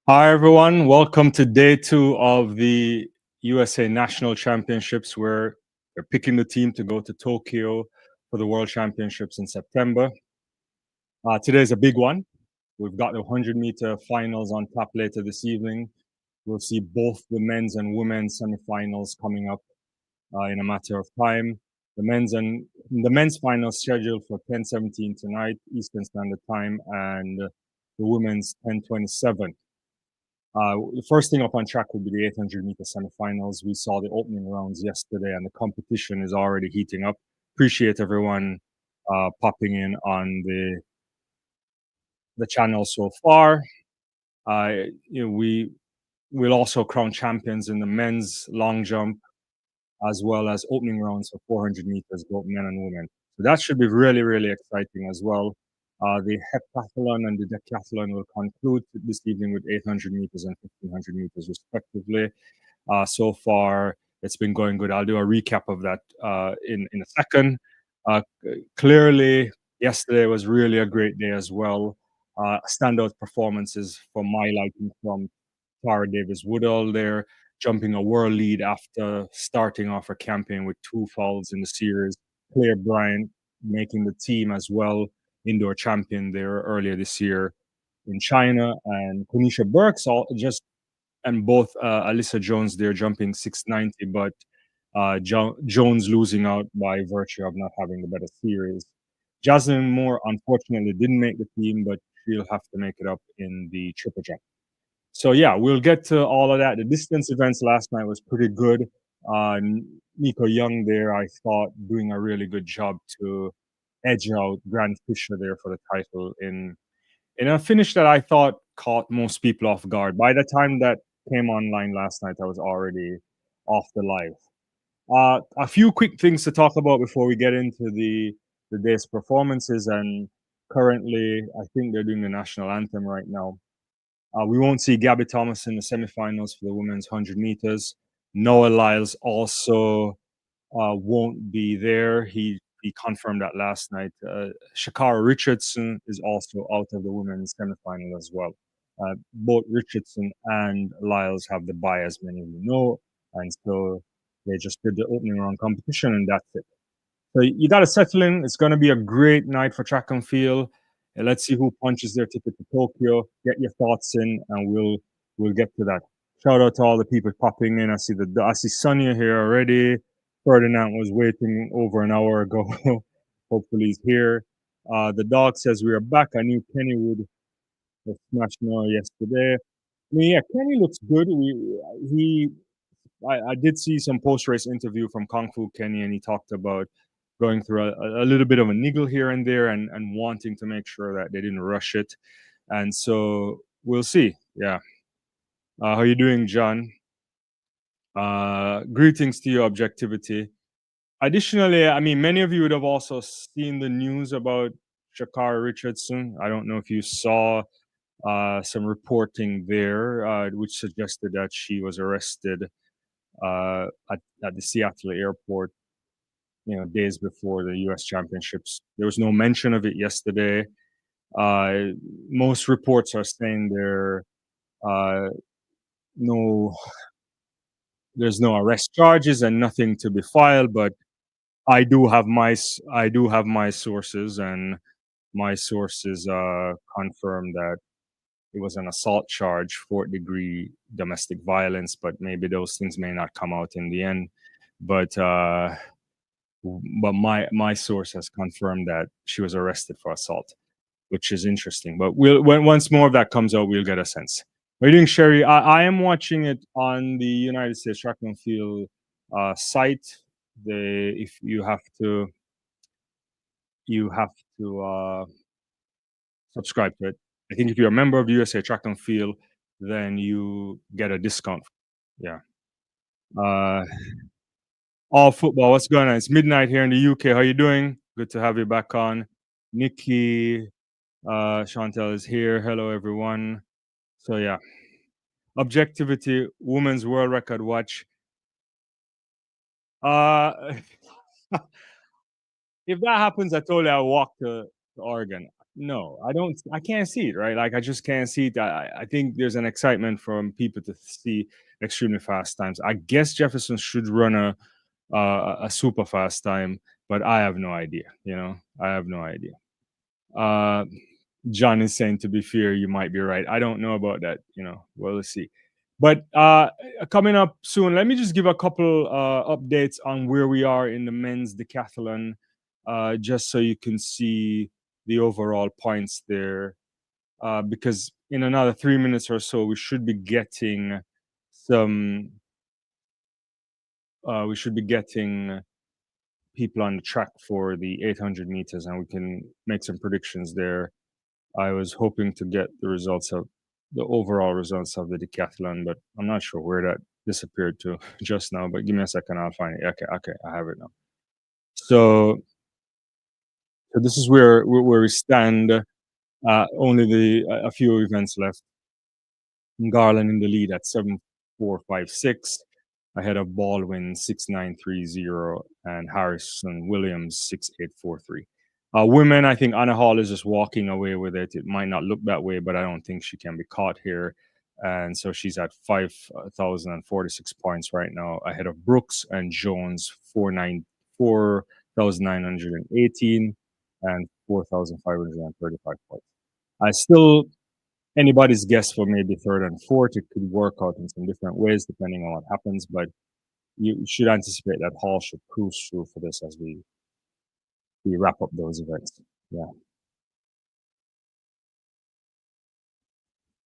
Hi, everyone. Welcome to day 2 of the USA National Championships, where they're picking the team to go to Tokyo for the World Championships in September. Today is a big one. We've got the 100-meter finals on tap later this evening. We'll see both the men's and women's semifinals coming up in a matter of time. The men's finals scheduled for 10:17 tonight, Eastern Standard Time, and the women's 10:27. The first thing up on track will be the 800-meter semifinals. We saw the opening rounds yesterday, and the competition is already heating up. Appreciate everyone popping in on the channel so far. We will also crown champions in the men's long jump, as well as opening rounds for 400 meters, both men and women. So that should be really, really exciting as well. The Heptathlon and the Decathlon will conclude this evening with 800 meters and 1500 meters, respectively. So far, it's been going good. I'll do a recap of that in a second. Clearly, yesterday was really a great day as well. Standout performances from my liking from Tara Davis-Woodall there, jumping a world lead after starting off her campaign with 2 fouls in the series. Claire Bryant making the team as well, indoor champion there earlier this year in China, and Konisha Burks and both Alyssa Jones there jumping 690, but Jones losing out by virtue of not having the better series. Jasmine Moore unfortunately didn't make the team, but she'll have to make it up in the triple jump. So yeah, we'll get to all of that. The distance events last night was pretty good. Nico Young there, I thought, doing a really good job to edge out Grant Fisher there for the title in a finish that I thought caught most people off guard. By the time that came online last night, I was already off the live. A few quick things to talk about before we get into the day's performances. And currently, I think they're doing the national anthem right now. We won't see Gabby Thomas in the semifinals for the women's 100 meters. Noah Lyles also won't be there. He confirmed that last night. Shakara Richardson is also out of the women's semifinal as well. Both Richardson and Lyles have the bye, as many of you know, and so they just did the opening round competition, and that's it. So you got to settle in. It's going to be a great night for track and field. And let's see who punches their ticket to Tokyo. Get your thoughts in, and we'll get to that. Shout out to all the people popping in. I see Sonia here already. Ferdinand was waiting over an hour ago. Hopefully he's here. The dog says we are back. I knew Kenny would have smashed Noah yesterday. I mean, yeah, Kenny looks good. I did see some post-race interview from Kung Fu Kenny, and he talked about going through a little bit of a niggle here and there, and wanting to make sure that they didn't rush it. And so we'll see. Yeah. How you doing, John? Greetings to your objectivity. Additionally, I mean, many of you would have also seen the news about Shakara Richardson. I don't know if you saw some reporting there, which suggested that she was arrested at the Seattle airport, days before the U.S. Championships. There was no mention of it yesterday. Most reports are saying there's no arrest charges and nothing to be filed, but I do have my sources, and my sources confirm that it was an assault charge, 4th-degree domestic violence, but maybe those things may not come out in the end. But my source has confirmed that she was arrested for assault, which is interesting. But once more of that comes out, we'll get a sense. What are you doing, Sherry? I am watching it on the United States Track and Field site. If you have to subscribe to it. I think if you're a member of the USA Track and Field, then you get a discount. Yeah. All football. What's going on? It's midnight here in the UK. How you doing? Good to have you back on. Nikki, Chantel is here. Hello, everyone. So yeah, objectivity, women's world record watch. If that happens, I told you I'll walk to Oregon. no, I can't see it, right? Like, I just can't see it. I think there's an excitement from people to see extremely fast times. I guess Jefferson should run a super fast time, but I have no idea, you know? I have no idea. Uh, John is saying, to be fair, you might be right. I don't know about that, you know. Well, let's see. But coming up soon, let me just give a couple updates on where we are in the men's decathlon, just so you can see the overall points there. Because in another 3 minutes or so, some, we should be getting people on the track for the 800 meters, and we can make some predictions there. I was hoping to get the overall results of the decathlon, but I'm not sure where that disappeared to just now. But give me a second, I'll find it. Okay, okay, I have it now. So, so this is where we stand. Only a few events left. Garland in the lead at 7,456, ahead of Baldwin 6,930 and Harrison Williams 6,843. Women, I think Anna Hall is just walking away with it. It might not look that way, but I don't think she can be caught here. And so she's at 5,046 points right now, ahead of Brooks and Jones 4,918 and 4,535 points. I still anybody's guess for maybe third and fourth. It could work out in some different ways depending on what happens, but you should anticipate that Hall should cruise through for this as we wrap up those events. Yeah.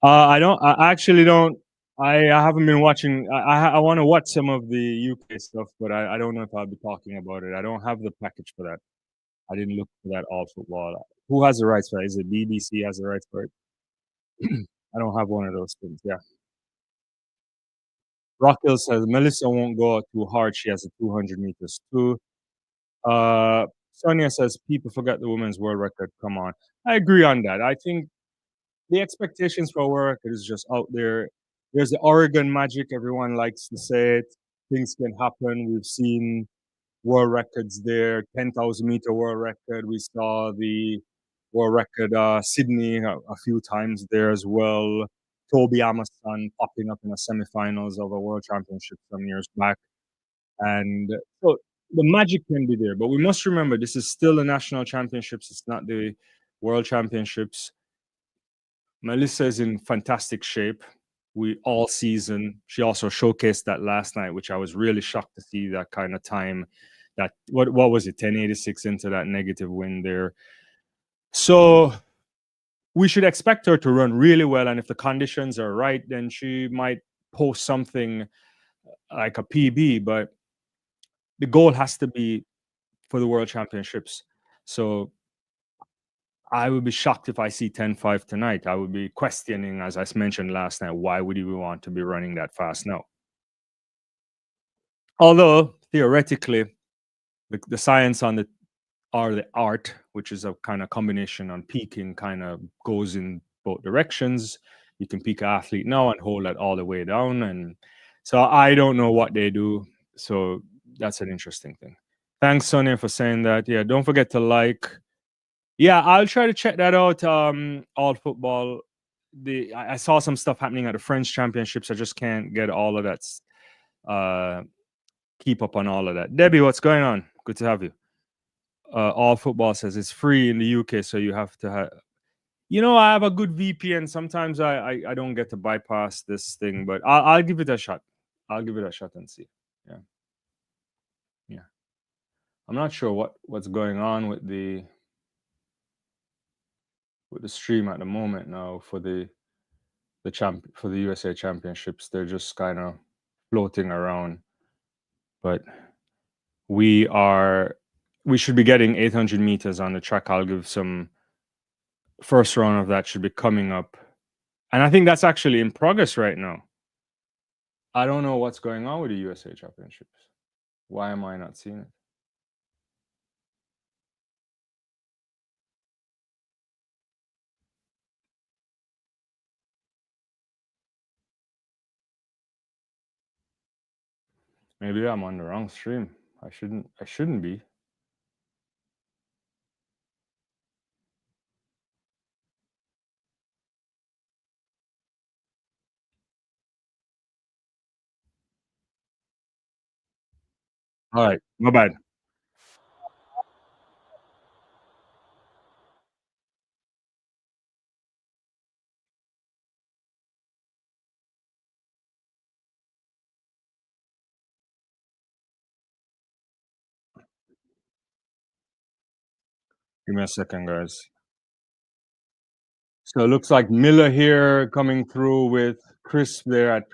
I don't. I actually don't. I haven't been watching. I want to watch some of the UK stuff, but I don't know if I'll be talking about it. I don't have the package for that. I didn't look for that all football. Who has the rights for it? Is it BBC has the rights for it? I don't have one of those things. Yeah. Rockhill says Melissa won't go out too hard. She has a 200 meters too. Sonia says people forget the women's world record. Come on, I agree on that. I think the expectations for a world record is just out there. There's the Oregon magic. Everyone likes to say it. Things can happen. We've seen world records there. 10,000-meter world record. We saw the world record Sydney a few times there as well. Toby Amerson popping up in the semifinals of a world championship some years back. And so the magic can be there, but we must remember this is still the national championships. It's not the world championships. Melissa is in fantastic shape. We all season. She also showcased that last night, which I was really shocked to see that kind of time. That what was it? 1086 into that negative wind there. So we should expect her to run really well, and if the conditions are right, then she might post something like a PB. But the goal has to be for the world championships. So I would be shocked if I see 10-5 tonight. I would be questioning, as I mentioned last night, why would you want to be running that fast now? Although theoretically, the science on the or the art, which is a kind of combination on peaking, kind of goes in both directions. You can peak an athlete now and hold that all the way down. And so I don't know what they do. So that's an interesting thing. Thanks, Sonia, for saying that. Yeah, don't forget to like. Yeah, I'll try to check that out. All football. I saw some stuff happening at the French championships. I just can't get all of that. Uh, keep up on all of that. Debbie, what's going on? Good to have you. All football says it's free in the UK, so you have to have. You know, I have a good VPN. Sometimes I don't get to bypass this thing, but I'll give it a shot. I'll give it a shot and see. Yeah, yeah. I'm not sure what's going on with the stream at the moment now for the USA Championships. They're just kind of floating around, but we are we should be getting 800 meters on the track. I'll give some first round of that should be coming up, and I think that's actually in progress right now. I don't know what's going on with the USA Championships. Why am I not seeing it? Maybe I'm on the wrong stream. I shouldn't be. All right, my bad. Give me a second, guys. So it looks like Miller here coming through with Crisp there at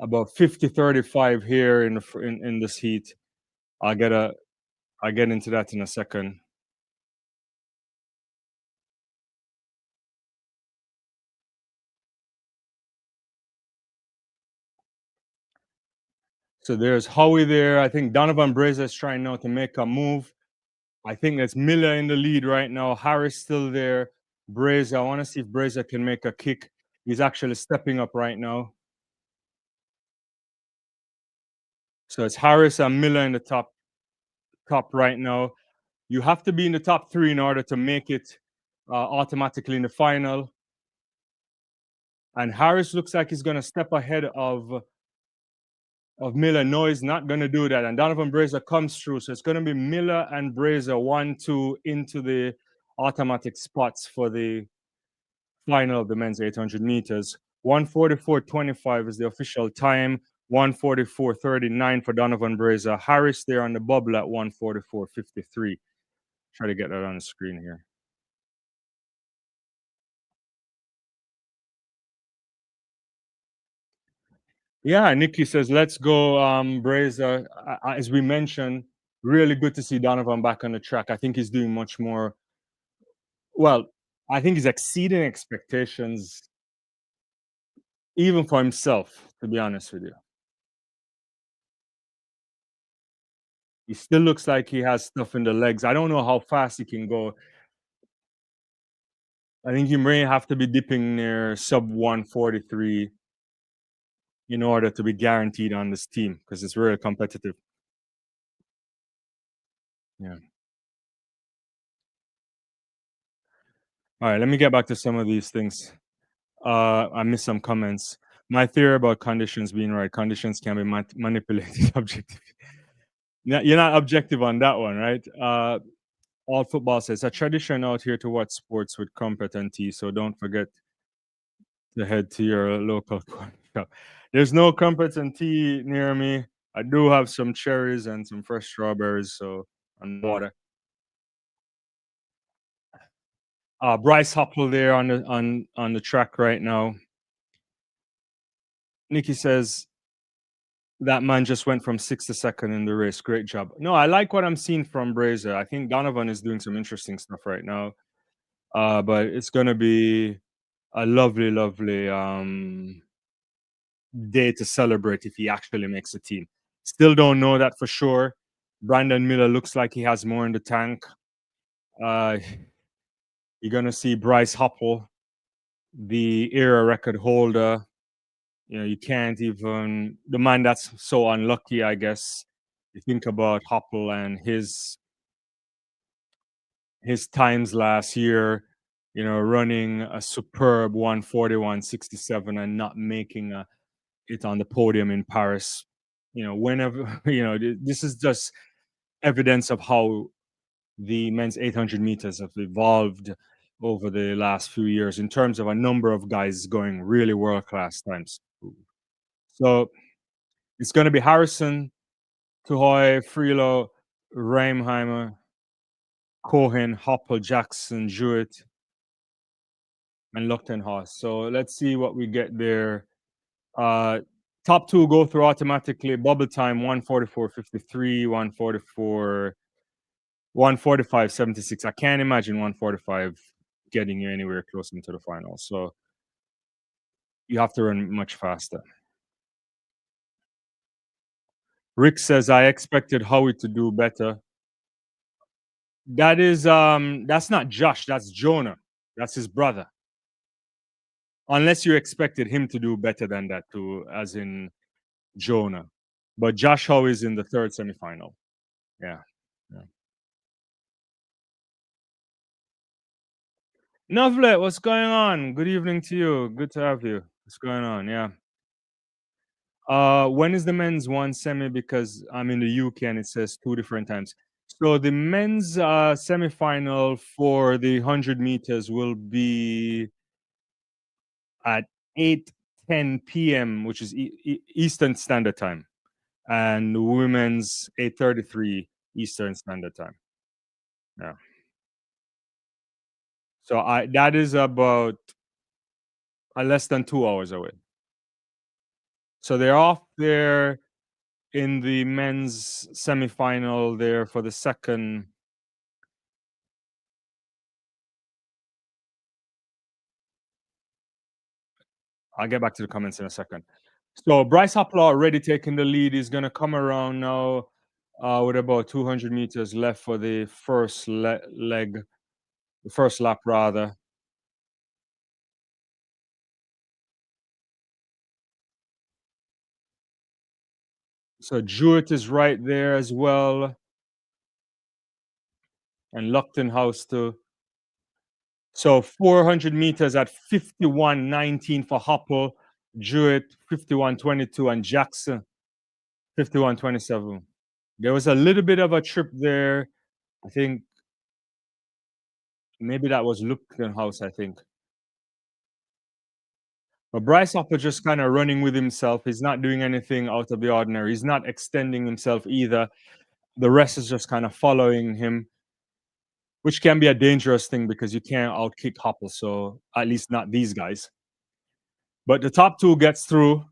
about 50-35 here in in this heat. I'll get a I'll get into that in a second. So there's Howie there. I think Donovan Brazier is trying now to make a move. I think that's Miller in the lead right now. Harris still there. Brazier. I want to see if Brazier can make a kick. He's actually stepping up right now. So it's Harris and Miller in the top right now. You have to be in the top three in order to make it automatically in the final. And Harris looks like he's going to step ahead of Miller. No, he's not going to do that. And Donovan Brazier comes through. So it's going to be Miller and Brazier 1-2 into the automatic spots for the final of the men's 800 meters. 1:44.25 is the official time. 1:44.39 for Donovan Brazier. Harris there on the bubble at 1:44.53. Try to get that on the screen here. Yeah, Nikki says, let's go, Brazier. As we mentioned, really good to see Donovan back on the track. I think he's doing much more. Well, I think he's exceeding expectations, even for himself, to be honest with you. He still looks like he has stuff in the legs. I don't know how fast he can go. I think he may have to be dipping near sub 143 in order to be guaranteed on this team because it's really competitive. Yeah. All right, let me get back to some of these things. I missed some comments. My theory about conditions being right. Conditions can be manipulated objectively. You're not objective on that one, right? All football says a tradition out here to watch sports with competent tea. So don't forget to head to your local corner shop. There's no competent tea near me. I do have some cherries and some fresh strawberries, so and water. Bryce Hoppel there on the track right now. Nikki says that man just went from sixth to second in the race. Great job. No, I like what I'm seeing from Brazier. I think Donovan is doing some interesting stuff right now. But it's gonna be a lovely, lovely day to celebrate if he actually makes a team. Still don't know that for sure. Brandon Miller looks like he has more in the tank. Uh, you're gonna see Bryce Hoppel, the era record holder. You know, you can't even the man that's so unlucky, I guess. You think about Hoppel and his times last year, you know, running a superb 1:41.67 and not making it on the podium in Paris. You know, whenever, you know, this is just evidence of how the men's 800 meters have evolved over the last few years in terms of a number of guys going really world class times. So it's going to be Harrison, Tuhoy, Freelo, Reimheimer, Cohen, Hoppel, Jackson, Jewett, and Luchtenhaus. So let's see what we get there. Uh, top two go through automatically. Bubble time 1:44.53, 1:45.76. I can't imagine 1:45 getting you anywhere close into the final. So you have to run much faster. Rick says I expected Howie to do better. That's not Josh, that's Jonah. That's his brother. Unless you expected him to do better than that too, as in Jonah. But Josh Howe is in the third semifinal. Yeah. Yeah. Novlet, what's going on? Good evening to you. Good to have you. What's going on? Yeah. When is the men's one semi? Because I'm in the UK and it says two different times. So the men's semi-final for the 100 meters will be at 8:10 p.m., which is Eastern Standard Time, and the women's 8:33 Eastern Standard Time. Yeah. So I that is about less than 2 hours away. So they're off there in the men's semi-final there for the second. I'll get back to the comments in a second. So Bryce Hopper already taking the lead. He's going to come around now with about 200 meters left for the first leg, the first lap rather. So Jewett is right there as well, and Luckton House too. So 400 meters at 51:19 for Hopper, Jewett 51:22, and Jackson 51:27. There was a little bit of a trip there. I think maybe that was Luckton House, I think. But Bryce Hopper just kind of running with himself. He's not doing anything out of the ordinary. He's not extending himself either. The rest is just kind of following him, which can be a dangerous thing because you can't outkick Hopper. So at least not these guys. But the top two gets through.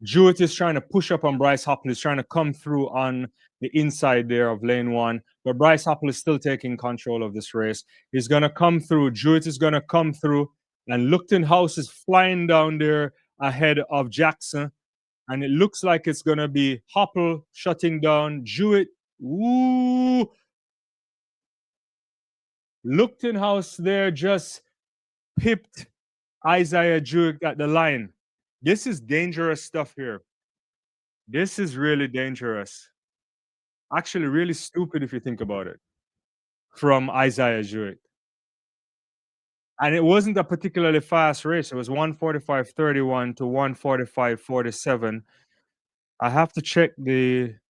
Jewett is trying to push up on Bryce Hopper. He's trying to come through on the inside there of lane one. But Bryce Hopper is still taking control of this race. He's going to come through. Jewett is going to come through. And Lupton House is flying down there ahead of Jackson. And it looks like it's going to be Hopper shutting down Jewett. Ooh. Lupton House there just pipped Isaiah Jewett at the line. This is dangerous stuff here. This is really dangerous. Actually, really stupid if you think about it. From Isaiah Jewett. And it wasn't a particularly fast race. It was 1:45:31 to 1:45:47. I have to check this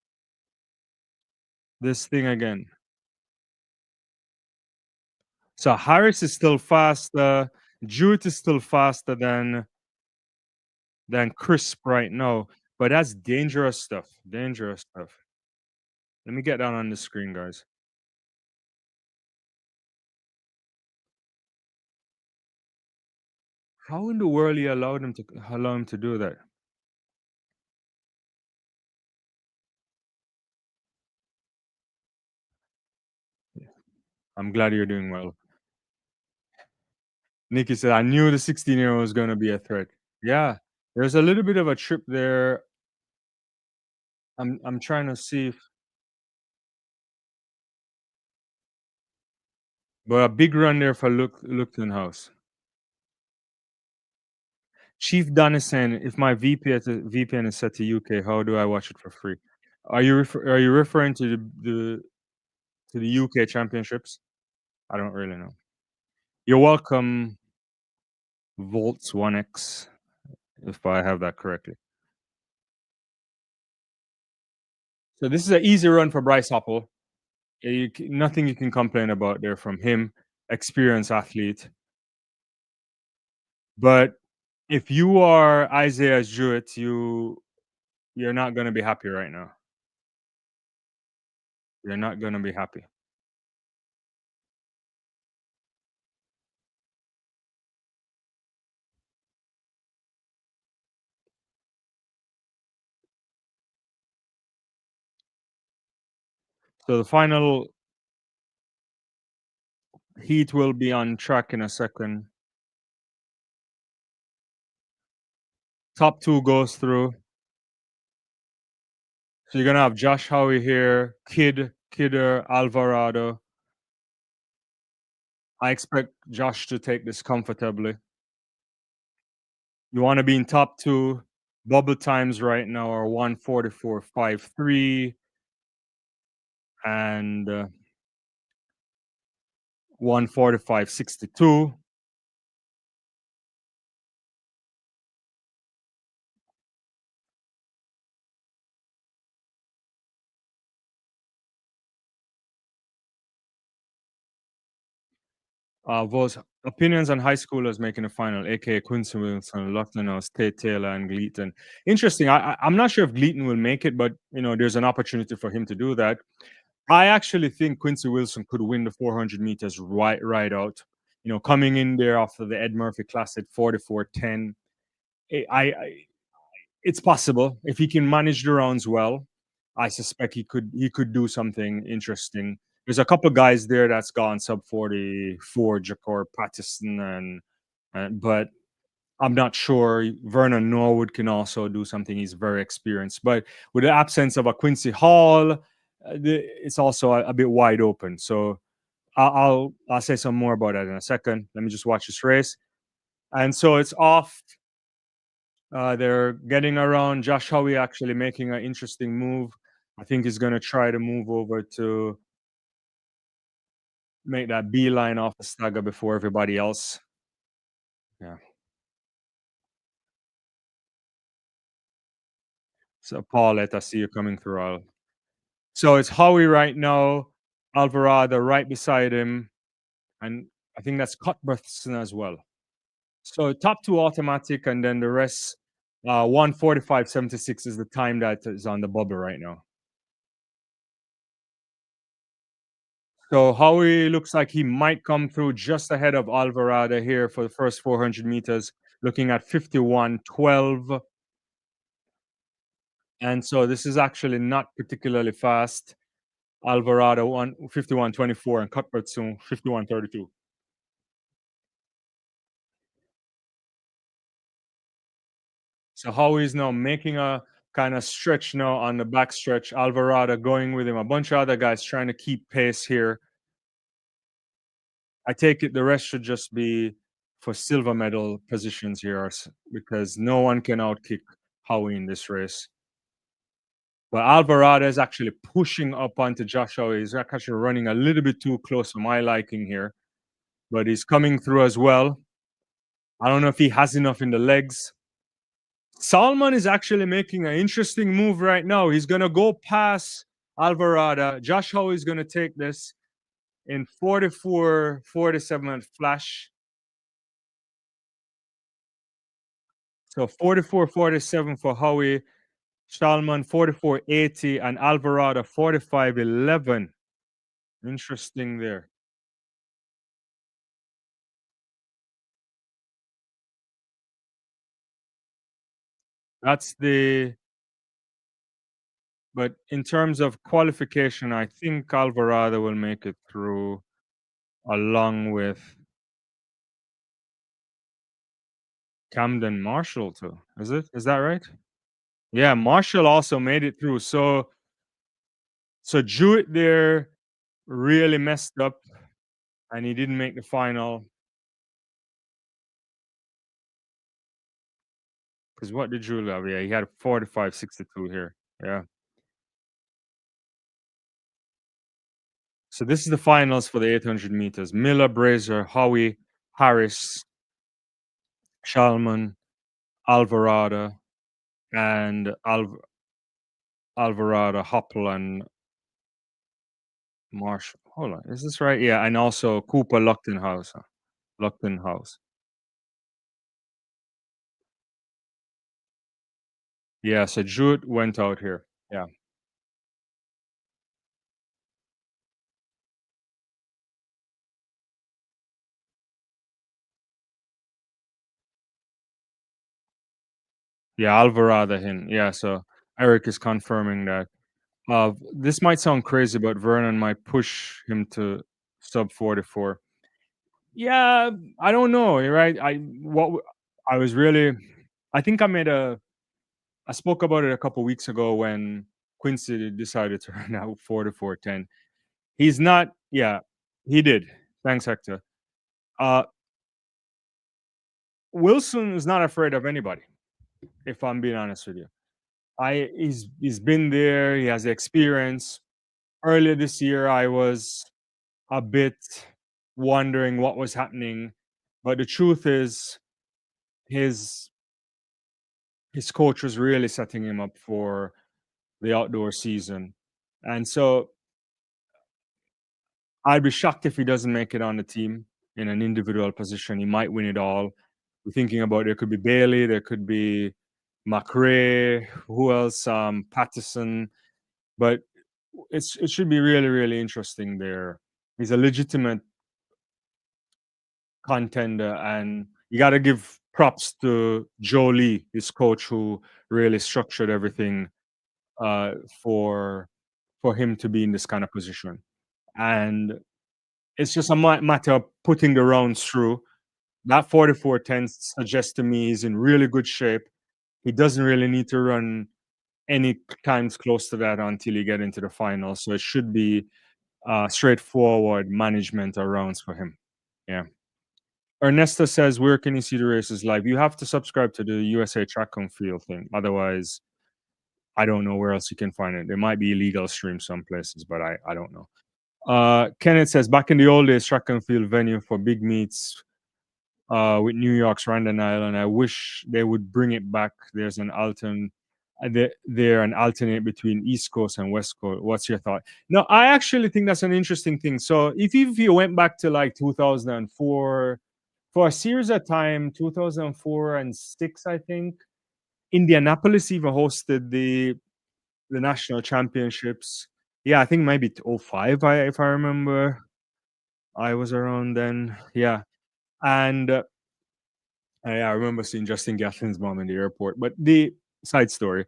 thing again. So Harris is still faster. Jewett is still faster than Crisp right now. But that's dangerous stuff. Dangerous stuff. Let me get down on the screen, guys. How in the world you allow him to do that? I'm glad you're doing well. Nikki said, I knew the 16-year-old was going to be a threat. Yeah, there's a little bit of a trip there. I'm trying to see if, but a big run there for Lupton House. Chief Donnison, if my VPN is set to UK, how do I watch it for free? Are you referring to the UK championships? I don't really know. You're welcome, Volts 1X, if I have that correctly. So this is an easy run for Bryce Hopper. Nothing you can complain about there from him, experienced athlete. But if you are Isaiah Jewett, you're not going to be happy right now. You're not going to be happy. So the final heat will be on track in a second. Top two goes through. So you're gonna have Josh Howie here, Kidder, Alvarado. I expect Josh to take this comfortably. You want to be in top two. Bubble times right now are 1:44:53 and 1:45:62. Votes opinions on high schoolers making the final, aka Quincy Wilson, Lucknow, Tate Taylor, and Gleaton. Interesting. I'm not sure if Gleaton will make it, but there's an opportunity for him to do that. I actually think Quincy Wilson could win the 400 meters right out. Coming in there after the Ed Murphy class at 44:10. It's possible if he can manage the rounds well. I suspect he could do something interesting. There's a couple guys there that's gone sub 44, Jakor Patterson, but I'm not sure. Vernon Norwood can also do something. He's very experienced, but with the absence of a Quincy Hall, it's also a bit wide open. So I'll say some more about that in a second. Let me just watch this race. And so it's off. They're getting around. Josh Howie actually making an interesting move. I think he's going to try to move over to make that beeline off the stagger before everybody else. Yeah. So Paulette, I see you coming through. So it's Howie right now, Alvarado right beside him, and I think that's Cuthbertson as well. So top two automatic, and then the rest, 1:45.76 is the time that is on the bubble right now. So Howie looks like he might come through just ahead of Alvarado here for the first 400 meters, looking at 51:12. And so this is actually not particularly fast. Alvarado 51:24 and Cuthbert soon 51:32. So Howie is now making a kind of stretch now on the back stretch. Alvarado going with him. A bunch of other guys trying to keep pace here. I take it the rest should just be for silver medal positions here because no one can outkick Howie in this race. But Alvarado is actually pushing up onto Joshua. He's actually running a little bit too close for my liking here, but he's coming through as well. I don't know if he has enough in the legs. Salman is actually making an interesting move right now. He's going to go past Alvarado. Josh Howe is going to take this in 44:47 flash. So 44:47 for Howie, Salman 44:80, and Alvarado 45:11. Interesting there. That's the But in terms of qualification, I think Alvarado will make it through along with Camden Marshall too. Is it? Is that right? Yeah, Marshall also made it through. So Jewett there really messed up and he didn't make the final. Because what did Jewett have? Yeah, he had 45.62 here. Yeah. So this is the finals for the 800 meters. Miller, Brazier, Howie, Harris, Shalman, Alvarado, and Alvarado, Hoppel, and Marshall. Hold on, is this right? Yeah, and also Cooper Luchtenhaus. Luchtenhaus. Yeah, so Jewett went out here. Yeah. Yeah, Alvarado in. Yeah, so Eric is confirming that. This might sound crazy, but Vernon might push him to sub 44. Yeah, I don't know, right? I was really I think I spoke about it a couple weeks ago when Quincy decided to run out 44:10. He's not Yeah, he did. Thanks, Hector. Uh Wilson is not afraid of anybody, if I'm being honest with you. He's been there, he has the experience. Earlier this year I was a bit wondering what was happening, but the truth is his his coach was really setting him up for the outdoor season. And so I'd be shocked if he doesn't make it on the team. in an individual position, he might win it all. We're thinking about there could be Bailey, there could be McRae, who else? Patterson, but it should be really really interesting there. He's a legitimate contender, and you got to give props to Joe Lee, his coach, who really structured everything uh, for for him to be in this kind of position. And it's just a matter of putting the rounds through. That 44-10 suggests to me he's in really good shape. He doesn't really need to run any times close to that until you get into the final. So it should be straightforward management of rounds for him. Yeah. Ernesto says, "Where can you see the races live?" You have to subscribe to the USA Track and Field thing. Otherwise, I don't know where else you can find it. There might be illegal streams some places, but I don't know. Kenneth says, "Back in the old days, track and field venue for big meets with New York's Random Island. I wish they would bring it back. There's an there and alternate between East Coast and West Coast. What's your thought?" No, I actually think that's an interesting thing. So if you went back to like 2004, for a series of time, 2004 and 6, I think, Indianapolis even hosted the national championships. Yeah, I think maybe '05, if I remember. I was around then. Yeah. And yeah, I remember seeing Justin Gatlin's mom in the airport. But the side story,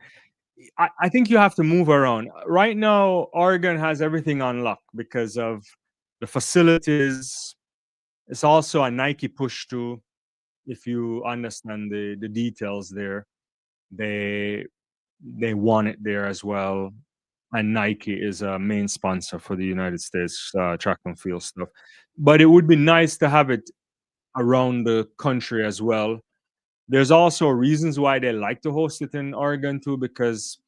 I think you have to move around. Right now, Oregon has everything on lock because of the facilities. It's also a Nike push too. If you understand the details there, they they want it there as well. And Nike is a main sponsor for the United States track and field stuff. But it would be nice to have it around the country as well. There's also reasons why they like to host it in Oregon too, because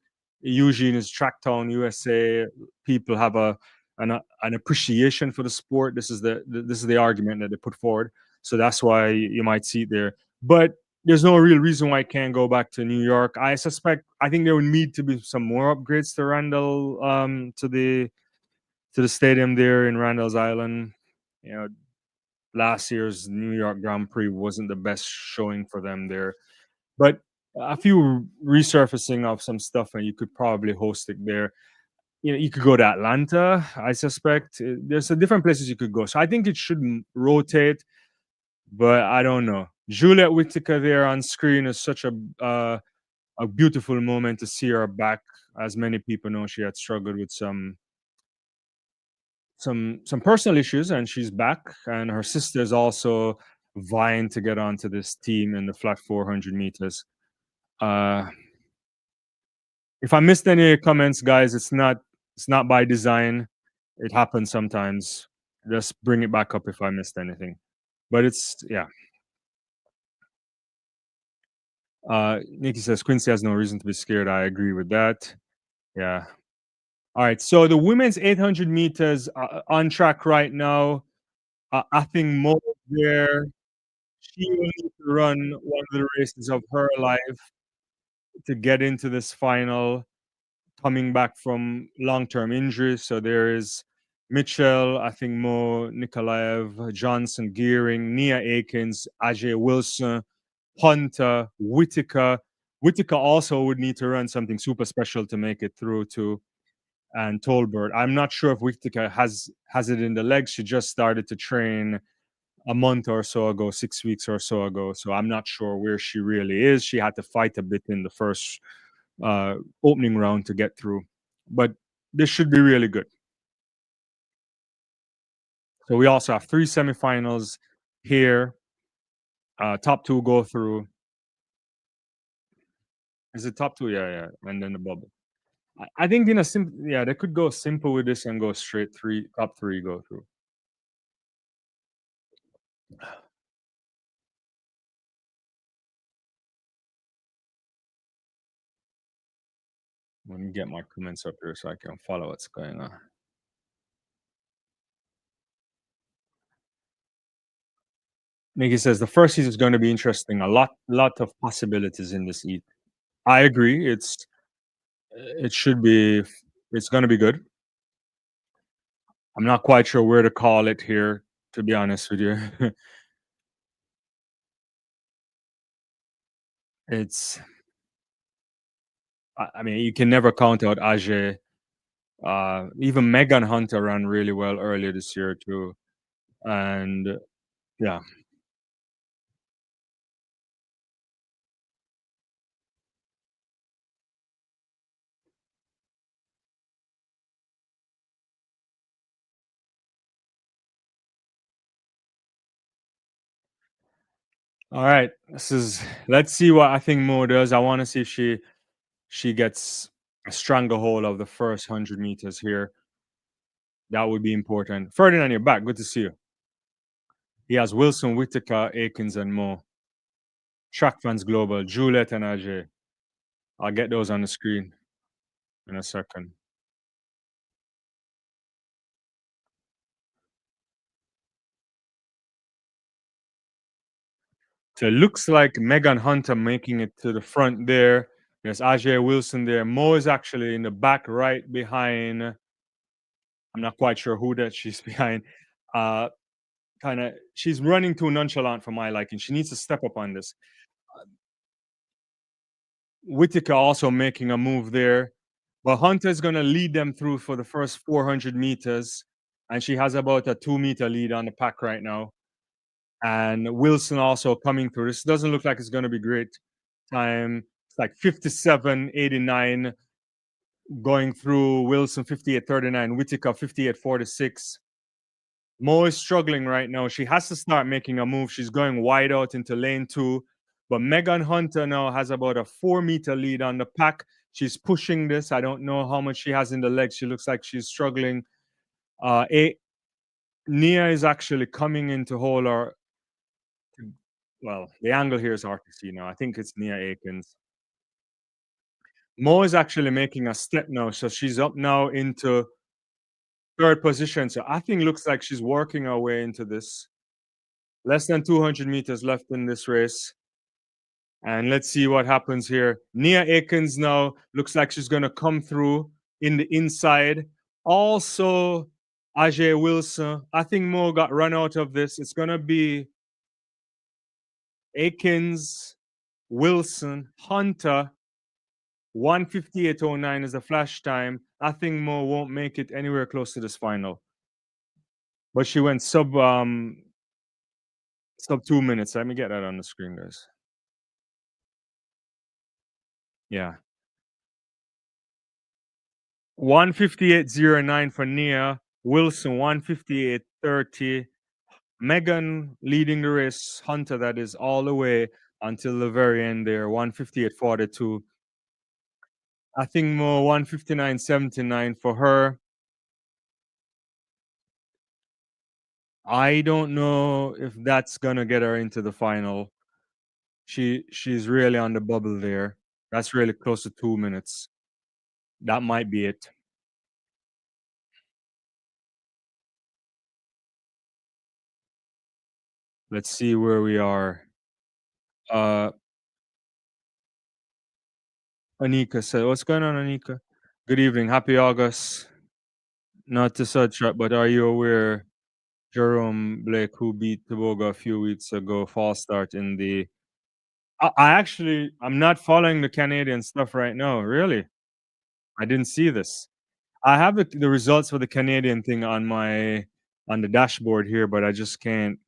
usually in Tracktown, USA, people have an appreciation for the sport. This is the argument that they put forward. So that's why you might see it there. But there's no real reason why it can't go back to New York. I think there would need to be some more upgrades to Randall, to the stadium there in Randall's Island. You know, last year's New York Grand Prix wasn't the best showing for them there, but a few resurfacing of some stuff, and you could probably host it there. You know, you could go to Atlanta, I suspect. There's a different places you could go. So I think it should rotate, but I don't know. Juliet Whittaker there on screen is such a beautiful moment to see her back. As many people know, she had struggled with some personal issues, and she's back. And her sister is also vying to get onto this team in the flat 400 meters. Uh, if I missed any comments, guys, it's not by design. It happens sometimes. Just bring it back up if I missed anything. But it's yeah. Nikki says Quincy has no reason to be scared. I agree with that. Yeah. All right. So the women's 800 meters on track right now. I think Mo there. She will need to run one of the races of her life to get into this final, coming back from long-term injuries. So there is Mitchell, I think Mo Nikolaev, Johnson, Gearing, Nia Akins, Ajay Wilson, Hunter, Whitaker. Whitaker also would need to run something super special to make it through to and Tolbert. I'm not sure if Whitaker has it in the legs. She just started to train a month or so ago, 6 weeks or so ago. So I'm not sure where she really is. She had to fight a bit in the first opening round to get through, but this should be really good. So we also have 3 semifinals here. Top two go through. Is it top two? Yeah, yeah, and then the bubble. I think in a simple, yeah, they could go simple with this and go straight top three go through. Let me get my comments up here so I can follow what's going on. Nikki says the first season is going to be interesting. Lot of possibilities in this heat. I agree. It should be. It's going to be good. I'm not quite sure where to call it here. to be honest with you. It's I mean, you can never count out Ajay. Even Megan Hunter ran really well earlier this year too, and yeah. All right, let's see what I think Mo does. I want to see if she gets a stronger hold of the first 100 meters here. That would be important. Ferdinand, you're back. Good to see you. He has Wilson, Whitaker, Akins, and Mo. Track Fans Global, Juliet and Ajay. I'll get those on the screen in a second. So it looks like Megan Hunter making it to the front there. There's Ajay Wilson there. Mo is actually in the back right behind. I'm not quite sure who that she's behind. Uh, kind of, she's running too nonchalant for my liking. She needs to step up on this. Whitaker also making a move there. But Hunter's going to lead them through for the first 400 meters. And she has about a 2 meter lead on the pack right now. And Wilson also coming through. This doesn't look like it's going to be great time. It's like 57.89 going through. Wilson 58.39, Whitaker 58.46. Mo is struggling right now. She has to start making a move. She's going wide out into lane 2. But Megan Hunter now has about a 4 meter lead on the pack. She's pushing this. I don't know how much she has in the legs. She looks like she's struggling. Uh, a- Nia is actually coming in to hold her. Well, the angle here is hard to see now. I think it's Nia Akins. Mo is actually making a step now. So she's up now into third position. So I think looks like she's working her way into this. Less than 200 meters left in this race. And let's see what happens here. Nia Akins now looks like she's going to come through in the inside. Also, Ajay Wilson. I think Mo got run out of this. It's going to be Akins, Wilson, Hunter. 158.09 is the flash time. I think Mo won't make it anywhere close to this final. But she went sub 2 minutes. Let me get that on the screen, guys. Yeah. 158.09 for Nia. Wilson 158.30. Megan leading the race. Hunter, that is all the way until the very end there. 158.42. I think Mo 159.79 for her. I don't know if that's gonna get her into the final. She's really on the bubble there. That's really close to 2 minutes. That might be it. Let's see where we are. Uh Anika said, "What's going on, Anika? Good evening. Happy August. Not to such, but are you aware Jerome Blake, who beat Toboga a few weeks ago, false start in the?" I'm not following the Canadian stuff right now. Really, I didn't see this. I have the results for the Canadian thing on the dashboard here, but I just can't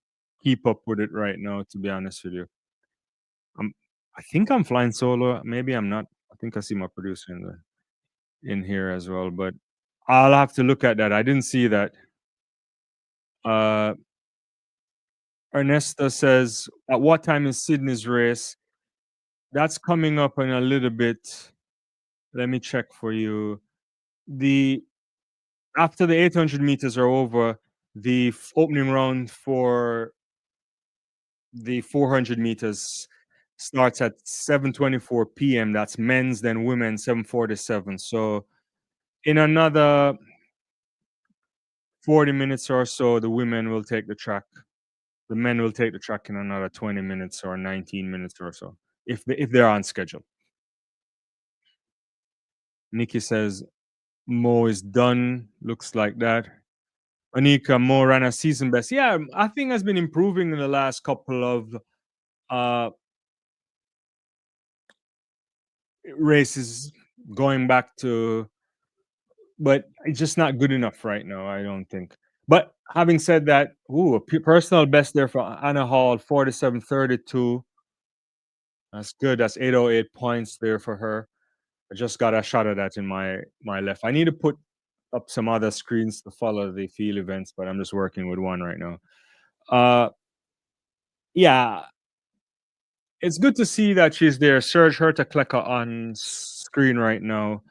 keep up with it right now. To be honest with you, I'm I think I'm flying solo. Maybe I'm not. I think I see my producer in here as well, but I'll have to look at that. I didn't see that. Uh, Ernesto says, "At what time is Sydney's race?" That's coming up in a little bit. Let me check for you. The After the 800 meters are over, the opening round for the 400 meters starts at 7:24 p.m. That's men's, then women 7:47. So in another 40 minutes or so, the women will take the track. The men will take the track in another 20 minutes or 19 minutes or so, if they're on schedule. Nikki says Mo is done. Looks like that. Anika Moore ran a season best. Yeah, I think has been improving in the last couple of uh, races, going back to, but it's just not good enough right now. I don't think. But having said that, ooh, personal best there for Anna Hall, 47:32. That's good. That's 808 points there for her. I just got a shot of that in my left. I need to put up some other screens to follow the field events, but I'm just working with one right now. Uh, yeah, it's good to see that she's there. Serge Herta on screen right now.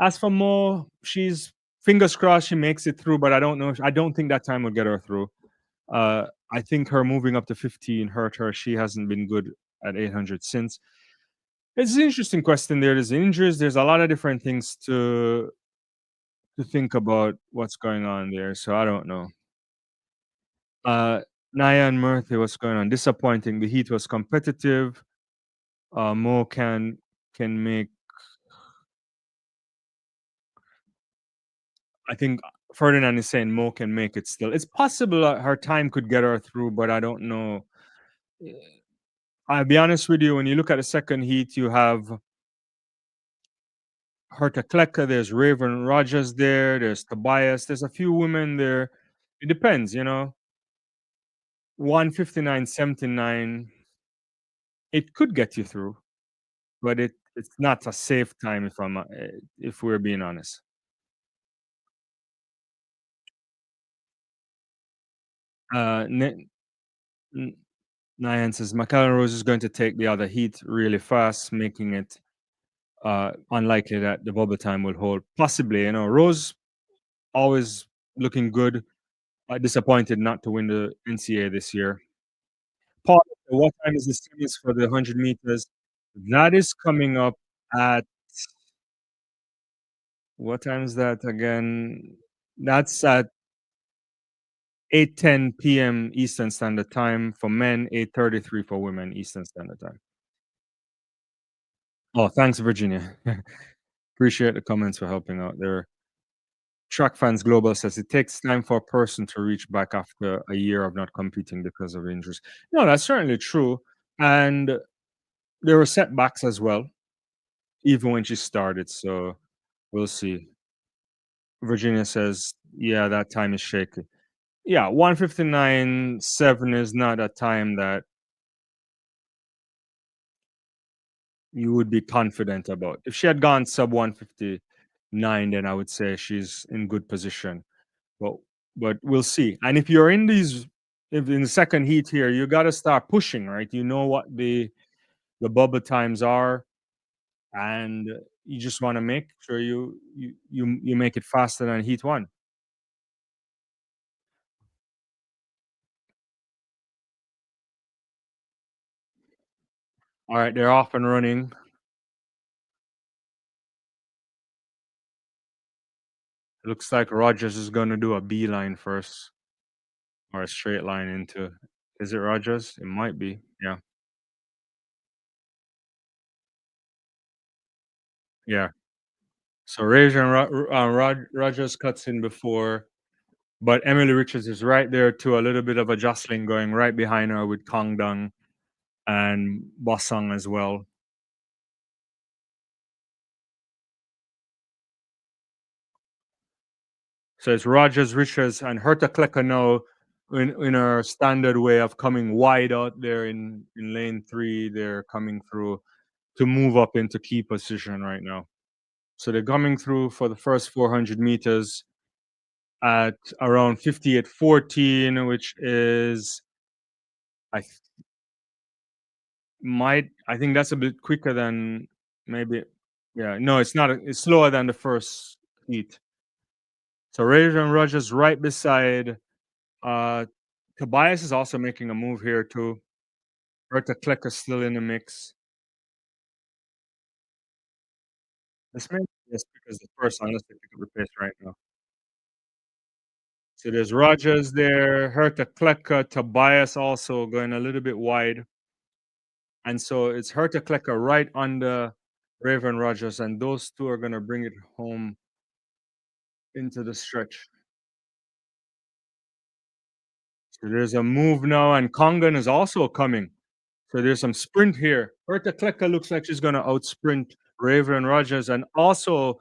As for Mo, she's fingers crossed she makes it through, but I don't know. I don't think that time will get her through. I think her moving up to 15 hurt her. She hasn't been good at 800 since. It's an interesting question there. There's injuries. There's a lot of different things to think about what's going on there. So I don't know. Uh, Naya and Murthy, what's going on? Disappointing. The heat was competitive. Mo can make. I think Ferdinand is saying Mo can make it still. It's possible her time could get her through, but I don't know. I'll be honest with you. When you look at the second heat, you have Herta Kleka, there's Raven Rogers there, there's Tobias, there's a few women there. It depends, 1:59:79. It could get you through, but it's not a safe time if we're being honest. N- N- Nyan says McLaren Rose is going to take the other heat really fast, making it unlikely that the bubble time will hold. Possibly, Rose always looking good. Disappointed not to win the NCAA this year. Paul, what time is the semis for the 100 meters? That is coming up at what time is that again? That's at 8:10 p.m. Eastern Standard Time for men, 8:33 for women Eastern Standard Time. Oh, thanks, Virginia. Appreciate the comments for helping out there. Track Fans Global says it takes time for a person to reach back after a year of not competing because of injuries. No, that's certainly true. And there were setbacks as well, even when she started. So we'll see. Virginia says, yeah, that time is shaky. Yeah, 1:59:7 is not a time that you would be confident about. If she had gone sub 1:59, then I would say she's in good position. But but we'll see. And if you're in if in the second heat here, you got to start pushing, right? You know what the bubble times are, and you just want to make sure you make it faster than heat one. All right, they're off and running. Looks like Rogers is going to do a beeline first or a straight line into. Is it Rogers? It might be. Yeah. Yeah. So Rogers cuts in before, but Emily Richards is right there too. A little bit of a jostling going right behind her with Kong Dong and Bosong as well. So it's Rogers, Richards, and Herta Klecker now in her standard way of coming wide out there in lane three. They're coming through to move up into key position right now. So they're coming through for the first 400 meters at around 58:14, which is I th- I think that's a bit quicker than maybe. Yeah, no, it's not. It's slower than the first heat. So Raven Rogers right beside uh Tobias is also making a move here too. Berta Kleck is still in the mix. This may be as quick as the first, unless they pick up the pace right now. So there's Rogers there, Herta Kleka, Tobias also going a little bit wide. And so it's Herta Kleka right under Raven Rogers, and those two are going to bring it home into the stretch. So there's a move now, and Kongan is also coming. So there's some sprint here. Berta Kleka looks like she's gonna outsprint Raven Rogers, and also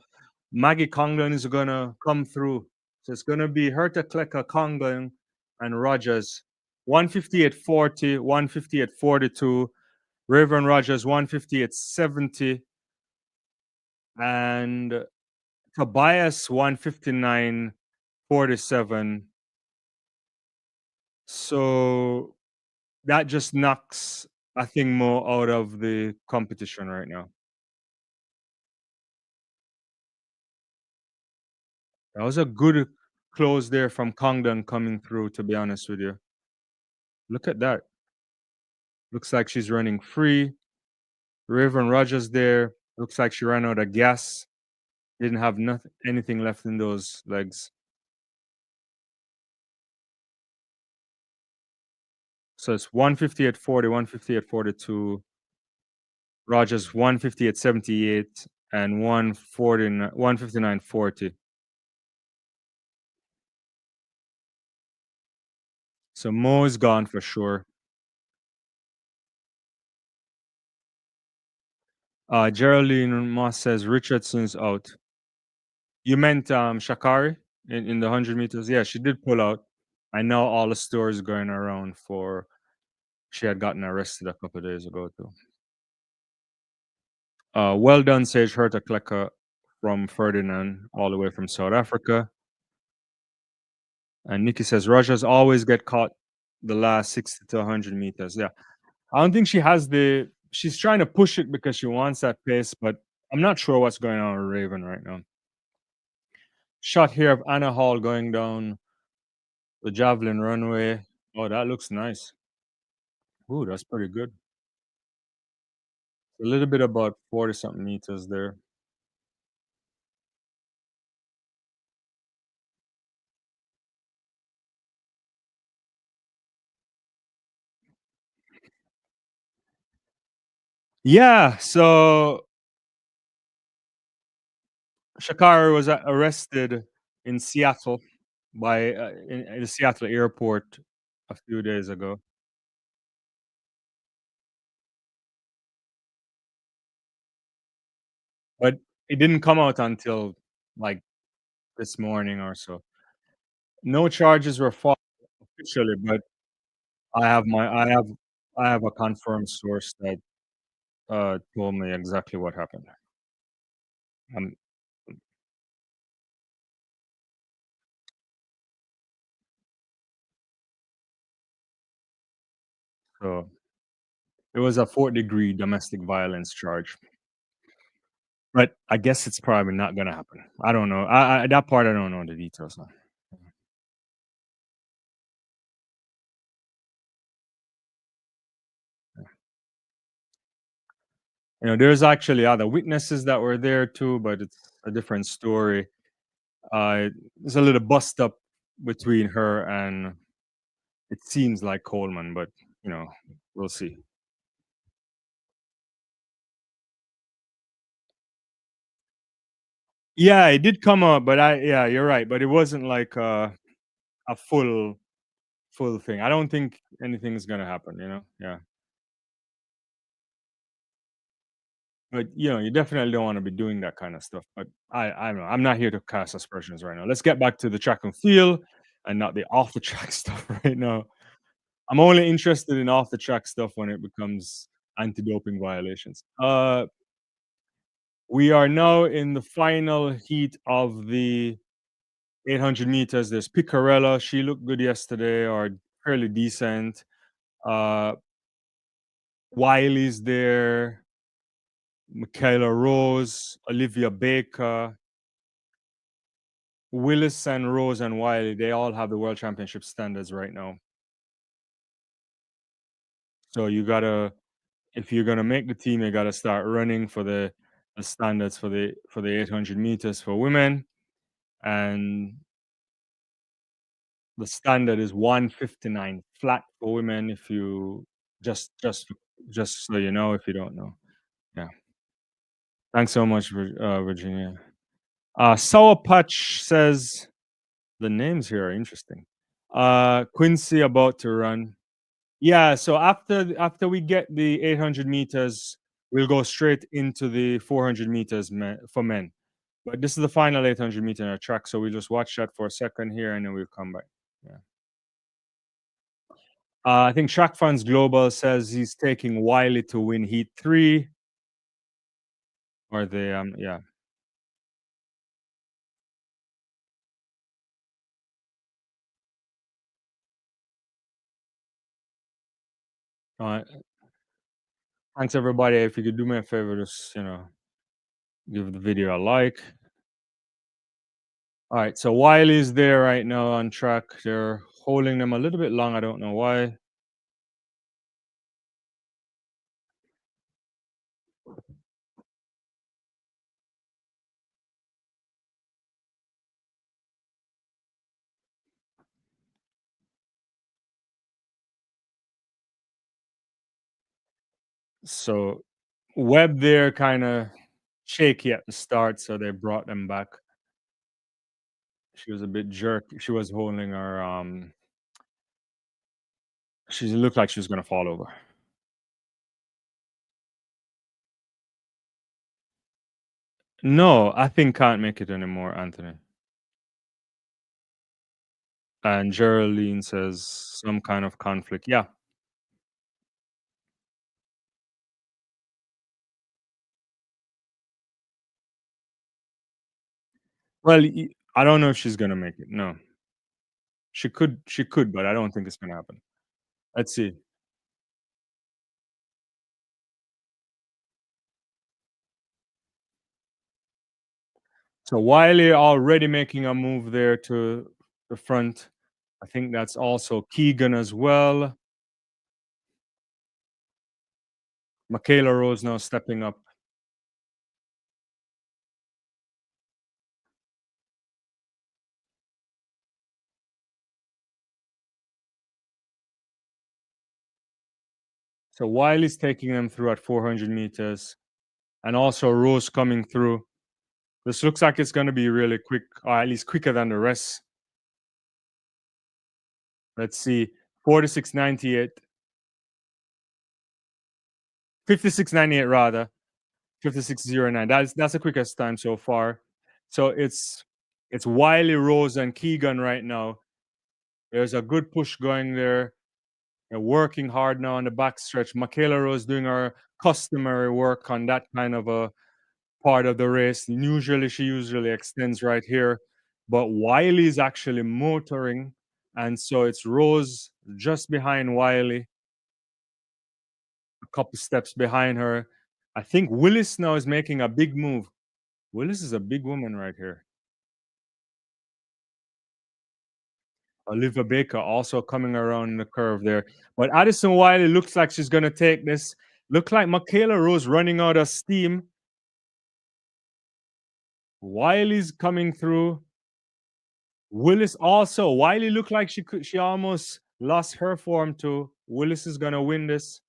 Maggie Kongan is gonna come through. So it's gonna be Herta Kleka, Kongan, and Rogers. 150 at 40, 150 at 42, Raven Rogers 150 at 70, and Tobias 159.47. So that just knocks a thing more out of the competition right now. That was a good close there from Congdon coming through, to be honest with you. Look at that. Looks like she's running free. Raven Rogers there. Looks like she ran out of gas. Didn't have nothing, anything left in those legs. So it's 150 at 40, 150 at 42. Rogers 150 at 78 and 159.40. So Mo is gone for sure. Geraldine Moss says Richardson's out. You meant Shakari in the 100 meters? Yeah, she did pull out. I know all the stories going around for she had gotten arrested a couple of days ago too. Well done, Sage Herta Klecker from Ferdinand, all the way from South Africa. And Nikki says Rogers always get caught the last 60 to 100 meters. Yeah, I don't think she has the. She's trying to push it because she wants that pace, but I'm not sure what's going on with Raven right now. Shot here of Anna Hall going down the javelin runway. Oh, that looks nice. Ooh, that's pretty good. A little bit about 40 something meters there. Yeah, so Shakari was arrested in Seattle by in the Seattle airport a few days ago. But it didn't come out until like this morning or so. No charges were filed officially, but I have my I have a confirmed source that told me exactly what happened. Um, so it was a fourth degree domestic violence charge. But I guess it's probably not gonna happen. I don't know. I that part I don't know the details on. You know, there's actually other witnesses that were there too, but it's a different story. There's a little bust up between her and it seems like Coleman, but you know, we'll see. Yeah, it did come up, but yeah, you're right. But it wasn't like a full thing. I don't think anything's gonna happen, you know? Yeah. But you know, you definitely don't want to be doing that kind of stuff. But I don't know. I'm not here to cast aspersions right now. Let's get back to the track and field and not the off the track stuff right now. I'm only interested in off the track stuff when it becomes anti-doping violations. We are now in the final heat of the 800 meters. There's Picarella. She looked good yesterday, or fairly decent. Uh, Wiley's there. Michaela Rose, Olivia Baker, Willis and Rose and Wiley. They all have the world championship standards right now. So you gotta, if you're gonna make the team, you gotta start running for the standards for the 800 meters for women, and the standard is 159 flat for women. If you just so you know, if you don't know, yeah. Thanks so much, Virginia. Sour Patch says the names here are interesting. Quincy about to run. Yeah, so after we get the 800 meters, we'll go straight into the 400 meters for men. But this is the final 800 meter track, so we'll just watch that for a second here, and then we'll come back. Yeah. I think Track Funds Global says he's taking Wiley to win Heat 3, or yeah. Uh, Thanks everybody. If you could do me a favor, just give the video a like. All right, so Wiley's there right now on track. They're holding them a little bit long. I don't know why. So Webb there kind of shaky at the start, so they brought them back. She was a bit jerky. She was holding her. She looked like she was gonna fall over. No, I think can't make it anymore, Anthony. And Geraldine says some kind of conflict. Yeah. Well, I don't know if she's gonna make it. No, she could, but I don't think it's gonna happen. Let's see. So Wiley already making a move there to the front. I think that's also Keegan as well. Michaela Rose now stepping up. So Wiley's taking them through at 400 meters, and also Rose coming through. This looks like it's going to be really quick, or at least quicker than the rest. Let's see, 46.98, 56.98 rather, 56.09. That's the quickest time so far. So it's Wiley, Rose, and Keegan right now. There's a good push going there. They're working hard now on the backstretch. Michaela Rose doing her customary work on that kind of a part of the race. She usually extends right here, but Wiley's actually motoring, and so it's Rose just behind Wiley, a couple steps behind her. I think Willis now is making a big move. Willis is a big woman right here. Olivia Baker also coming around the curve there. But Addison Wiley looks like she's going to take this. Look like Michaela Rose running out of steam. Wiley's coming through. Willis also. Wiley looked like she almost lost her form too. Willis is gonna win this.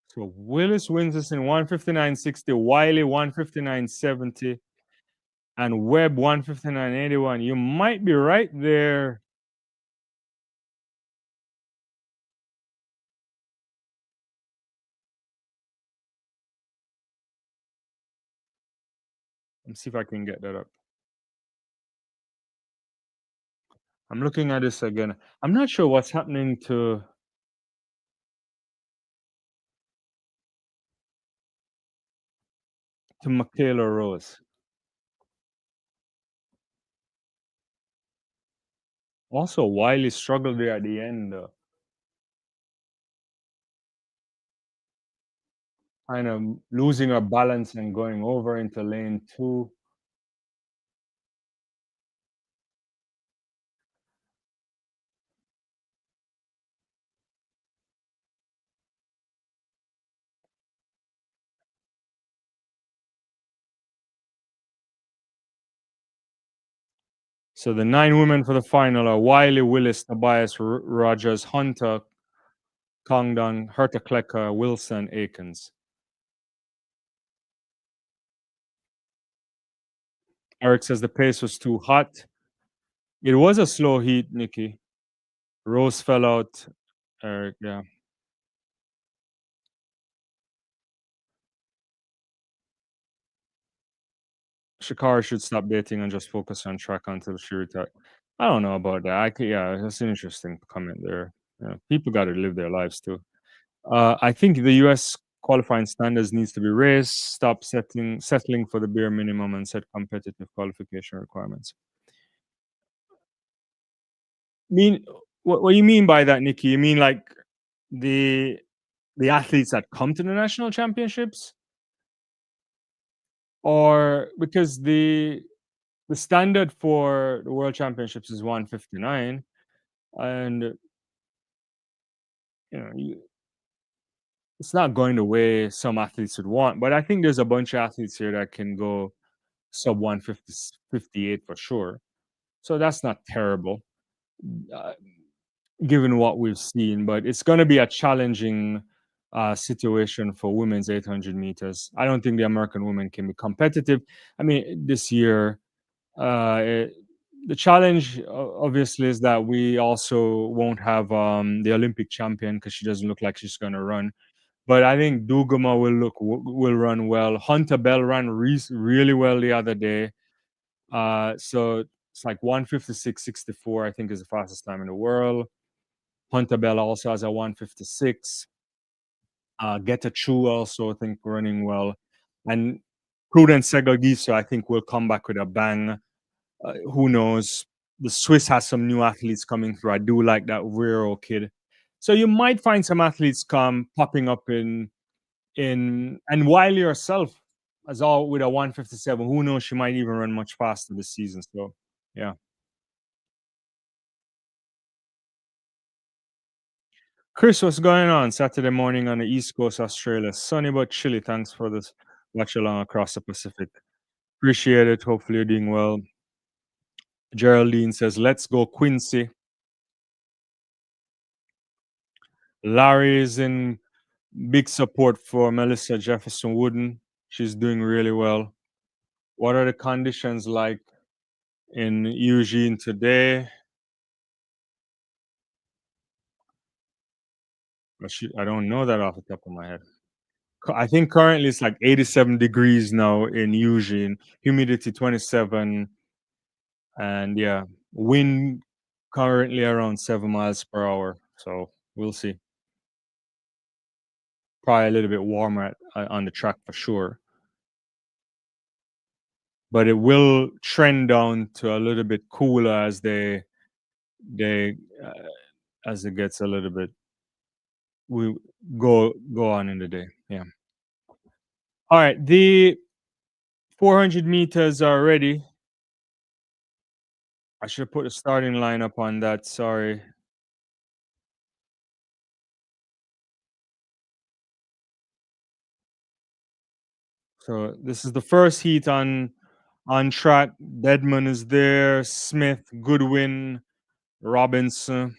So Willis wins this in 159.60, Wiley 159.70, and Webb 159.81. You might be right there. Let me see if I can get that up. I'm looking at this again. I'm not sure what's happening to Michaela Rose. Also, Wiley struggled there at the end, kind of losing her balance and going over into lane 2. So the 9 women for the final are Wiley, Willis, Tobias, Rogers, Hunter, Congdon, Herta Wilson, Akins. Eric says the pace was too hot. It was a slow heat, Nikki. Rose fell out. Eric, yeah. Shakara should stop dating and just focus on track until she retires. I don't know about that. Yeah, that's an interesting comment there. Yeah, people got to live their lives too. I think the U.S. qualifying standards needs to be raised. Stop settling for the bare minimum and set competitive qualification requirements. Mean what you mean by that, Nikki? You mean like the the athletes that come to the national championships, or because the standard for the world championships is 159, and it's not going the way some athletes would want. But I think there's a bunch of athletes here that can go sub 150 58 for sure. So that's not terrible, uh, given what we've seen. But it's going to be a challenging situation for women's 800 meters. I don't think the American women can be competitive. I mean, this year, the challenge obviously is that we also won't have the Olympic champion because she doesn't look like she's going to run. But I think Dugama will run well. Hunter Bell ran really well the other day. So it's like 156.64, I think, is the fastest time in the world. Hunter Bell also has a 156. Get a Chu also, I think, running well. And Prudence Segagiso, I think, will come back with a bang. Who knows? The Swiss has some new athletes coming through. I do like that Vero kid. So you might find some athletes come popping up in and Wiley herself as all with a 157. Who knows? She might even run much faster this season. So yeah. Chris, what's going on? Saturday morning on the East Coast, Australia. Sunny but chilly. Thanks for this watch along across the Pacific. Appreciate it. Hopefully you're doing well. Geraldine says, let's go Quincy. Larry is in big support for Melissa Jefferson Wooden. She's doing really well. What are the conditions like in Eugene today? I don't know that off the top of my head. I think currently it's like 87 degrees now in Eugene, humidity 27, and yeah, wind currently around 7 miles per hour. So we'll see. Probably a little bit warmer on the track for sure, but it will trend down to a little bit cooler they as it gets a little bit we go on in the day. Yeah. All right, the 400 meters are ready. I should put a starting lineup on that. Sorry. So this is the first heat on track. Deadman is there. Smith, Goodwin, Robinson.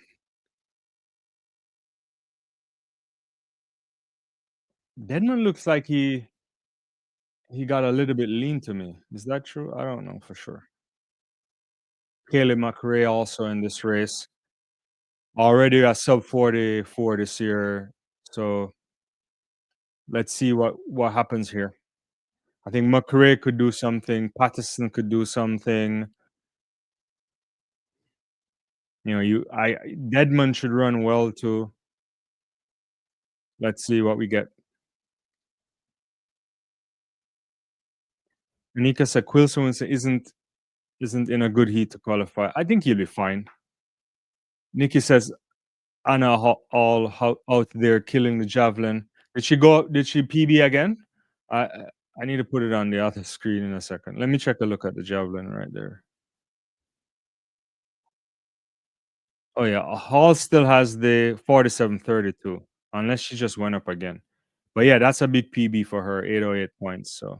Deadman looks like he got a little bit lean to me. Is that true? I don't know for sure. Caleb McRae also in this race. Already a sub 44 this year. So let's see what happens here. I think McRae could do something. Patterson could do something. Deadman should run well too. Let's see what we get. Anika said Quilson isn't in a good heat to qualify. I think he'll be fine. Nikki says Anna out there killing the javelin. Did she go? Did she PB again? I I need to put it on the other screen in a second. Let me check a look at the javelin right there. Oh yeah, Hall still has the 47.32, unless she just went up again. But yeah, that's a big PB for her, 808 points. So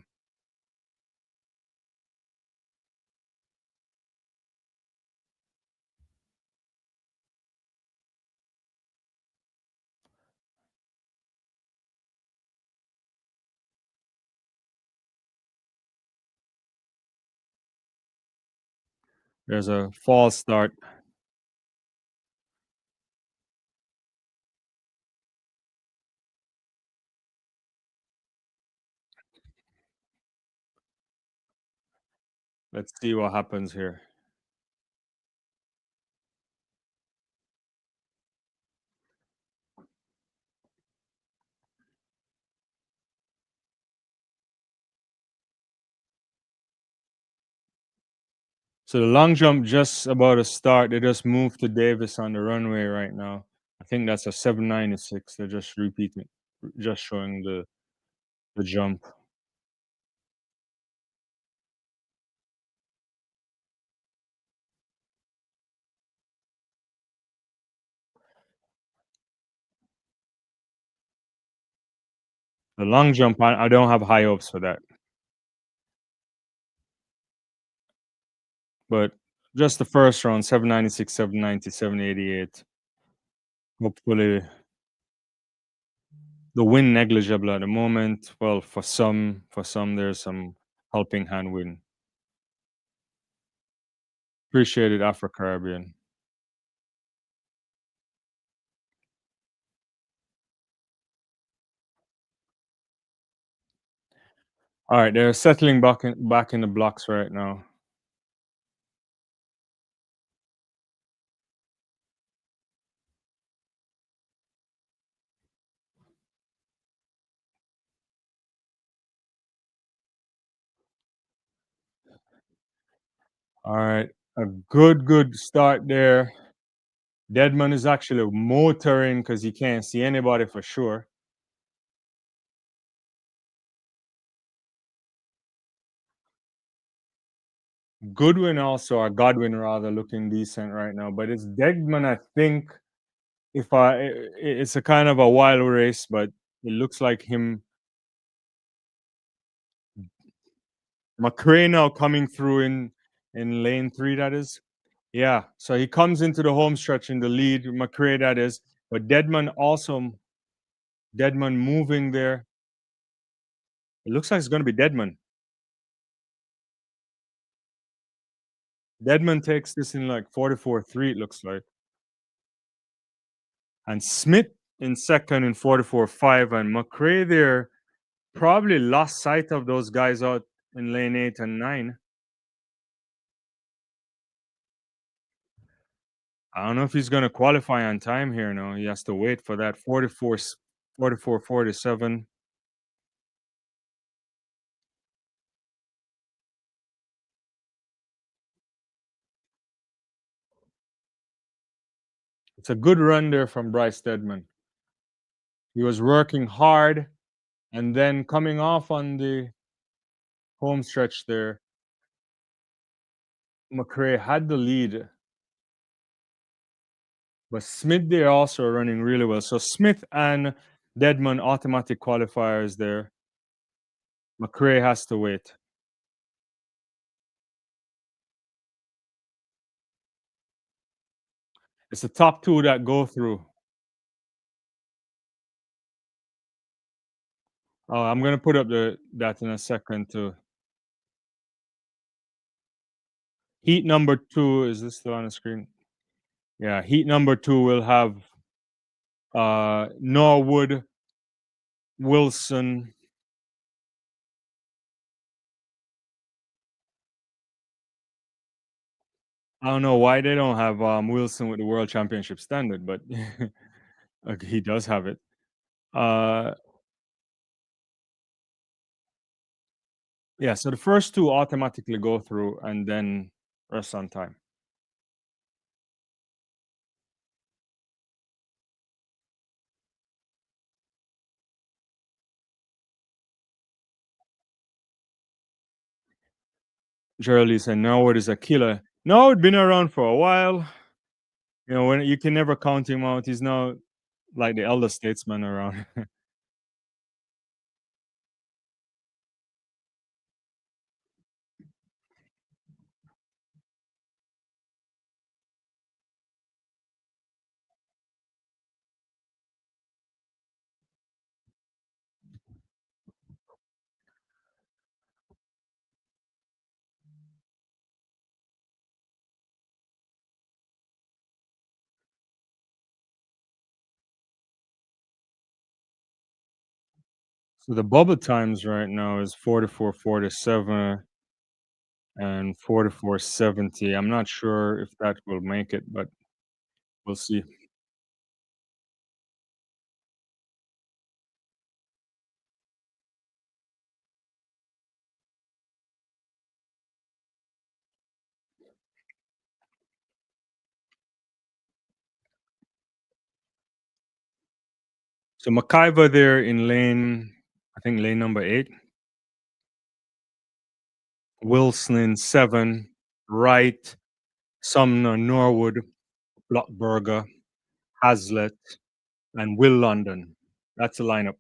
There's a false start. Let's see what happens here. So the long jump just about to start. They just moved to Davis on the runway right now. I think that's a 796. They're just repeating, just showing the jump. The long jump, I don't have high hopes for that, but just the first round, 796, 790, 788. Hopefully, the win negligible at the moment. Well, for some, there's some helping hand win. Appreciated Afro Caribbean. All right, they're settling back in the blocks right now. All right, a good start there. Deadman is actually motoring because he can't see anybody for sure. Goodwin also, or Godwin rather, looking decent right now. But it's Deadman, I think. If it's a kind of a wild race, but it looks like him. McRae now coming through in lane three. That is, yeah. So he comes into the home stretch in the lead. McRae, that is, but Deadman moving there. It looks like it's going to be Deadman. Deadman takes this in like 44.3. It looks like. And Smith in second in 44.5, and McRae there probably lost sight of those guys out in lane 8 and 9. I don't know if he's going to qualify on time here. No, he has to wait for that 44, 47. It's a good run there from Bryce Deadman. He was working hard, and then coming off on the home stretch there, McRae had the lead. But Smith there also running really well. So Smith and Deadman automatic qualifiers there. McRae has to wait. It's the top two that go through. Oh, I'm gonna put up that in a second too. Heat number two, is this still on the screen? Yeah, heat number two will have Norwood, Wilson. I don't know why they don't have Wilson with the world championship standard, but he does have it. Uh, yeah, so the first two automatically go through and then rest on time. Geraldine said Norwood is a killer. Norwood been around for a while. You know, when you can never count him out. He's now like the elder statesman around. So the bubble times right now is 44:47 and 44:70. I'm not sure if that will make it, but we'll see. So McIver there in lane, I think lane number 8. Wilson in 7. Wright, Sumner, Norwood, Blockberger, Hazlitt, and Will London. That's the lineup.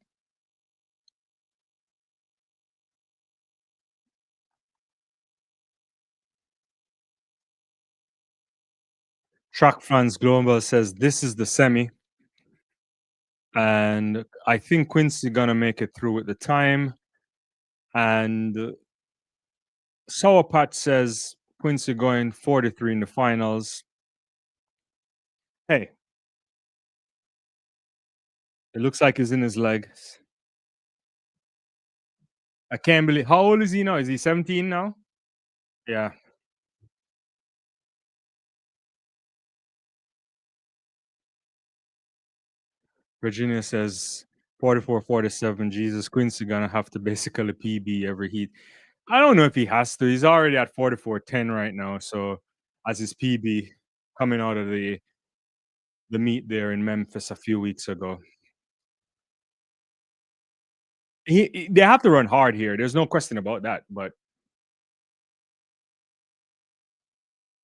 Track Fans Global says this is the semi, and I think Quincy gonna make it through with the time. And Sour Patch says Quincy going 43 in the finals. Hey, it looks like he's in his legs. I can't believe, how old is he now? Is he 17 now? Yeah. Virginia says 44-47. Jesus, Quincy gonna have to basically PB every heat. I don't know if he has to. He's already at 44-10 right now. So as his PB coming out of the meet there in Memphis a few weeks ago. They have to run hard here. There's no question about that. But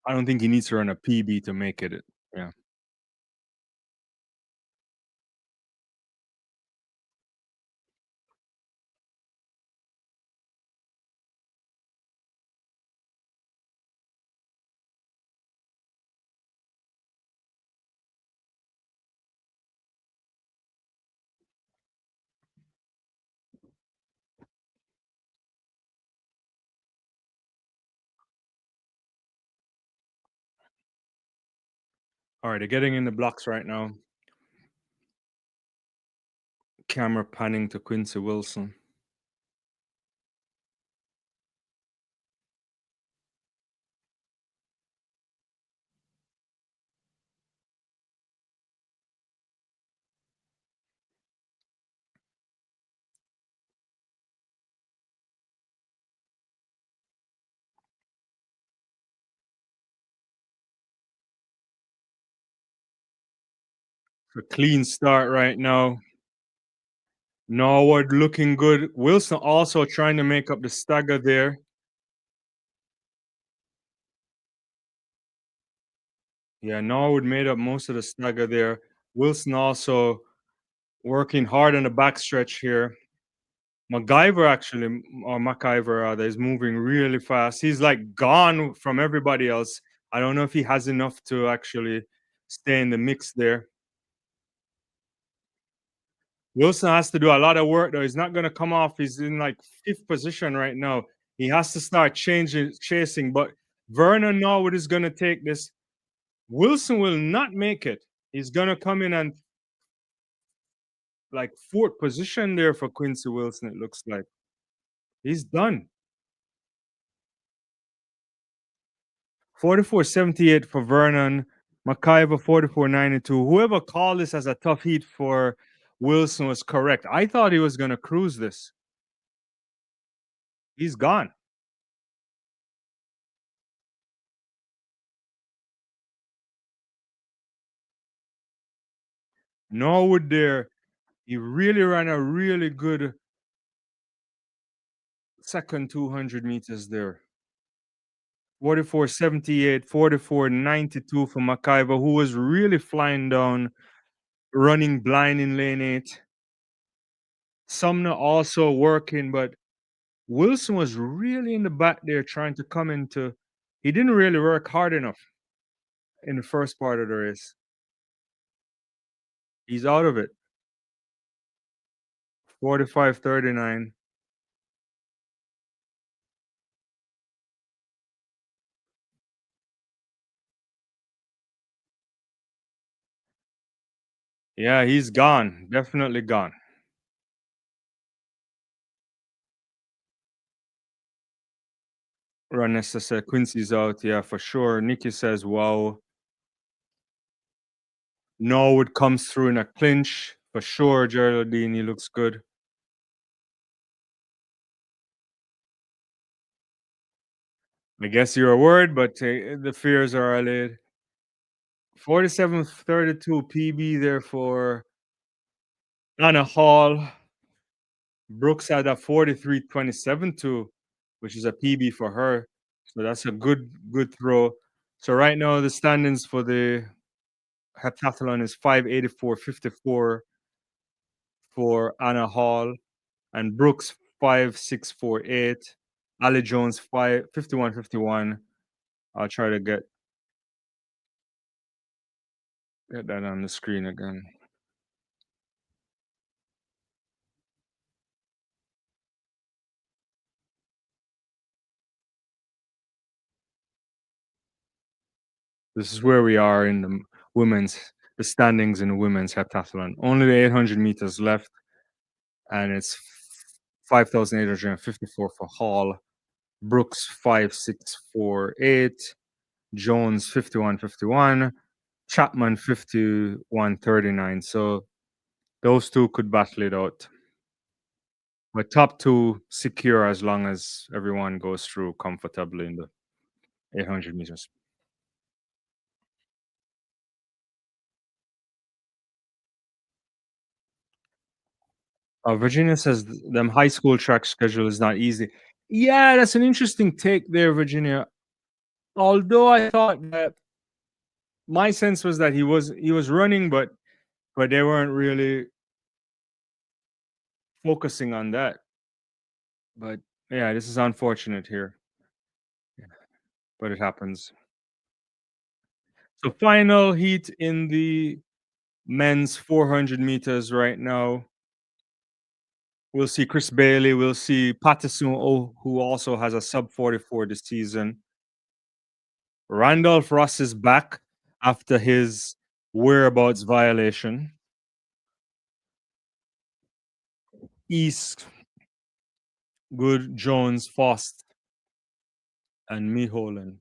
I don't think he needs to run a PB to make it. Yeah. All right, they're getting in the blocks right now. Camera panning to Quincy Wilson. A clean start right now. Norwood looking good. Wilson also trying to make up the stagger there. Yeah, Norwood made up most of the stagger there. Wilson also working hard on the backstretch here. MacGyver actually, or MacIver rather, is moving really fast. He's like gone from everybody else. I don't know if he has enough to actually stay in the mix there. Wilson has to do a lot of work though. He's not going to come off. He's in like 5th position right now. He has to start chasing. But Vernon Norwood is going to take this. Wilson will not make it. He's going to come in and like 4th position there for Quincy Wilson. It looks like he's done. 44-78 for Vernon. McIver 44-92. Whoever called this as a tough heat for Wilson was correct. I thought he was going to cruise this. He's gone. Norwood there. He really ran a really good second 200 meters there. 44-78, 44-92 for McIver, who was really flying down, running blind in lane 8. Sumner also working, but Wilson was really in the back there trying to come into. He didn't really work hard enough in the first part of the race. He's out of it. 45-39. Yeah, he's gone. Definitely gone. Ranessa said Quincy's out. Yeah, for sure. Nikki says, wow. No, it comes through in a clinch. For sure, Geraldine, he looks good. I guess you're a word, but the fears are allayed. 47-32 PB there for Anna Hall. Brooks had a 43-27 too, which is a PB for her. So that's a good throw. So right now the standings for the heptathlon is 584.54 for Anna Hall and Brooks 5648. Ali Jones 5151. I'll try to get that on the screen again. This is where we are in the standings in the women's heptathlon. Only the 800 meters left, and it's 5,854 for Hall. Brooks 5648. Jones 5151. Chapman 5139. So those two could battle it out. But top two secure as long as everyone goes through comfortably in the 800 meters. Virginia says them high school track schedule is not easy. Yeah, that's an interesting take there, Virginia. Although I thought that my sense was that he was running, but they weren't really focusing on that. But yeah, this is unfortunate here, but it happens. So final heat in the men's 400 meters right now. We'll see Chris Bailey. We'll see Patterson, who also has a sub 44 this season. Randolph Ross is back after his whereabouts violation. East, Good, Jones, Fost, and Milholen.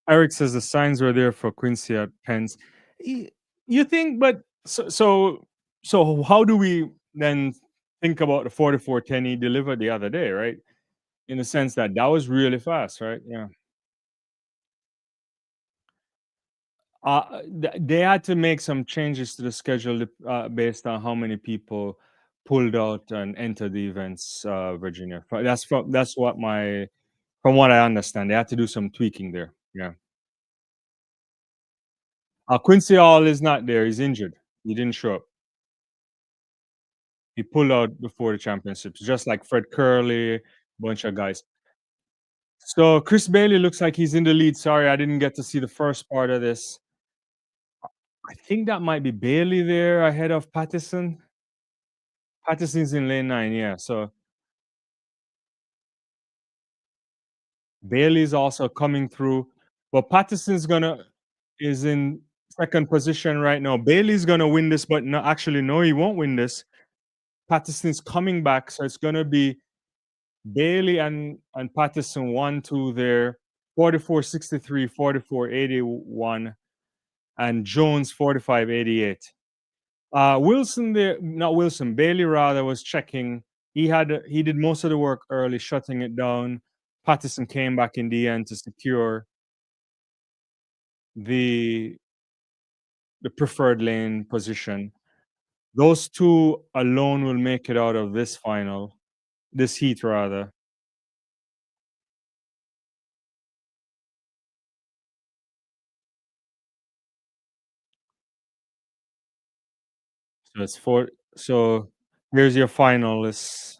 Eric says the signs were there for Quincy at Pence. Y- You think, but so how do we then think about the 44-10 he delivered the other day, right? In the sense that that was really fast, right? Yeah. They had to make some changes to the schedule based on how many people pulled out and entered the events, Virginia. That's what my from what I understand, they had to do some tweaking there. Yeah. Quincy Hall is not there. He's injured. He didn't show up. He pulled out before the championships, just like Fred Curley, bunch of guys. So Chris Bailey looks like he's in the lead. Sorry, I didn't get to see the first part of this. I think that might be Bailey there ahead of Pattison. Patterson's in lane 9, yeah. So Bailey's also coming through, but Patterson's gonna is in second position right now. Bailey's gonna win this, but no, actually, no, he won't win this. Patterson's coming back, so it's gonna be Bailey and Patterson 1-2 there. 44-63, 44-81, and Jones 45-88. Wilson there, not Wilson, Bailey rather was checking. He did most of the work early, shutting it down. Patterson came back in the end to secure the the preferred lane position. Those two alone will make it out of this final, this heat rather. So it's four. So here's your finalists.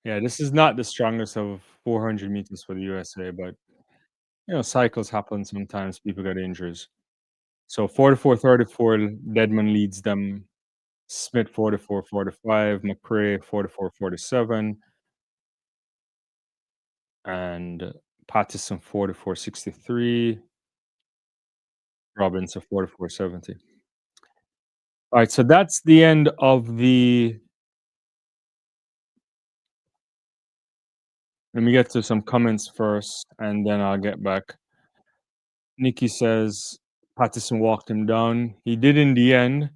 Yeah, this is not the strongest of 400 meters for the USA, but cycles happen sometimes. People get injuries. So 44:34, Deadman leads them. Smith 44:45, McCrae 44:47, and Patterson 44:63, Robinson 44:70. All right, so that's the end of the. Let me get to some comments first, and then I'll get back. Nikki says Patterson walked him down. He did in the end.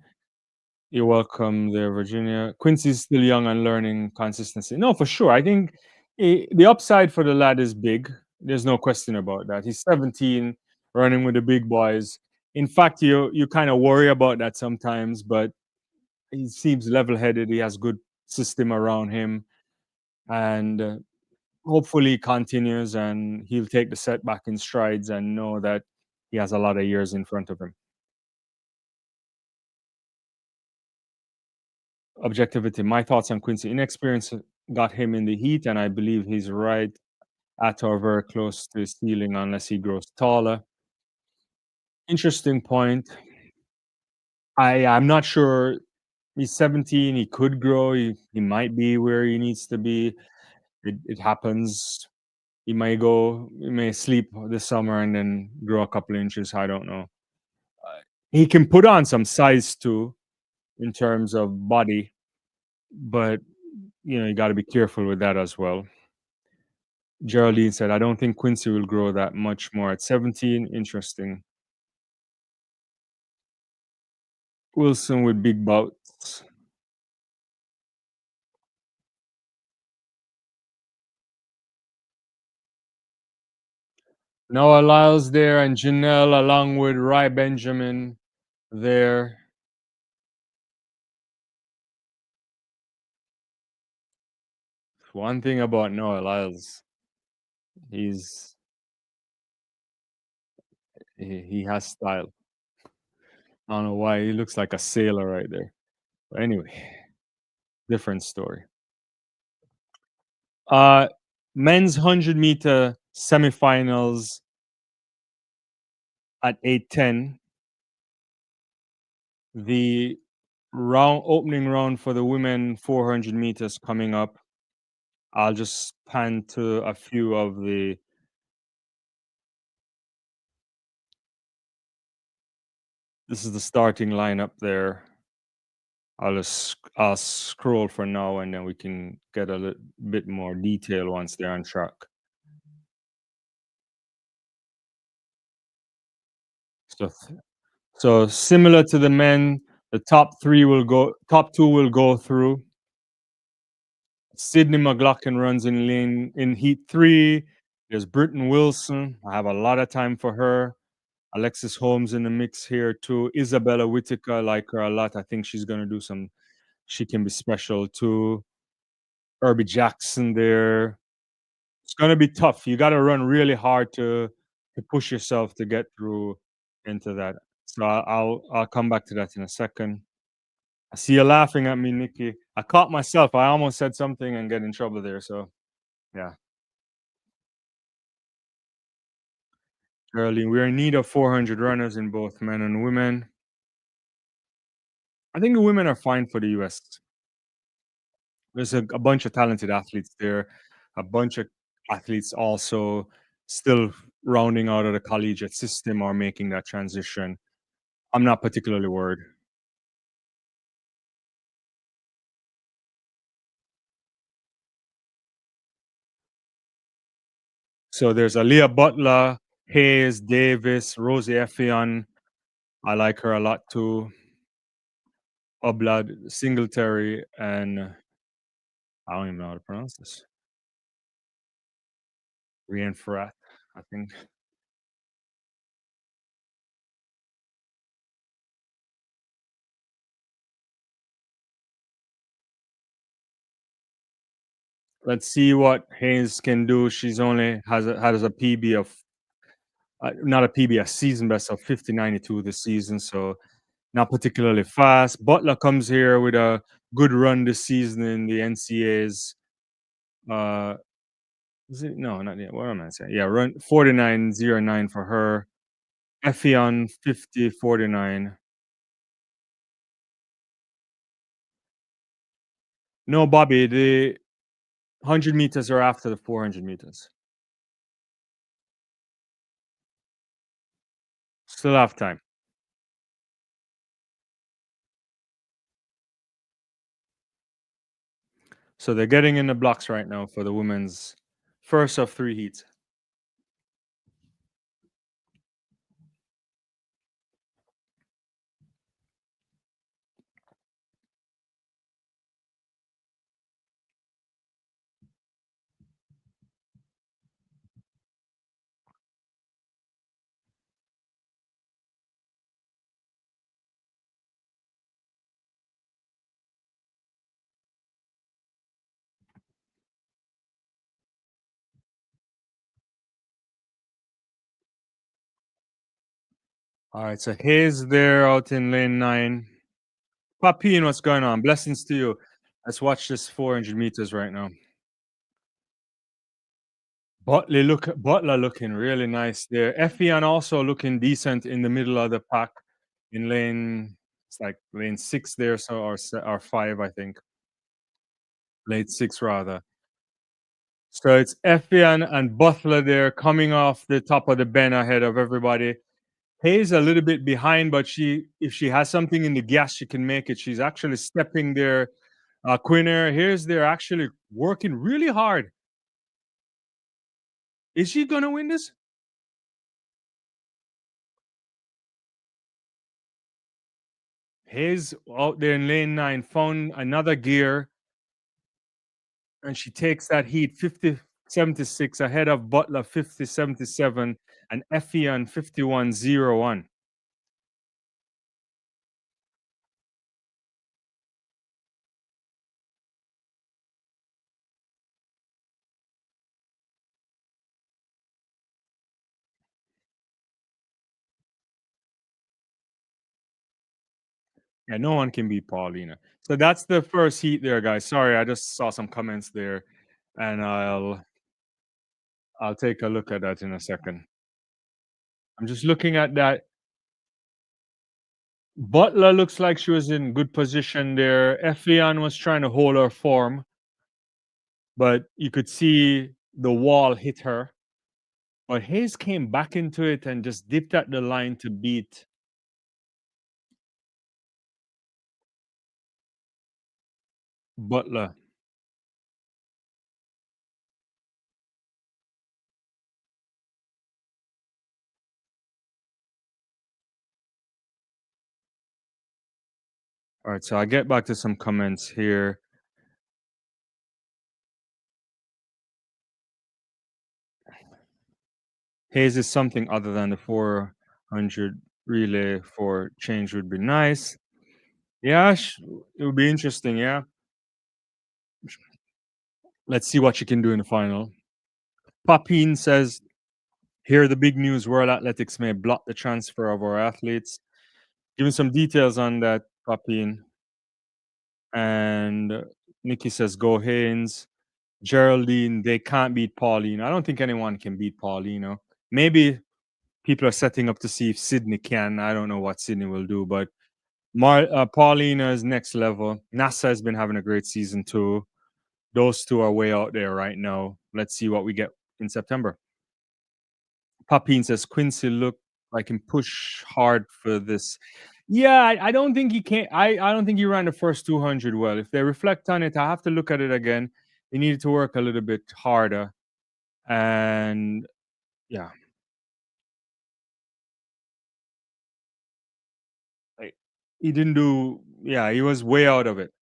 You're welcome there, Virginia. Quincy's still young and learning consistency. No, for sure. I think the upside for the lad is big. There's no question about that. He's 17, running with the big boys. In fact, you kind of worry about that sometimes, but he seems level-headed. He has good system around him, and hopefully he continues and he'll take the setback in strides and know that he has a lot of years in front of him. Objectivity. My thoughts on Quincy. Inexperience got him in the heat, and I believe he's right at or very close to his ceiling unless he grows taller. Interesting point. I'm not sure. He's 17. He could grow. He might be where he needs to be. It happens. He may go. He may sleep this summer and then grow a couple inches. I don't know. He can put on some size too in terms of body, but you got to be careful with that as well. Geraldine said, I don't think Quincy will grow that much more at 17. Interesting. Wilson with big bouts. Noah Lyles there and Janelle along with Ry Benjamin there. One thing about Noah Lyles, he's he has style. I don't know why he looks like a sailor right there. But anyway, different story. Uh Men's 100-meter semifinals at 8:10. The opening round for the women 400 meters coming up. I'll just pan to a few of the. This is the starting lineup there. I'll scroll for now, and then we can get a little bit more detail once they're on track. So, so similar to the men, the top two will go through. Sydney McLaughlin runs in heat 3. There's Britton Wilson. I have a lot of time for her. Alexis Holmes in the mix here too. Isabella Whitaker, I like her a lot. I think she's gonna do some. She can be special too. Irby Jackson there. It's gonna be tough. You got to run really hard to push yourself to get through into that. So I'll come back to that in a second. I see you laughing at me, Nikki. I caught myself. I almost said something and get in trouble there. So yeah, early. We're in need of 400 runners in both men and women. I think the women are fine for the US. There's a bunch of talented athletes there, a bunch of athletes also still rounding out of the collegiate system or making that transition. I'm not particularly worried. So there's Aaliyah Butler, Hayes, Davis, Rosie Effion, I like her a lot too. Oblad Singletary and I don't even know how to pronounce this. Rian Ferrat, I think. Let's see what Hayes can do. She's only has a PB of not a PB, a season best of 50.92 this season, so not particularly fast. Butler comes here with a good run this season in the NCAs. Uh, is it? No, not yet. What am I saying? Yeah, run 49.09 for her. Effion 50.49. No, Bobby, the 100 meters are after the 400 meters. Still have time. So they're getting in the blocks right now for the women's first of three heats. All right, so Hayes there out in lane 9. Papine, what's going on? Blessings to you. Let's watch this 400 meters right now. Butler looking really nice there. Effian also looking decent in the middle of the pack in lane. It's like lane 6 there, so or 5, I think. Lane 6 rather. So it's Effian and Butler there coming off the top of the bend ahead of everybody. Hayes a little bit behind, but if she has something in the gas, she can make it. She's actually stepping there. Quinner, here's they're actually working really hard. Is she gonna win this? Hayes out there in lane 9 found another gear, and she takes that heat 50.76 ahead of Butler 50.77 and Effian 51.01. Yeah, no one can beat Paulina. So that's the first heat there, guys. Sorry, I just saw some comments there, and I'll take a look at that in a second. I'm just looking at that. Butler looks like she was in good position there. Effian was trying to hold her form, but you could see the wall hit her. But Hayes came back into it and just dipped at the line to beat Butler. All right, so I get back to some comments here. Hayes is something other than the 400 relay for change would be nice. Yeah, it would be interesting. Yeah. Let's see what she can do in the final. Papine says, here the big news, World Athletics may block the transfer of our athletes. Giving some details on that, Papine. And Nikki says, go Haynes. Geraldine, they can't beat Pauline. I don't think anyone can beat Paulino. Maybe people are setting up to see if Sydney can. I don't know what Sydney will do, but Paulina is next level. NASA has been having a great season too. Those two are way out there right now. Let's see what we get in September. Papine says Quincy look like him push hard for this. Yeah, I don't think he can. I don't think he ran the first 200 well. If they reflect on it, I have to look at it again. He needed to work a little bit harder. And yeah, He didn't do. Yeah, he was way out of it.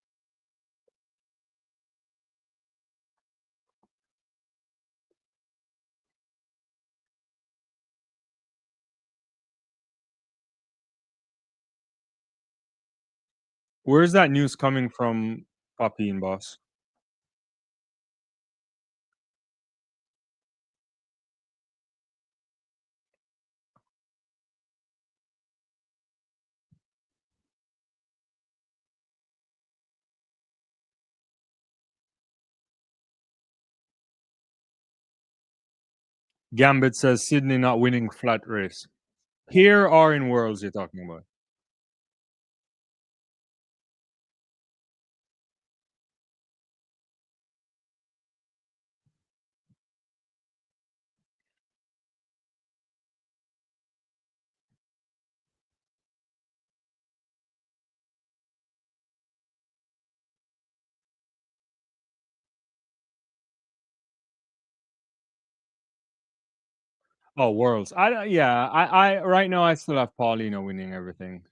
Where's that news coming from, Poppy and Boss? Gambit says Sydney not winning flat race. Here or in Worlds, you're talking about. Oh, Worlds. Yeah. I right now I still have Paulina winning everything.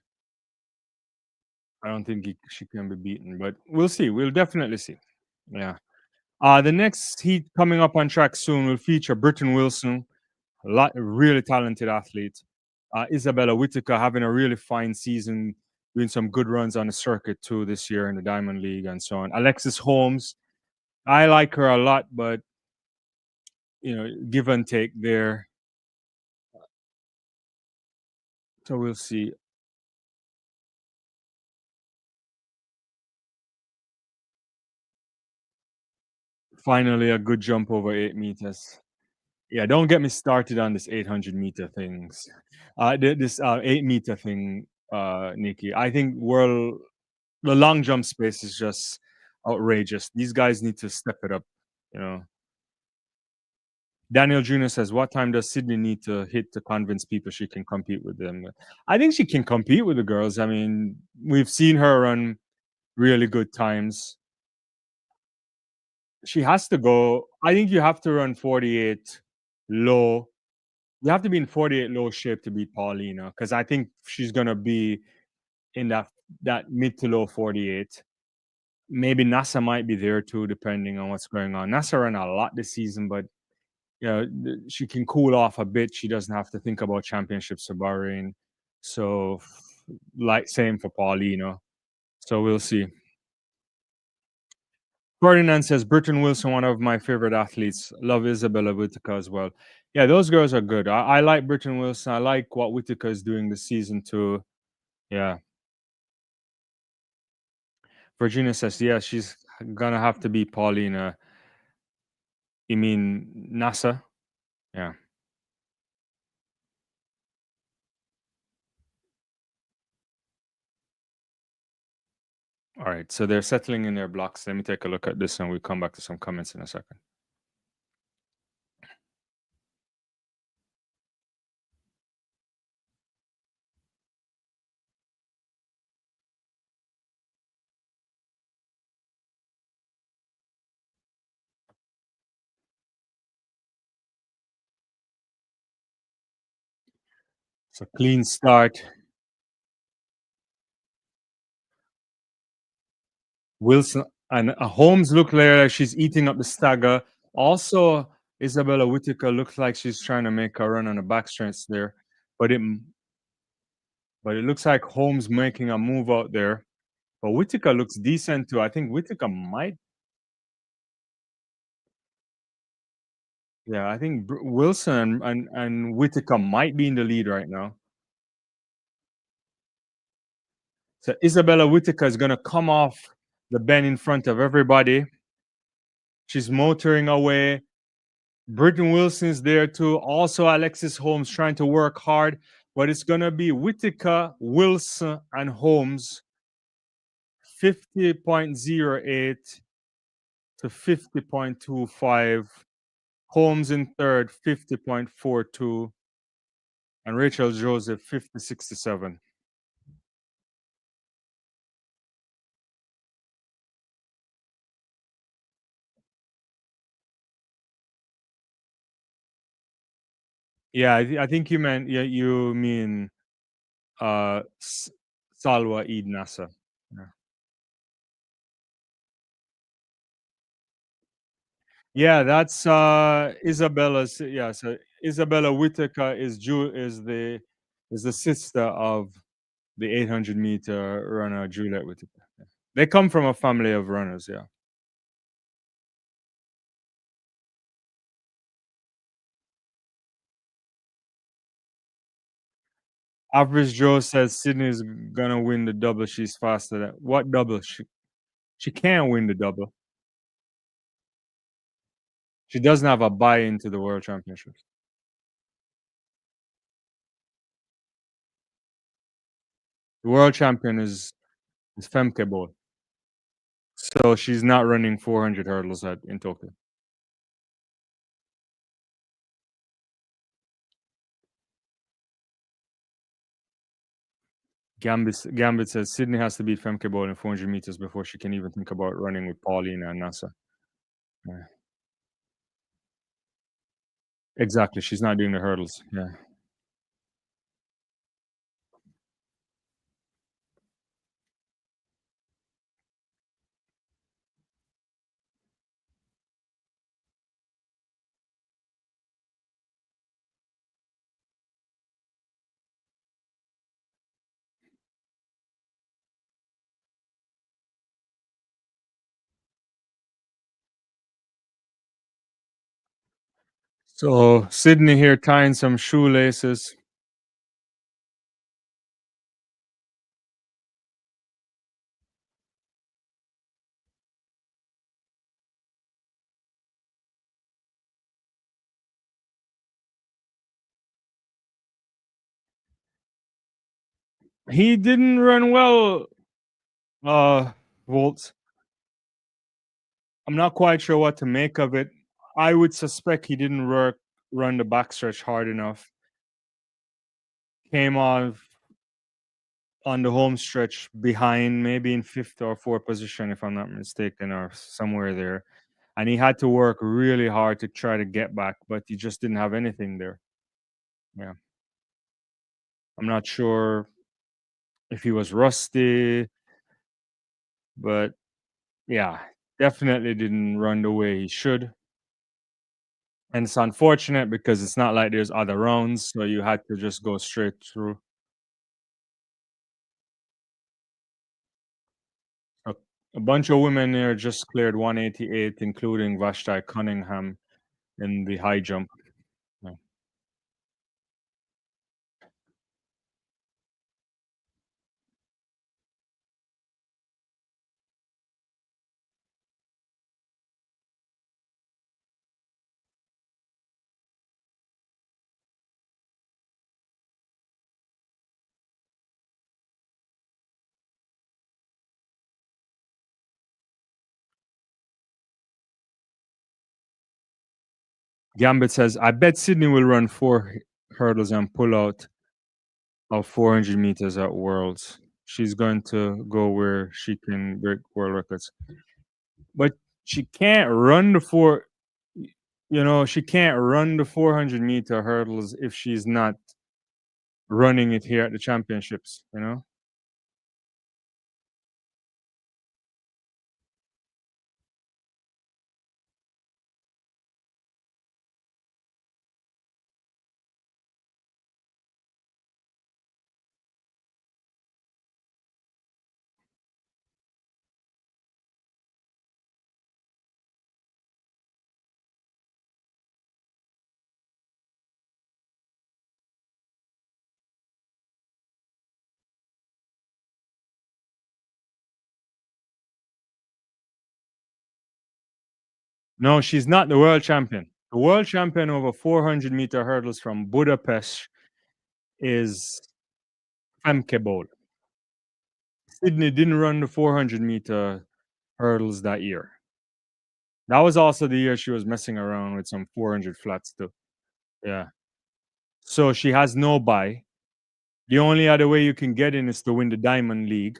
I don't think she can be beaten, but we'll see. We'll definitely see. Yeah. The next heat coming up on track soon will feature Britton Wilson, a lot really talented athlete. Isabella Whitaker having a really fine season, doing some good runs on the circuit too this year in the Diamond League and so on. Alexis Holmes, I like her a lot, but give and take there. So we'll see. Finally, a good jump over 8 meters. Yeah, don't get me started on this 800-meter things. This 8 meter thing, Nikki. I think world the long jump space is just outrageous. These guys need to step it up. You know, Daniel Jr. says, "What time does Sydney need to hit to convince people she can compete with them?" I think she can compete with the girls. I mean, we've seen her run really good times. She has to go. I think you have to run 48 low. You have to be in 48 low shape to beat Paulina because I think she's gonna be in that mid to low 48. Maybe NASA might be there too, depending on what's going on. NASA ran a lot this season, but she can cool off a bit. She doesn't have to think about championships for Bahrain. So, like same for Paulina. So we'll see. Ferdinand says Britton Wilson, one of my favorite athletes. Love Isabella Whitaker as well. Yeah, those girls are good. I like Britton Wilson. I like what Whitaker is doing this season too. Yeah. Virginia says, yeah, she's gonna have to be Paulina. You mean NASA? Yeah. All right. So they're settling in their blocks. Let me take a look at this and we'll come back to some comments in a second. So clean start. Wilson and Holmes look like she's eating up the stagger. Also, Isabella Whitaker looks like she's trying to make a run on the back strengths there, but it looks like Holmes making a move out there. But Whitaker looks decent too. I think Whitaker might. Yeah, I think Wilson and Whitaker might be in the lead right now. So Isabella Whitaker is going to come off the bend in front of everybody. She's motoring away. Britton Wilson's there too. Also, Alexis Holmes trying to work hard, but it's going to be Whitaker, Wilson, and Holmes 50.08 to 50.25. Holmes in third, 50.42. And Rachel Joseph, 50.67. Yeah, I think you meant, yeah, you mean Salwa Eid Nasser. Yeah. Yeah, that's Isabella's. Yeah, so Isabella Whitaker is the sister of the 800-meter runner Juliet Whitaker. Yeah. They come from a family of runners. Yeah. Average Joe says Sydney's gonna win the double. She's faster than what double? She can't win the double. She doesn't have a buy into the World Championships. The world champion is Femke Bol. So she's not running 400 hurdles in Tokyo. Gambit says Sydney has to beat Femke Bol in 400 meters before she can even think about running with Paulina and NASA. Yeah. Exactly. She's not doing the hurdles. Yeah. So Sydney here tying some shoelaces. He didn't run well, Volts. I'm not quite sure what to make of it. I would suspect he didn't run the backstretch hard enough. Came off on the home stretch behind, maybe in fifth or fourth position, if I'm not mistaken, or somewhere there. And he had to work really hard to try to get back, but he just didn't have anything there. Yeah. I'm not sure if he was rusty, but yeah, definitely didn't run the way he should. And it's unfortunate because it's not like there's other rounds, so you had to just go straight through. A, a bunch of women here just cleared 188, including Vashti Cunningham in the high jump. Yeah. Gambit says, I bet Sydney will run four hurdles and pull out of 400 meters at Worlds. She's going to go where she can break world records. But she can't run the she can't run the 400-meter hurdles if she's not running it here at the championships. No, she's not the world champion. The world champion over 400-meter hurdles from Budapest is Femke Bol. Sydney didn't run the 400-meter hurdles that year. That was also the year she was messing around with some 400 flats too. Yeah. So she has no buy. The only other way you can get in is to win the Diamond League,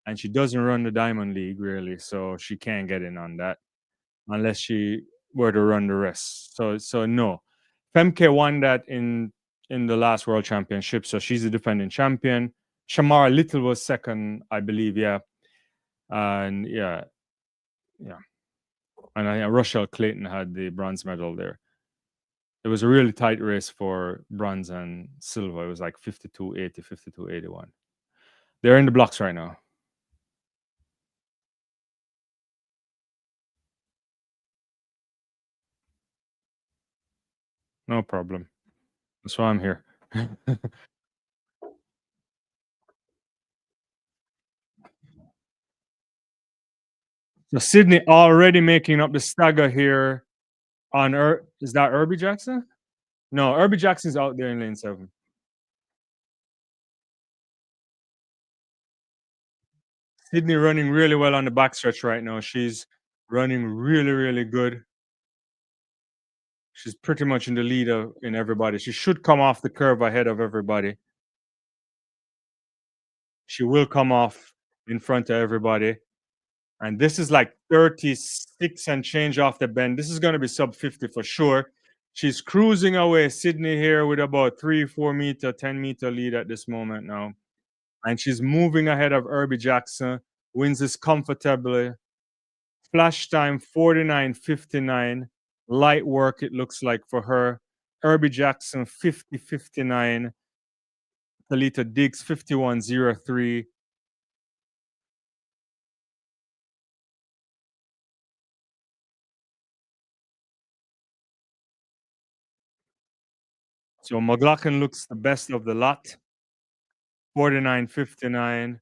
and she doesn't run the Diamond League really, so she can't get in on that unless she were to run the rest. So no. Femke won that in the last World Championship, so she's the defending champion. Shamara Little was second, I believe. Yeah, and yeah, yeah, and Rochelle Clayton had the bronze medal there. It was a really tight race for bronze and silver. It was like 52-80, 52-81. They're in the blocks right now. No problem. That's why I'm here. So Sydney already making up the stagger here on is that Irby Jackson? No, Irby Jackson's out there in lane 7. Sydney running really well on the backstretch right now. She's running really, really good. She's pretty much in the lead in everybody. She should come off the curve ahead of everybody. She will come off in front of everybody. And this is like 36 and change off the bend. This is going to be sub 50 for sure. She's cruising away. Sydney here with about 3-4 meter, 10 meter lead at this moment now. And she's moving ahead of Irby Jackson. Wins this comfortably. Flash time 49.59. Light work, it looks like, for her. Irby Jackson 50.59. Talita Diggs 51.03. So McLaughlin looks the best of the lot. 49.59.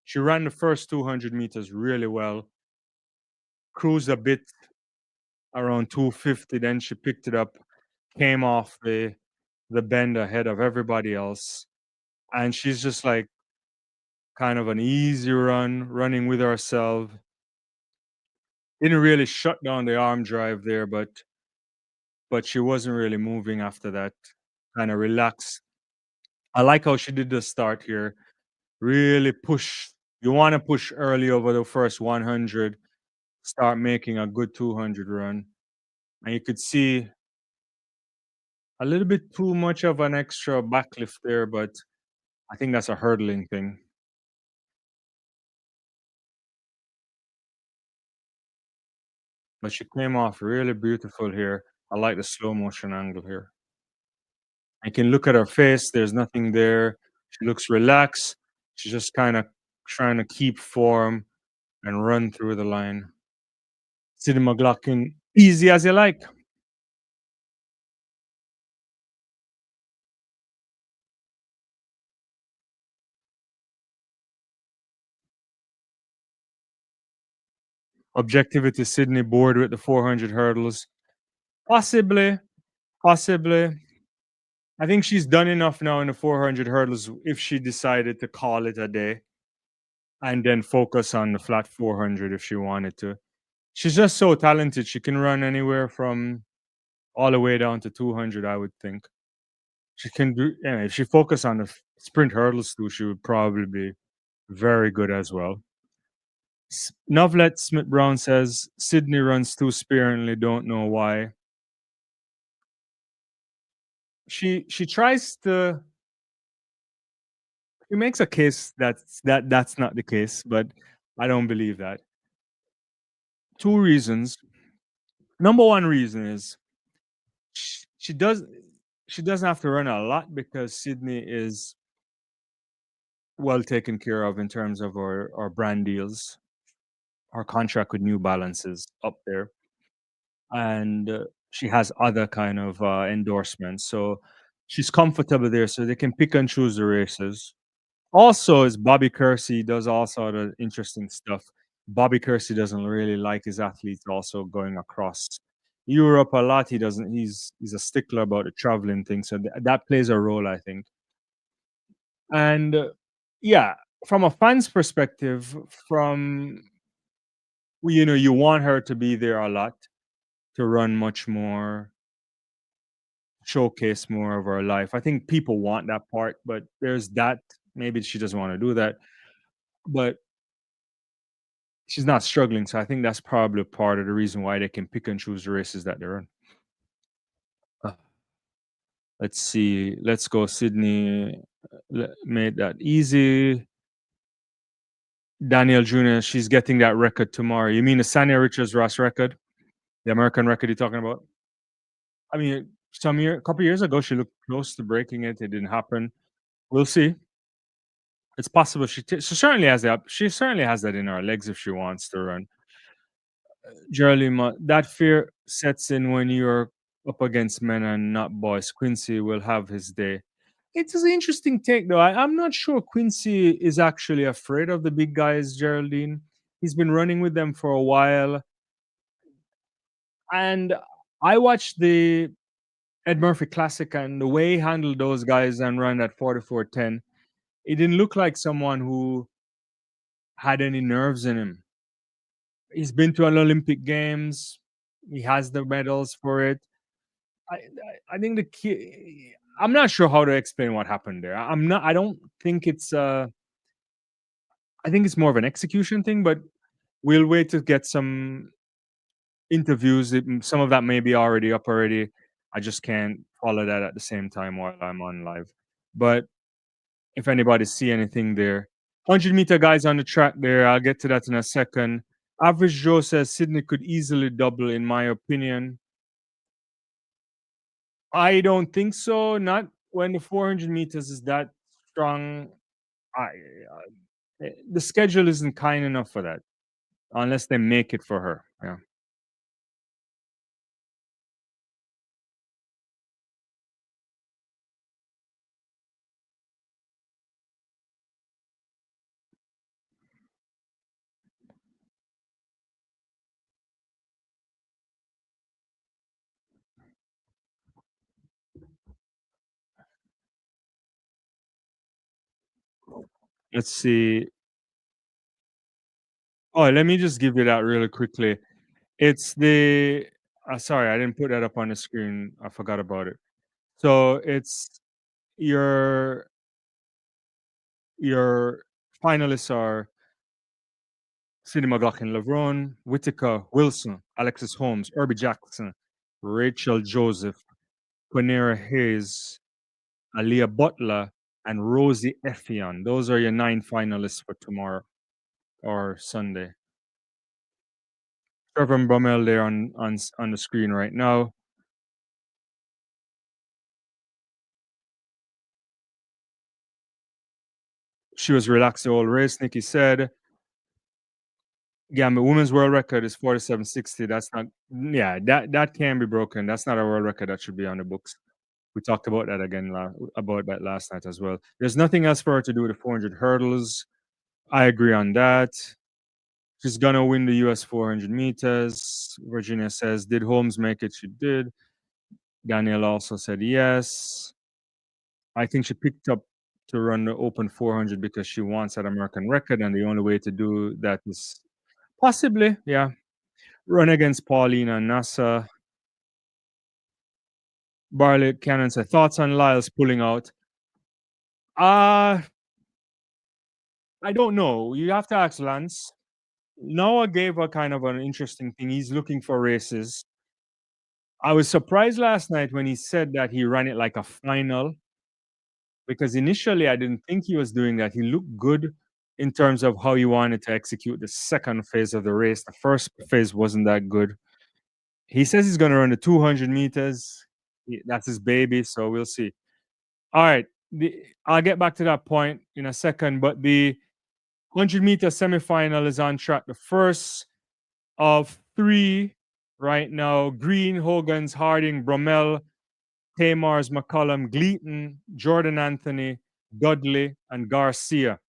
She ran the first 200 meters really well. Cruised a bit around 250. Then she picked it up, came off the bend ahead of everybody else. And she's just like kind of an easy run, running with herself. Didn't really shut down the arm drive there, but she wasn't really moving after that. Kind of relaxed. I like how she did the start here. Really push. You want to push early over the first 100. Start making a good 200 run. And you could see a little bit too much of an extra backlift there, but I think that's a hurdling thing. But she came off really beautiful here. I like the slow motion angle here. I can look at her face. There's nothing there. She looks relaxed. She's just kind of trying to keep form and run through the line. Sidney McLaughlin, easy as you like. Objectivity Sydney bored with the 400 hurdles. Possibly, possibly. I think she's done enough now in the 400 hurdles if she decided to call it a day and then focus on the flat 400 if she wanted to. She's just so talented. She can run anywhere from all the way down to 200, I would think. She can do, yeah, if she focused on the sprint hurdles too, she would probably be very good as well. Novlet Smith Brown says Sydney runs too sparingly, don't know why. She tries to she makes a case that's not the case, but I don't believe that. Two reasons. Number one reason is she does she doesn't have to run a lot because Sydney is well taken care of in terms of our brand deals. Our contract with New Balance is up there, and she has other kind of endorsements, so she's comfortable there. So they can pick and choose the races. Also, is Bobby Kersey does all sort of interesting stuff. Bobby Kersey doesn't really like his athletes also going across Europe a lot. He doesn't. He's a stickler about the traveling thing, so that plays a role, I think. And yeah, from a fan's perspective, from you want her to be there a lot to run much more, showcase more of her life. I think people want that part, but there's that. Maybe she doesn't want to do that, but she's not struggling. So I think that's probably part of the reason why they can pick and choose the races that they're in. Let's see. Let's go Sydney. Made that easy. Danielle Jr. She's getting that record tomorrow. You mean the Sanya Richards Ross record, the American record you're talking about? I mean, a couple years ago, she looked close to breaking it. It didn't happen. We'll see. It's possible she certainly has that. She certainly has that in her legs if she wants to run. Geraldine, that fear sets in when you're up against men and not boys. Quincy will have his day. It is an interesting take, though. I'm not sure Quincy is actually afraid of the big guys, Geraldine. He's been running with them for a while. And I watched the Ed Murphy Classic, and the way he handled those guys and run at 44:10, it didn't look like someone who had any nerves in him. He's been to an Olympic Games. He has the medals for it. I think the key. I'm not sure how to explain what happened there. I'm not. I don't think it's. I think it's more of an execution thing, but we'll wait to get some interviews. Some of that may be already up already. I just can't follow that at the same time while I'm on live. But if anybody see anything there, 100-meter guys on the track there. I'll get to that in a second. Average Joe says Sydney could easily double, in my opinion. I don't think so. Not when the 400 meters is that strong. I the schedule isn't kind enough for that unless they make it for her. Yeah. Let's see. Oh, let me just give you that really quickly. It's the sorry, I didn't put that up on the screen. I forgot about it. So it's your your finalists are Sidney McLaughlin, Lavron, Whitaker, Wilson, Alexis Holmes, Herbie Jackson, Rachel Joseph, Quinera Hayes, Aaliyah Butler, and Rosie Effion. Those are your 9 finalists for tomorrow or Sunday. Trevor Brummel there on the screen right now. She was relaxed the whole race, Nikki said. Yeah, my women's world record is 47.60. That's not, yeah, that can be broken. That's not a world record that should be on the books. We talked about that again about that last night as well. There's nothing else for her to do with the 400 hurdles. I agree on that. She's gonna win the US 400 meters. Virginia says, "Did Holmes make it?" She did. Danielle also said yes. I think she picked up to run the open 400 because she wants that American record, and the only way to do that is possibly, yeah, run against Paulina Nassa. Barley Cannon said, "Thoughts on Lyles pulling out?" Uh I don't know. You have to ask Lance. Noah gave a kind of an interesting thing. He's looking for races. I was surprised last night when he said that he ran it like a final because initially I didn't think he was doing that. He looked good in terms of how he wanted to execute the second phase of the race. The first phase wasn't that good. He says he's going to run the 200 meters. That's his baby, so we'll see. All right. I'll get back to that point in a second, but the 100-meter semifinal is on track. The first of 3 right now: Green, Hogans, Harding, Bromell, Tamars, McCollum, Gleaton, Jordan Anthony, Dudley, and Garcia.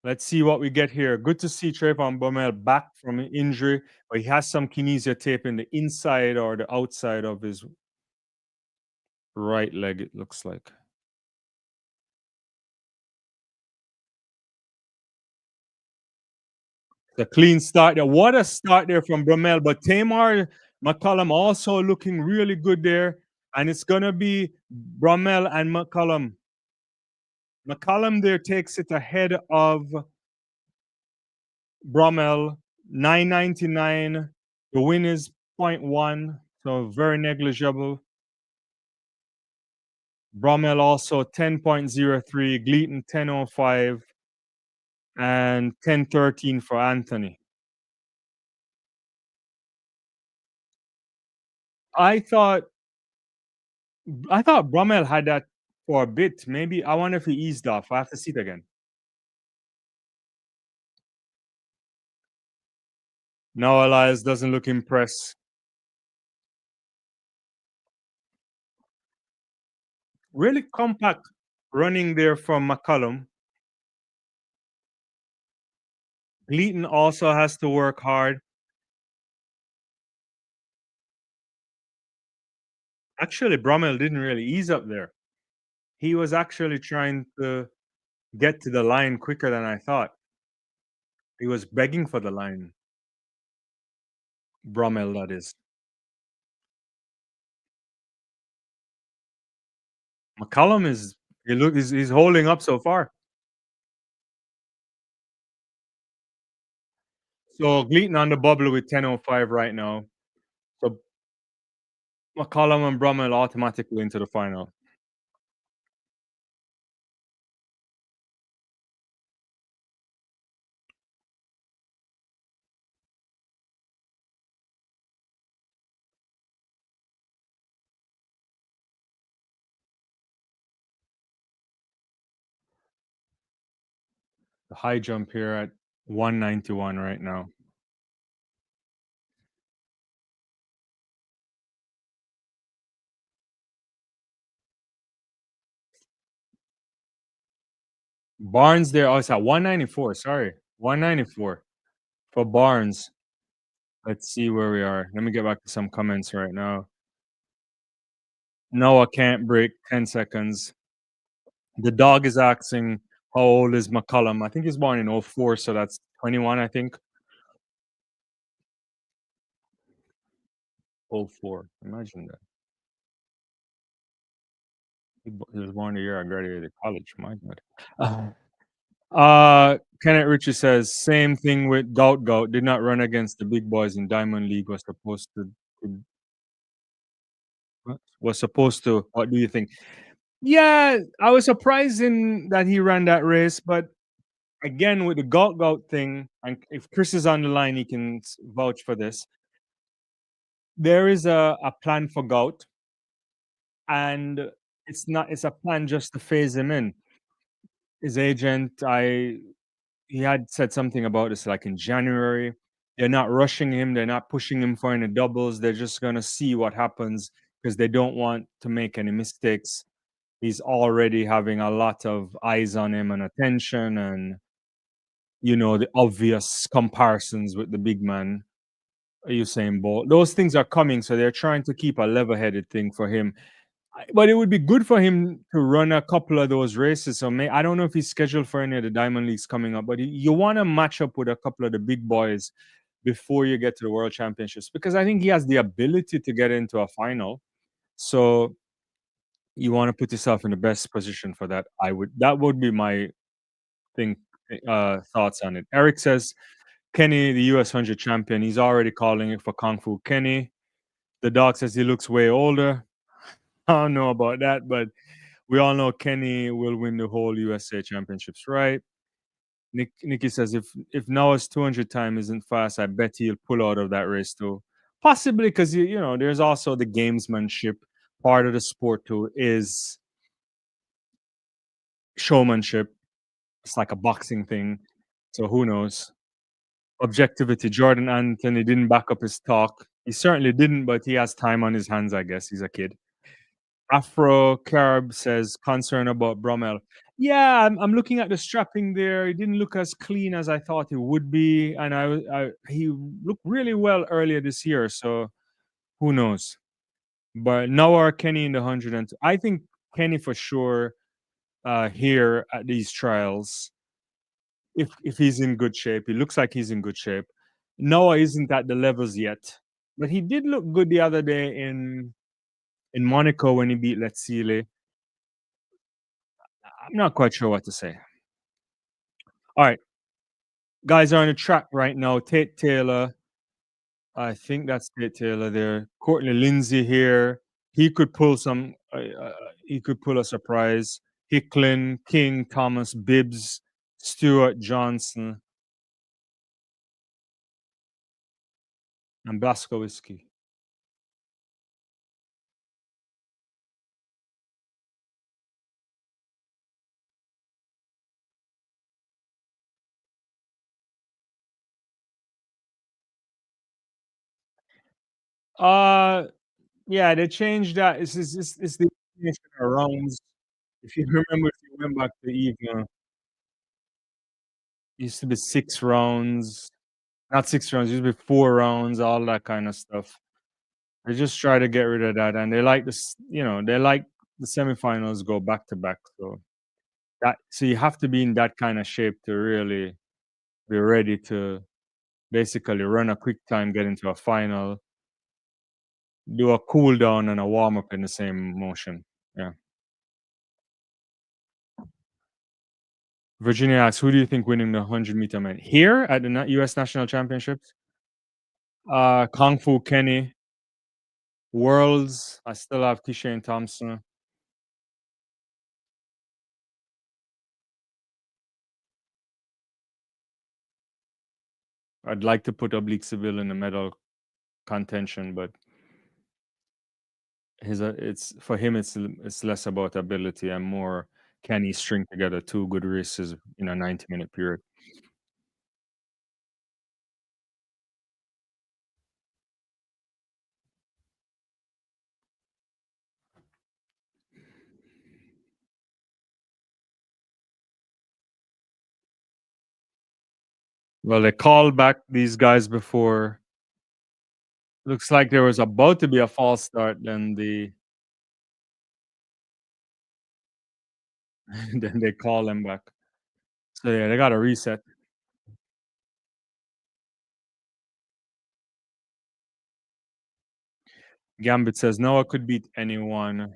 Let's see what we get here. Good to see Trayvon Bromell back from an injury, but he has some kinesia tape in the inside or the outside of his right leg, it looks like. The clean start there. What a start there from Bromell. But Tamar McCollum also looking really good there. And it's going to be Bromell and McCollum. McCollum there takes it ahead of Bromell, 9.99. The win is 0.1. so very negligible. Bromell also 10.03, Gleaton 10.05, and 10.13 for Anthony. I thought I thought Bromell had that for a bit. Maybe I wonder if he eased off. I have to see it again. Now Elias doesn't look impressed. Really compact running there from McCollum. Gleaton also has to work hard. Actually, Bromell didn't really ease up there. He was actually trying to get to the line quicker than I thought. He was begging for the line. Bromell, that is. McCollum is he's holding up so far. So Gleaton on the bubble with 10.05 right now. So McCollum and Bromell automatically into the final. The high jump here at 191 right now. Barnes there. Oh, it's at 194. Sorry. 194 for Barnes. Let's see where we are. Let me get back to some comments right now. Noah can't break 10 seconds. The dog is asking how old is McCollum. I think he's born in '04, so that's 21, I think. '04. Imagine that. He was born the year I graduated college. My God. Kenneth Ritchie says same thing with Gout. Gout did not run against the big boys in Diamond League. Was supposed to. What do you think? Yeah, I was surprised in that he ran that race, but again with the Gout thing, and if Chris is on the line, he can vouch for this. There is a plan for Gout, and it's a plan just to phase him in. His agent, he had said something about this like in January. They're not rushing him, they're not pushing him for any doubles. They're just gonna see what happens because they don't want to make any mistakes. He's already having a lot of eyes on him and attention, and the obvious comparisons with the big man, Usain Bolt. Those things are coming, so they're trying to keep a level-headed thing for him. But it would be good for him to run a couple of those races. So I don't know if he's scheduled for any of the Diamond Leagues coming up, but you want to match up with a couple of the big boys before you get to the World Championships because I think he has the ability to get into a final. So you want to put yourself in the best position for that. That would be my thing. Thoughts on it. Eric says Kenny, the US 100 champion, he's already calling it for Kung Fu Kenny. The dog says he looks way older. I don't know about that, but we all know Kenny will win the whole USA championships, right? Nikki says if Noah's 200 time isn't fast, I bet he'll pull out of that race too. Possibly because there's also the gamesmanship part of the sport too is showmanship. It's like a boxing thing. So who knows? Objectivity. Jordan Anthony didn't back up his talk. He certainly didn't, but he has time on his hands, I guess. He's a kid. Afro Carib says concern about Bromell. Yeah, I'm looking at the strapping there. It didn't look as clean as I thought it would be, and he looked really well earlier this year. So who knows? But now our Kenny in the 102. I think Kenny for sure here at these trials. If he's in good shape, he looks like he's in good shape. Noah isn't at the levels yet, but he did look good the other day in Monaco when he beat Letsile. I'm not quite sure what to say. All right, guys are on the track right now. Tate Taylor, I think that's Tate Taylor there. Courtney Lindsay here. He could pull some. He could pull a surprise. Hicklin, King, Thomas, Bibbs, Stewart, Johnson, and Blaskowski. Uh, yeah, they changed that. It's the definition of rounds. If you remember, if you went back to even, it used to be 6 rounds, not 6 rounds. It used to be 4 rounds, all that kind of stuff. They just try to get rid of that, and they like this. They like the semifinals go back to back. So you have to be in that kind of shape to really be ready to basically run a quick time, get into a final, do a cool down and a warm up in the same motion. Yeah. Virginia asks, who do you think winning the 100-meter men here at the U.S. National Championships? Kung Fu Kenny, Worlds. I still have Kishane Thompson. I'd like to put Oblique Seville in the medal contention, but it's for him. It's less about ability and more can he string together 2 good races in a 90-minute period. Well, they called back these guys before. Looks like there was about to be a false start, then then they call them back. So yeah, they got to reset. Gambit says Noah could beat anyone.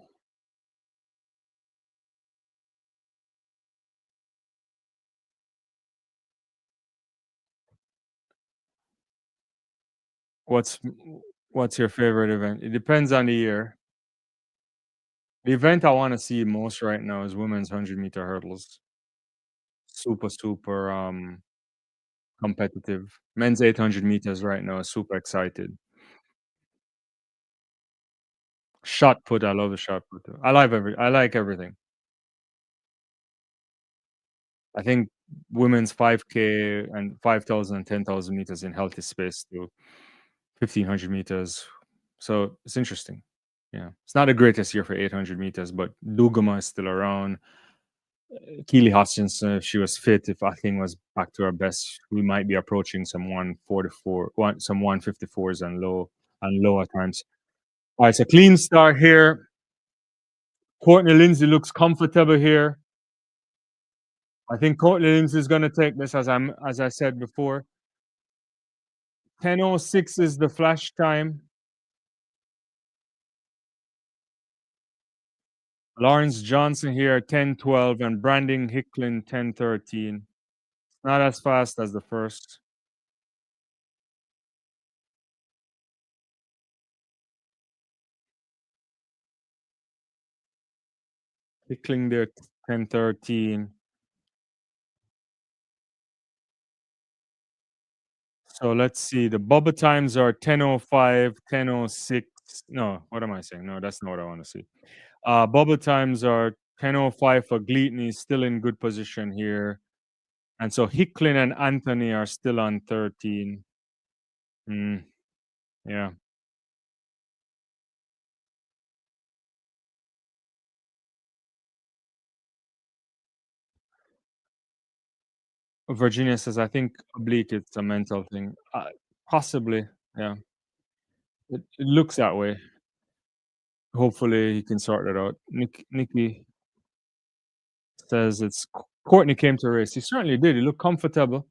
What's what's your favorite event? It depends on the year. The event I want to see most right now is women's 100-meter hurdles. Super, super competitive. Men's 800 meters right now. Super excited. Shot put. I love the shot put. I like everything. I think women's 5K and 5,000 and 10,000 meters in healthy space to 1,500 meters. So it's interesting. Yeah, it's not the greatest year for 800 meters, but Dugama is still around. Keely Hutchinson, if she was fit, if Athing was back to her best, we might be approaching some 144, some 154s and lower times. All right, so clean start here. Courtney Lindsay looks comfortable here. I think Courtney Lindsay is going to take this, as I said before. 10:06 is the flash time. Lawrence Johnson here 10:12 and Brandon Hicklin 10:13. Not as fast as the first. Hicklin there 10:13. So let's see. The bubble times are 10:05, 10:06. No, what am I saying? No, that's not what I want to see. Bubble times are 10:05 for Gleatney, still in good position here. And so Hicklin and Anthony are still on 13. Mm, yeah. Virginia says, I think oblique, it's a mental thing. Possibly. Yeah. It looks that way. Hopefully he can sort it out. Nikki says it's Courtney came to race. He certainly did. He looked comfortable.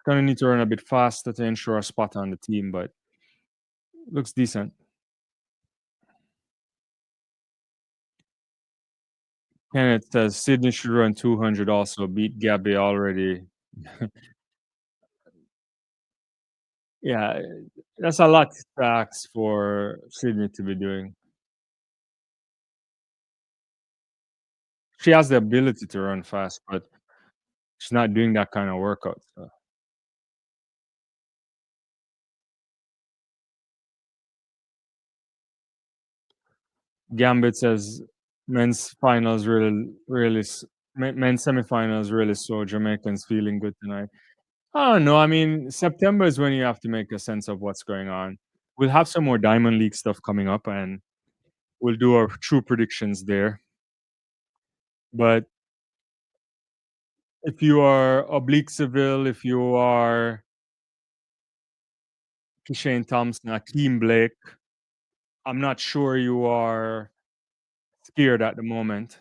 Gonna need to run a bit faster to ensure a spot on the team, but looks decent. Kenneth says Sydney should run 200 also. Beat Gabby already. Yeah, that's a lot to ask for Sydney to be doing. She has the ability to run fast, but she's not doing that kind of workout, so Gambit says men's finals really men's semifinals really saw Jamaicans feeling good tonight. Oh no, I mean September is when you have to make a sense of what's going on. We'll have some more Diamond League stuff coming up, and we'll do our true predictions there. But if you are Oblique Seville, if you are Shane Thompson, Akeem Blake, I'm not sure you are scared at the moment,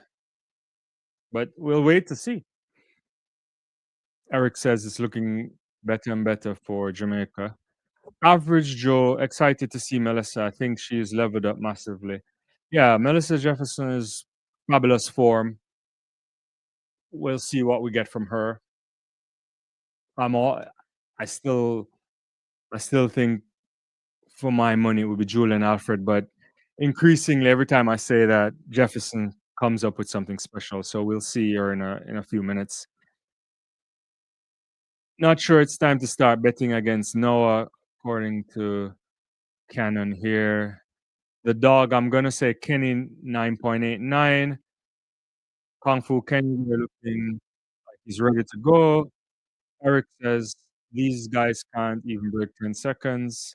but we'll wait to see. Eric says it's looking better and better for Jamaica. Average Joe, excited to see Melissa. I think she's leveled up massively. Yeah, Melissa Jefferson is fabulous form. We'll see what we get from her. I'm all. I still, I still think for my money it would be Julian Alfred, but increasingly every time I say that, Jefferson comes up with something special. So we'll see her in a few minutes. Not sure it's time to start betting against Noah, according to Canon here. The dog, I'm gonna say Kenny 9.89. Kung Fu Kenny, they're looking like he's ready to go. Eric says these guys can't even break 10 seconds.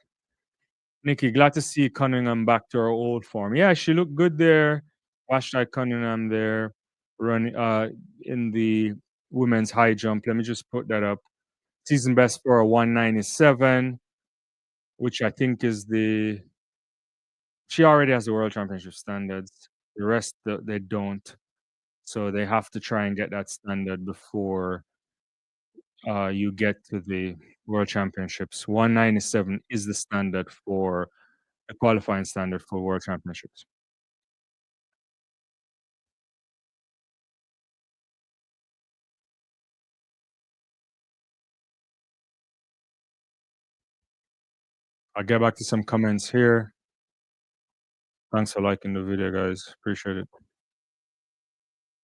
Nikki, glad to see Cunningham back to her old form. Yeah, she looked good there. Hashtag Cunningham there, running in the women's high jump. Let me just put that up. Season best for a 197, which I think is the. She already has the world championship standards. The rest they don't, so they have to try and get that standard before you get to the world championships. 197 is the standard for a qualifying standard for world championships. I'll get back to some comments here. Thanks for liking the video, guys. Appreciate it.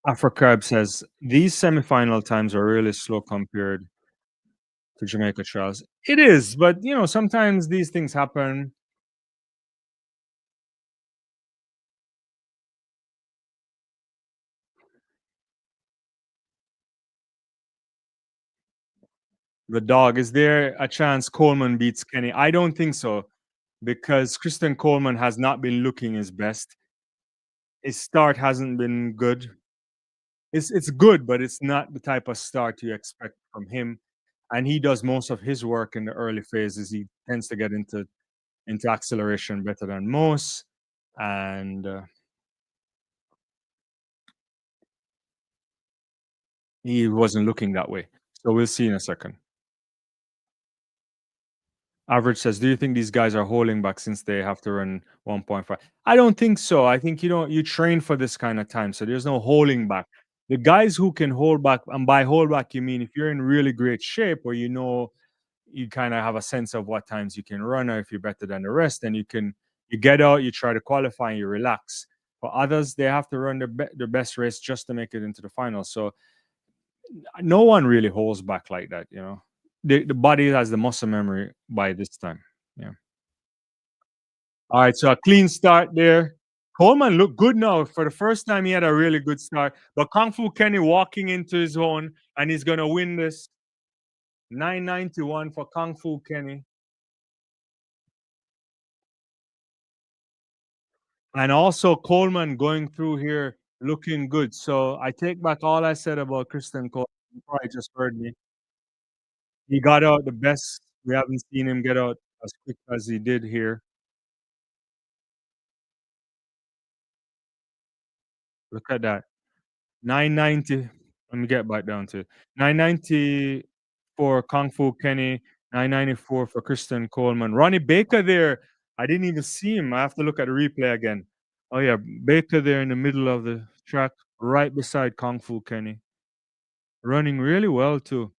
Afrocarb says these semifinal times are really slow compared to Jamaica trials. It is, but sometimes these things happen. The dog, is there a chance Coleman beats Kenny? I don't think so because Christian Coleman has not been looking his best. His start hasn't been good. It's good, but it's not the type of start you expect from him. And he does most of his work in the early phases. He tends to get into acceleration better than most, and he wasn't looking that way. So we'll see in a second. Average says, "Do you think these guys are holding back since they have to run 1.5?" I don't think so. I think you train for this kind of time, so there's no holding back. The guys who can hold back, and by hold back you mean if you're in really great shape, or you kind of have a sense of what times you can run, or if you're better than the rest, then you get out, you try to qualify, and you relax. For others, they have to run their best race just to make it into the final. So no one really holds back like that. The body has the muscle memory by this time. Yeah. All right, so a clean start there. Coleman looked good now. For the first time, he had a really good start. But Kung Fu Kenny walking into his own, and he's gonna win this. 991 for Kung Fu Kenny. And also Coleman going through here looking good. So I take back all I said about Kristen Coleman. You probably just heard me. He got out the best. We haven't seen him get out as quick as he did here. Look at that. 990. Let me get back down to it. 990 for Kung Fu Kenny, 994 for Kristen Coleman. Ronnie Baker there. I didn't even see him. I have to look at the replay again. Oh yeah, Baker there in the middle of the track, right beside Kung Fu Kenny. Running really well too.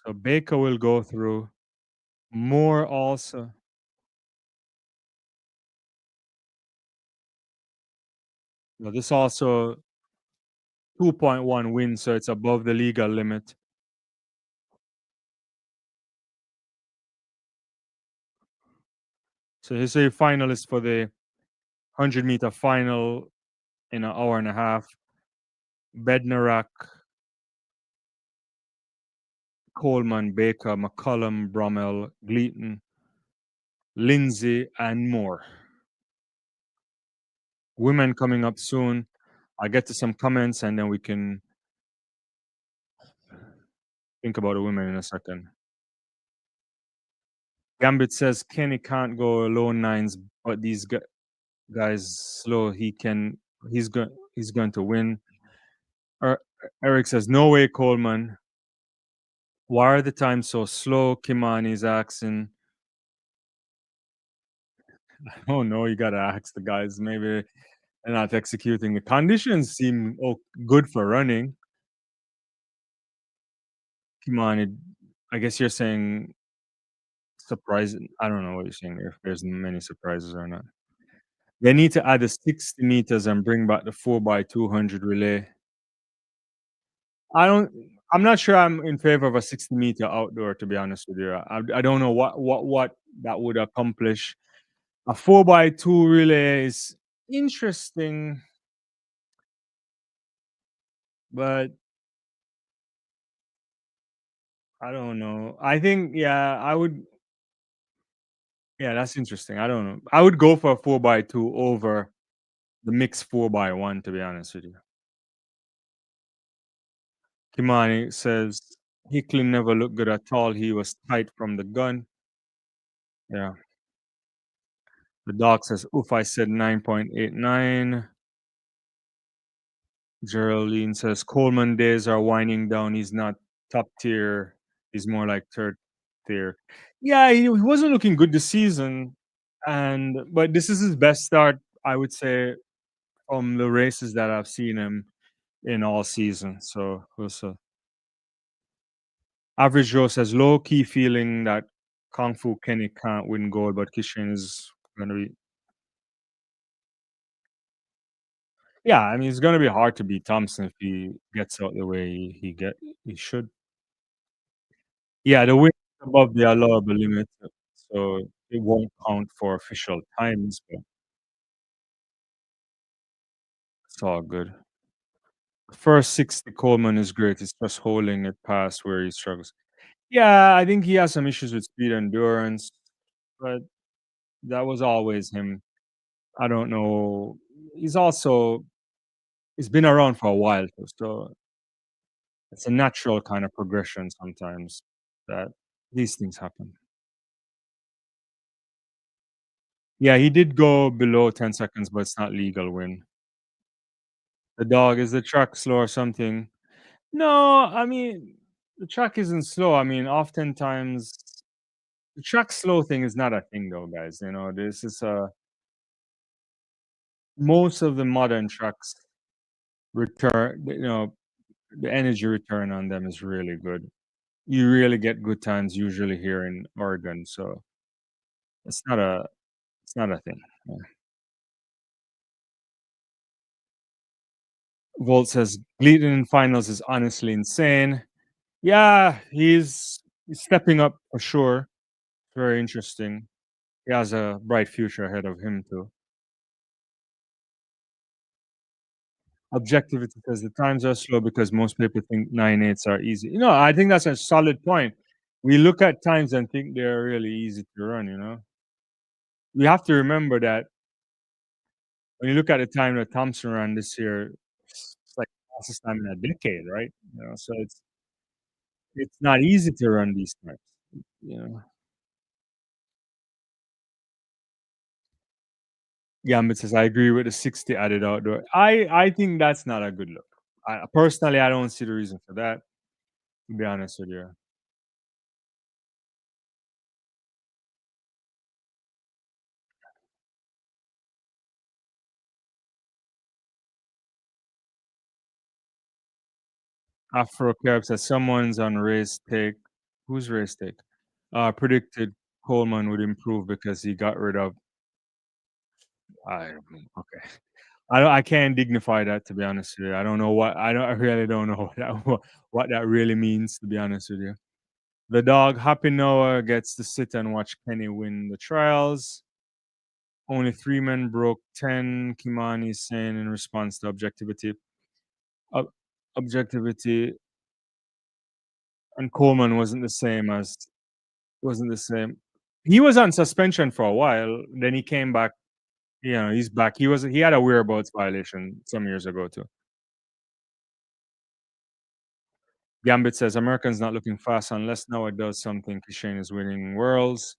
So Baker will go through. Moore also. No, this also 2.1 wins, so it's above the legal limit. So he's a finalist for the 100-meter final in an hour and a half. Bednarak, Coleman, Baker, McCullum, Brummel, Gleaton, Lindsay, and more. Women coming up soon. I'll get to some comments and then we can think about the women in a second. Gambit says Kenny can't go alone nines, but these guys slow. He's going to win. Er, Eric says no way, Coleman. Why are the times so slow? Kimani's asking. Oh no, you gotta ask the guys. Maybe they're not executing. The conditions seem good for running. Kimani, I guess you're saying surprising. I don't know what you're saying. If there's many surprises or not. They need to add the 60 meters and bring back the 4x200 relay. I don't. I'm not sure I'm in favor of a 60-meter outdoor. To be honest with you, I don't know what that would accomplish. A 4x2 relay is interesting, but I don't know. I think yeah, I would. Yeah, that's interesting. I don't know. I would go for a 4x2 over the mixed 4x1. To be honest with you, Kimani says Hickley never looked good at all. He was tight from the gun. Yeah. The dog says, oof, I said 9.89. Geraldine says, Coleman days are winding down. He's not top tier. He's more like third tier. Yeah, he wasn't looking good this season. But this is his best start, I would say, from the races that I've seen him in all season. So we'll see. Average Joe says, low key feeling that Kung Fu Kenny can't win gold, but Kishin is going to be. Yeah, I mean, it's gonna be hard to beat Thompson if he gets out the way he should. Yeah, the win is above the allowable limit, so it won't count for official times, but it's all good. First 60 Coleman is great. It's just holding it past where he struggles. Yeah, I think he has some issues with speed and endurance, but that was always him. I don't know. He's been around for a while, so it's a natural kind of progression sometimes that these things happen. Yeah, he did go below 10 seconds, but it's not legal win. The dog, is the track slow or something? No, I mean, the track isn't slow. I mean, oftentimes the track slow thing is not a thing though, guys. You know, this is most of the modern tracks the energy return on them is really good. You really get good times usually here in Oregon, so it's not a it's not a thing. Yeah. Volt says Gleaton in finals is honestly insane. Yeah, he's stepping up for sure. Very interesting. He has a bright future ahead of him too. Objectivity says the times are slow because most people think 9.8s are easy. I think that's a solid point. We look at times and think they're really easy to run. We have to remember that when you look at the time that Thompson ran this year, it's like the fastest time in a decade, right? So it's not easy to run these times. You know. Gambit says, I agree with the 60 added outdoor. I think that's not a good look. Personally, I don't see the reason for that, to be honest with you. Afro Kerb says, someone's on race take. Who's race take? Predicted Coleman would improve because he got rid of. I don't know. Okay. I can't dignify that, to be honest with you. I don't know what I really don't know what that really means, to be honest with you. The dog Happy Noah gets to sit and watch Kenny win the trials. Only 3 men broke 10, Kimani is saying in response to objectivity. Ob- Objectivity and Coleman wasn't the same. He was on suspension for a while, then he came back. He's back. He had a whereabouts violation some years ago too. Gambit says Americans not looking fast unless Noah does something. Kishane is winning worlds.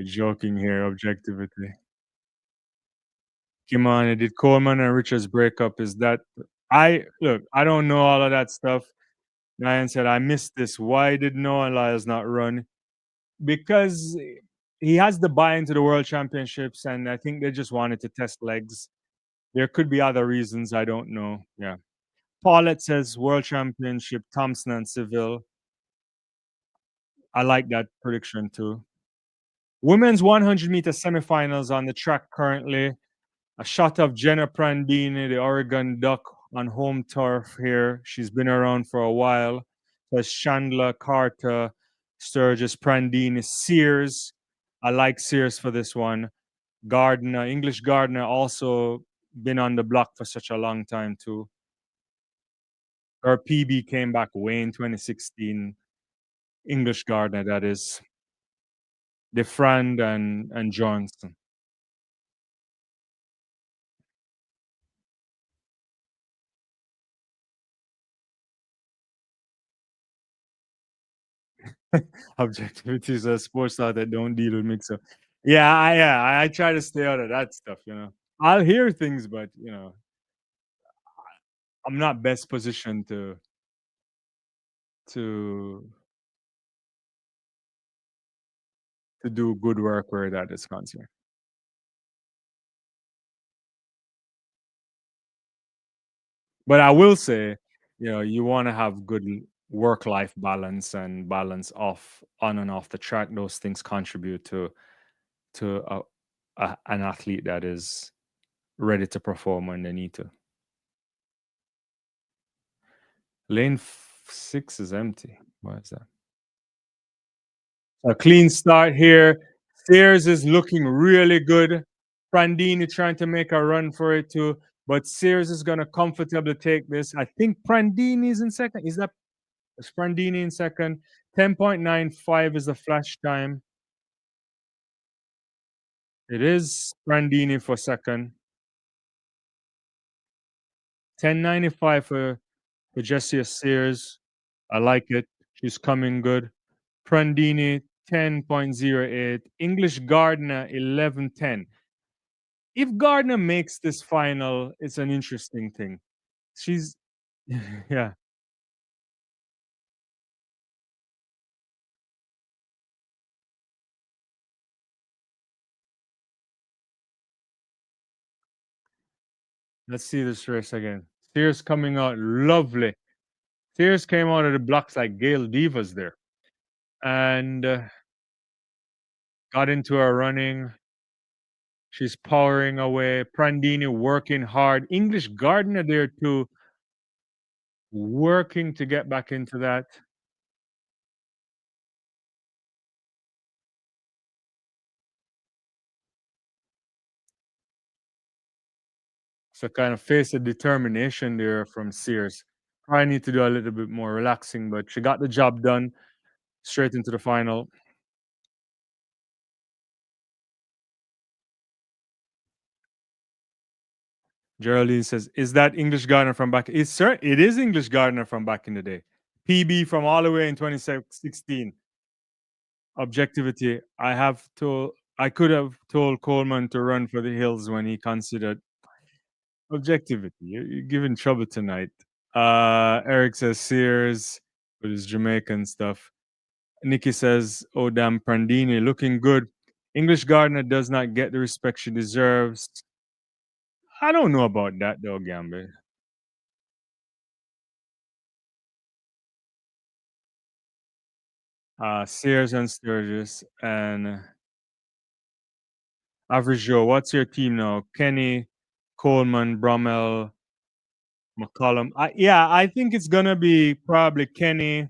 Joking here, objectivity. Kimani, did Coleman and Richards break up? Is that I look, I don't know all of that stuff. Ryan said, I missed this. Why did Noah Lyles not run? Because he has the buy into the world championships, and I think they just wanted to test legs. There could be other reasons. I don't know. Yeah. Paulette says world championship, Thompson and Seville. I like that prediction too. Women's 100-meter semifinals on the track currently. A shot of Jenna Prandini, the Oregon Duck, on home turf here. She's been around for a while. There's Chandler, Carter, Sturgis, Prandini, Sears. I like Sears for this one. Gardner, English Gardner, also been on the block for such a long time too. Her PB came back way in 2016. English Gardner, that is. DeFrand and Johnson. Objectivity is a sports law that don't deal with mix up. Yeah, I try to stay out of that stuff. I'll hear things, but I'm not best positioned to to do good work where that is concerned. But I will say, you want to have good work-life balance and balance off on and off the track. Those things contribute to an athlete that is ready to perform when they need to. Lane 6 is empty. Why is that? A clean start here. Sears is looking really good. Prandini trying to make a run for it too, but Sears is going to comfortably take this. I think Prandini is in second. Is Prandini in second? 10.95 is the flash time. It is Prandini for second. 10.95 for Jessia Sears. I like it. She's coming good. Prandini 10.08. English Gardner 11.10. If Gardner makes this final, it's an interesting thing. She's yeah. Let's see this race again. Sears coming out lovely. Sears came out of the blocks like Gail Divas there, and got into her running. She's powering away. Prandini working hard. English Gardner there too, working to get back into that. So kind of face of determination there from Sears. Probably need to do a little bit more relaxing, but she got the job done. Straight into the final. Geraldine says, "Is that English Gardner from back?" It is English Gardner from back in the day. PB from all the way in 2016. Objectivity. I could have told Coleman to run for the hills when he considered objectivity. You're giving trouble tonight. Eric says Sears with his Jamaican stuff. Nikki says, "Oh damn, Prandini looking good. English Gardner does not get the respect she deserves." I don't know about that though, Gambe. Sears and Sturgis and Average Joe. What's your team now? Kenny, Coleman, Brummel, McCollum. Yeah, I think it's gonna be probably Kenny,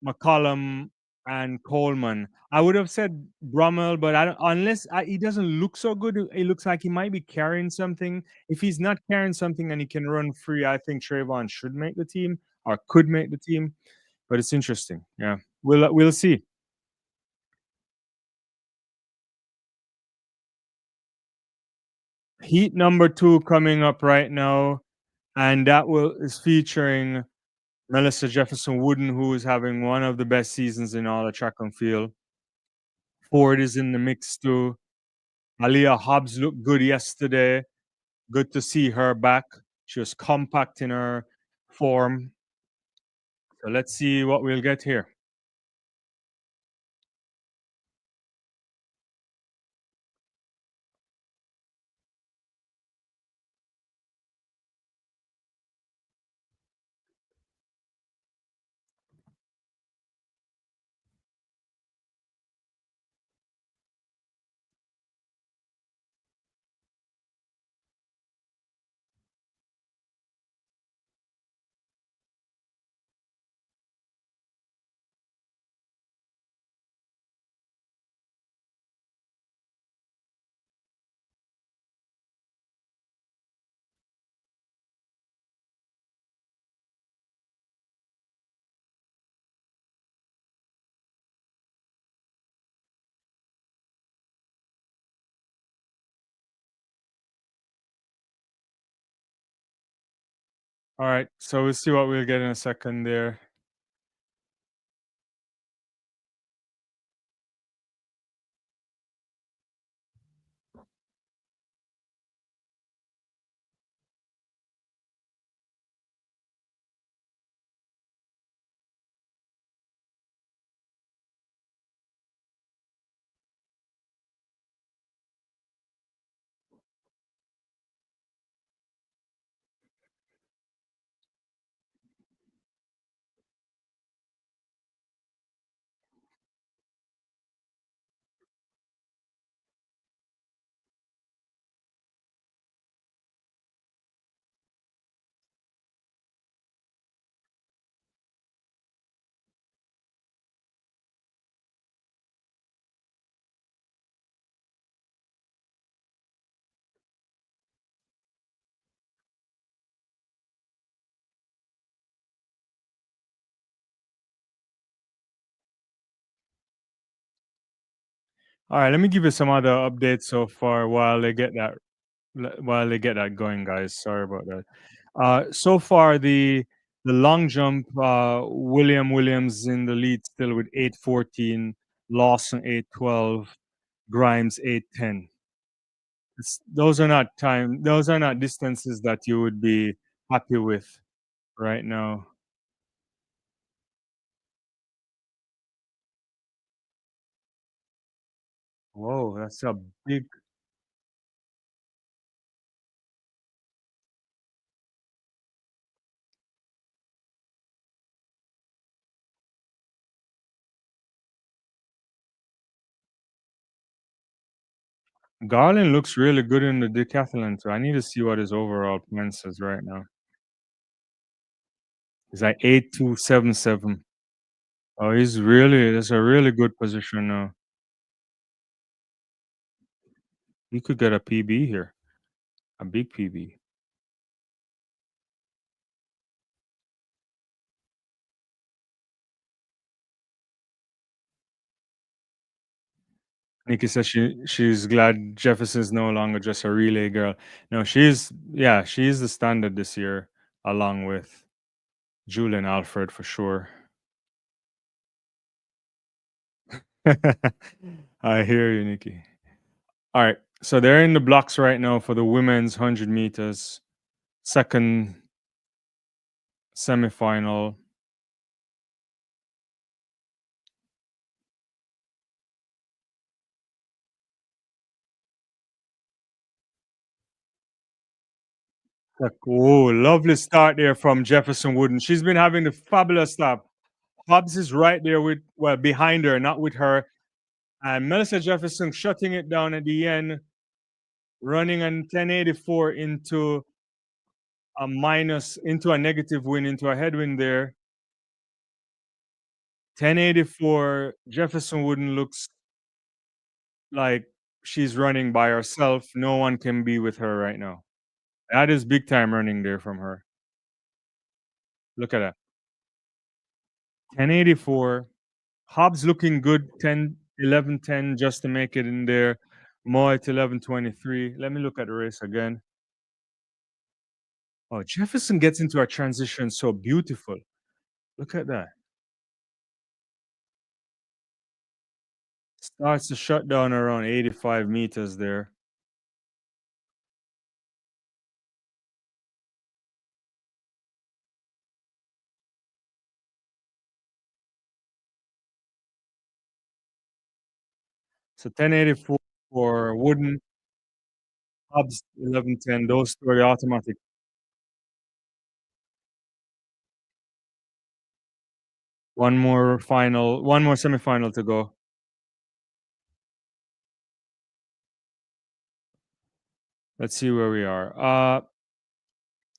McCollum, and Coleman. I would have said Brummel, but I don't, unless he doesn't look so good, it looks like he might be carrying something. If he's not carrying something and he can run free, I think Trayvon should make the team or could make the team. But it's interesting. Yeah, we'll see. Heat number two coming up right now, and that will is featuring Melissa Jefferson Wooden, who is having one of the best seasons in all of track and field. Ford is in the mix too. Aliyah Hobbs looked good yesterday. Good to see her back. She was compact in her form. So let's see what we'll get here. All right, so we'll see what we'll get in a second there. All right, let me give you some other updates so far while they get that going, guys. Sorry about that. So far, the long jump, William Williams in the lead still with 8:14, Lawson 8:12, Grimes 8:10. Those are not time. Those are not distances that you would be happy with right now. Whoa, that's a big. Garland looks really good in the decathlon too. I need to see what his overall points is right now. He's like 8.277. Oh, he's really. That's a really good position now. He could get a PB here, a big PB. Nikki says she's glad Jefferson's no longer just a relay girl. No, she's the standard this year, along with Julian Alfred for sure. I hear you, Nikki. All right, so they're in the blocks right now for the women's 100 meters, second semifinal. Oh, lovely start there from Jefferson Wooden. She's been having a fabulous start. Hobbs is right there with, well, behind her, not with her. And Melissa Jefferson shutting it down at the end, running on 1084 into a negative win, into a headwind there. 1084, Jefferson Wooden looks like she's running by herself. No one can be with her right now. That is big time running there from her. Look at that. 1084. Hobbs looking good, 10, 11, 10, just to make it in there. Mo at 11:23. Let me look at the race again. Oh, Jefferson gets into a transition so beautiful. Look at that. Starts to shut down around 85 meters there. So 1084 for Wooden, Hobbs 11:10. Those two are the automatic. One more semifinal to go. Let's see where we are.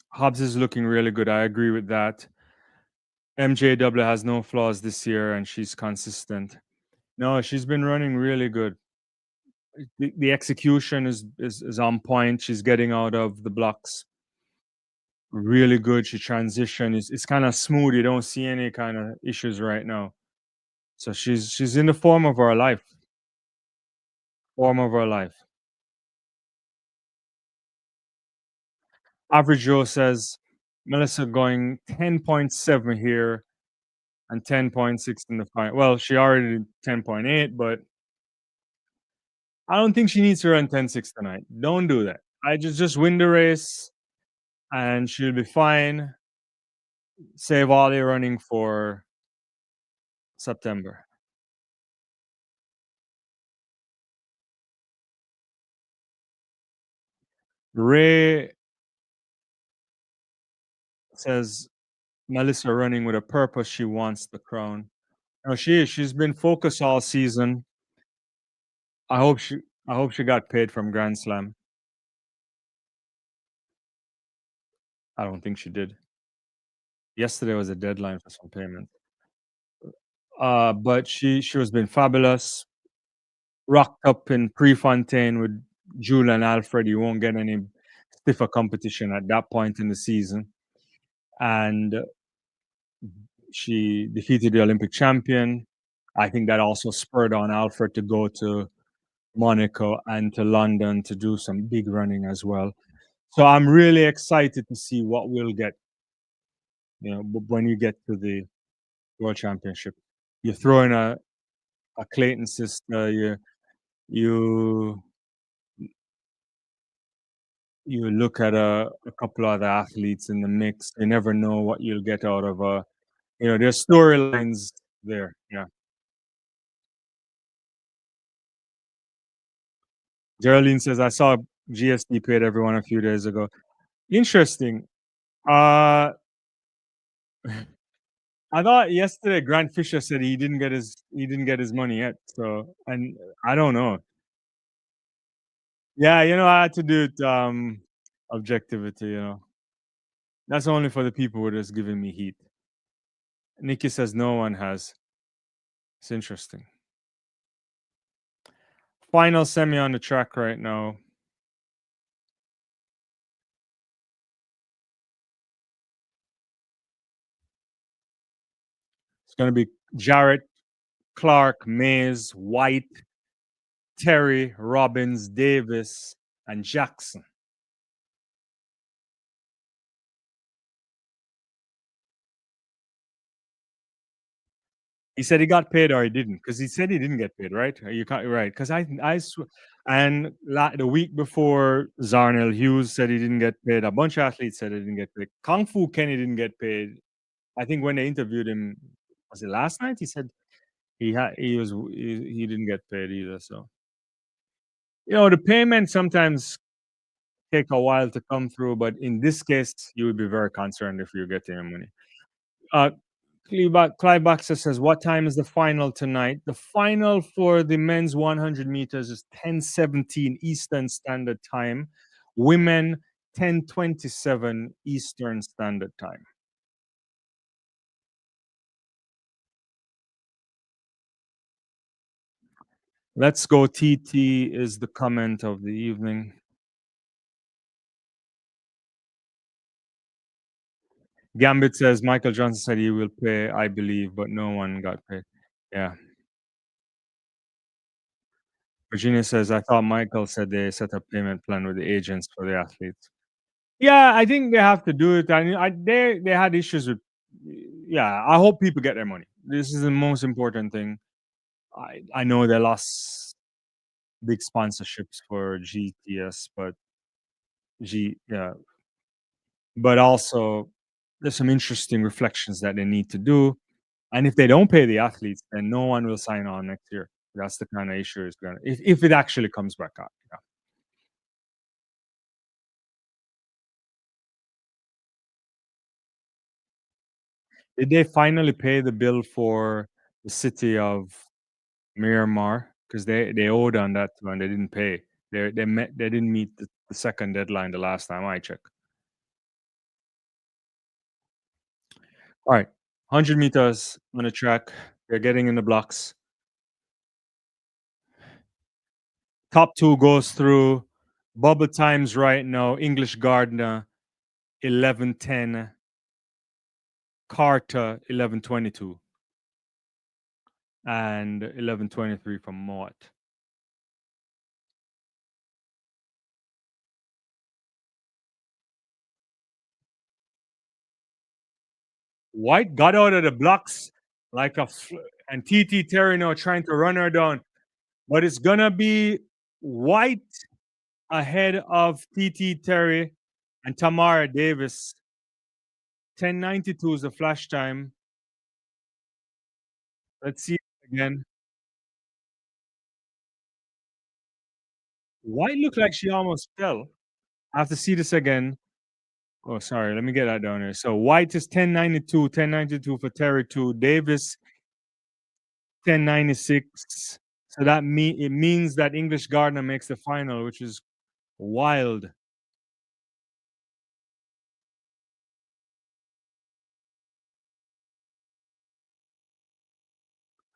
Hobbs is looking really good. I agree with that. MJW has no flaws this year and she's consistent. No, she's been running really good. The execution is on point. She's getting out of the blocks really good. She transition it's kind of smooth. You don't see any kind of issues right now. So she's in the form of her life. Form of her life. Average Joe says Melissa going 10.7 here and 10.6 in the final. Well, she already did 10.8, but I don't think she needs to run 10.6 tonight. Don't do that. I just win the race and she'll be fine. Save all your running for September. Ray says Melissa running with a purpose. She wants the crown. No, she is. She's been focused all season. I hope she I hope she got paid from Grand Slam. I don't think she did. Yesterday was a deadline for some payment. But she has been fabulous. Rocked up in Prefontaine with Julian Alfred. You won't get any stiffer competition at that point in the season. And she defeated the Olympic champion. I think that also spurred on Alfred to go to Monaco and to London to do some big running as well. So I'm really excited to see what we'll get, when you get to the World Championship. You throw in a Clayton sister, you you look at a couple other athletes in the mix. You never know what you'll get out of there's storylines there. Yeah. Geraldine says I saw GSD paid everyone a few days ago. Interesting. Uh I thought yesterday Grant Fisher said he didn't get his money yet. So and I don't know. Yeah, I had to do it objectivity. That's only for the people who are just giving me heat. Nikki says no one has. It's interesting. Final semi on the track right now. It's gonna be Jarrett, Clark, Mays, White, Terry, Robbins, Davis, and Jackson. He said he got paid or he didn't, because he said he didn't get paid, right? You can't, right? Because and the week before, Zarnell Hughes said he didn't get paid. A bunch of athletes said they didn't get paid. Kung Fu Kenny didn't get paid. I think when they interviewed him, was it last night? He said he didn't get paid either. So the payment sometimes take a while to come through, but in this case, you would be very concerned if you're getting your money. Uh, Clive Baxter says, "What time is the final tonight?" The final for the men's 100 meters is 10:17 Eastern Standard Time. Women 10:27 Eastern Standard Time. Let's go. TT is the comment of the evening. Gambit says Michael Johnson said he will pay, I believe, but no one got paid. Yeah. Virginia says, I thought Michael said they set up payment plan with the agents for the athletes. Yeah, I think they have to do it. They had issues with. Yeah, I hope people get their money. This is the most important thing. I know they lost big sponsorships for GTS, but yeah, but also there's some interesting reflections that they need to do. And if they don't pay the athletes, then no one will sign on next year. That's the kind of issue it's gonna if it actually comes back up. Yeah. Did they finally pay the bill for the city of Miramar? Because they owed on that one, they didn't pay. They didn't meet the second deadline the last time I checked. All right, 100 meters on the track. They're getting in the blocks. Top two goes through. Bubble times right now. English Gardner 11:10. Carter 11:22. And 11:23 from Mott. White got out of the blocks like and TT Terry now trying to run her down. But it's gonna be White ahead of TT Terry and Tamara Davis. 10:92 is the flash time. Let's see it again. White looked like she almost fell. I have to see this again. Oh, sorry. Let me get that down here. So White is 10:92, 10:92 for Terry 2. Davis 10:96. So it means that English Gardner makes the final, which is wild.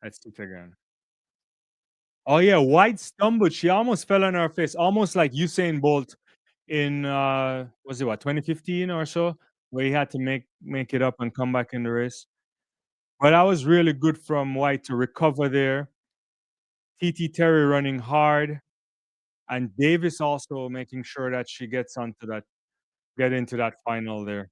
Let's do it again. Oh yeah, White stumbled. She almost fell on her face, almost like Usain Bolt in was it what 2015 or so, where he had to make it up and come back in the race. But that was really good from White to recover there. TT Terry running hard, and Davis also making sure that she get into that final there.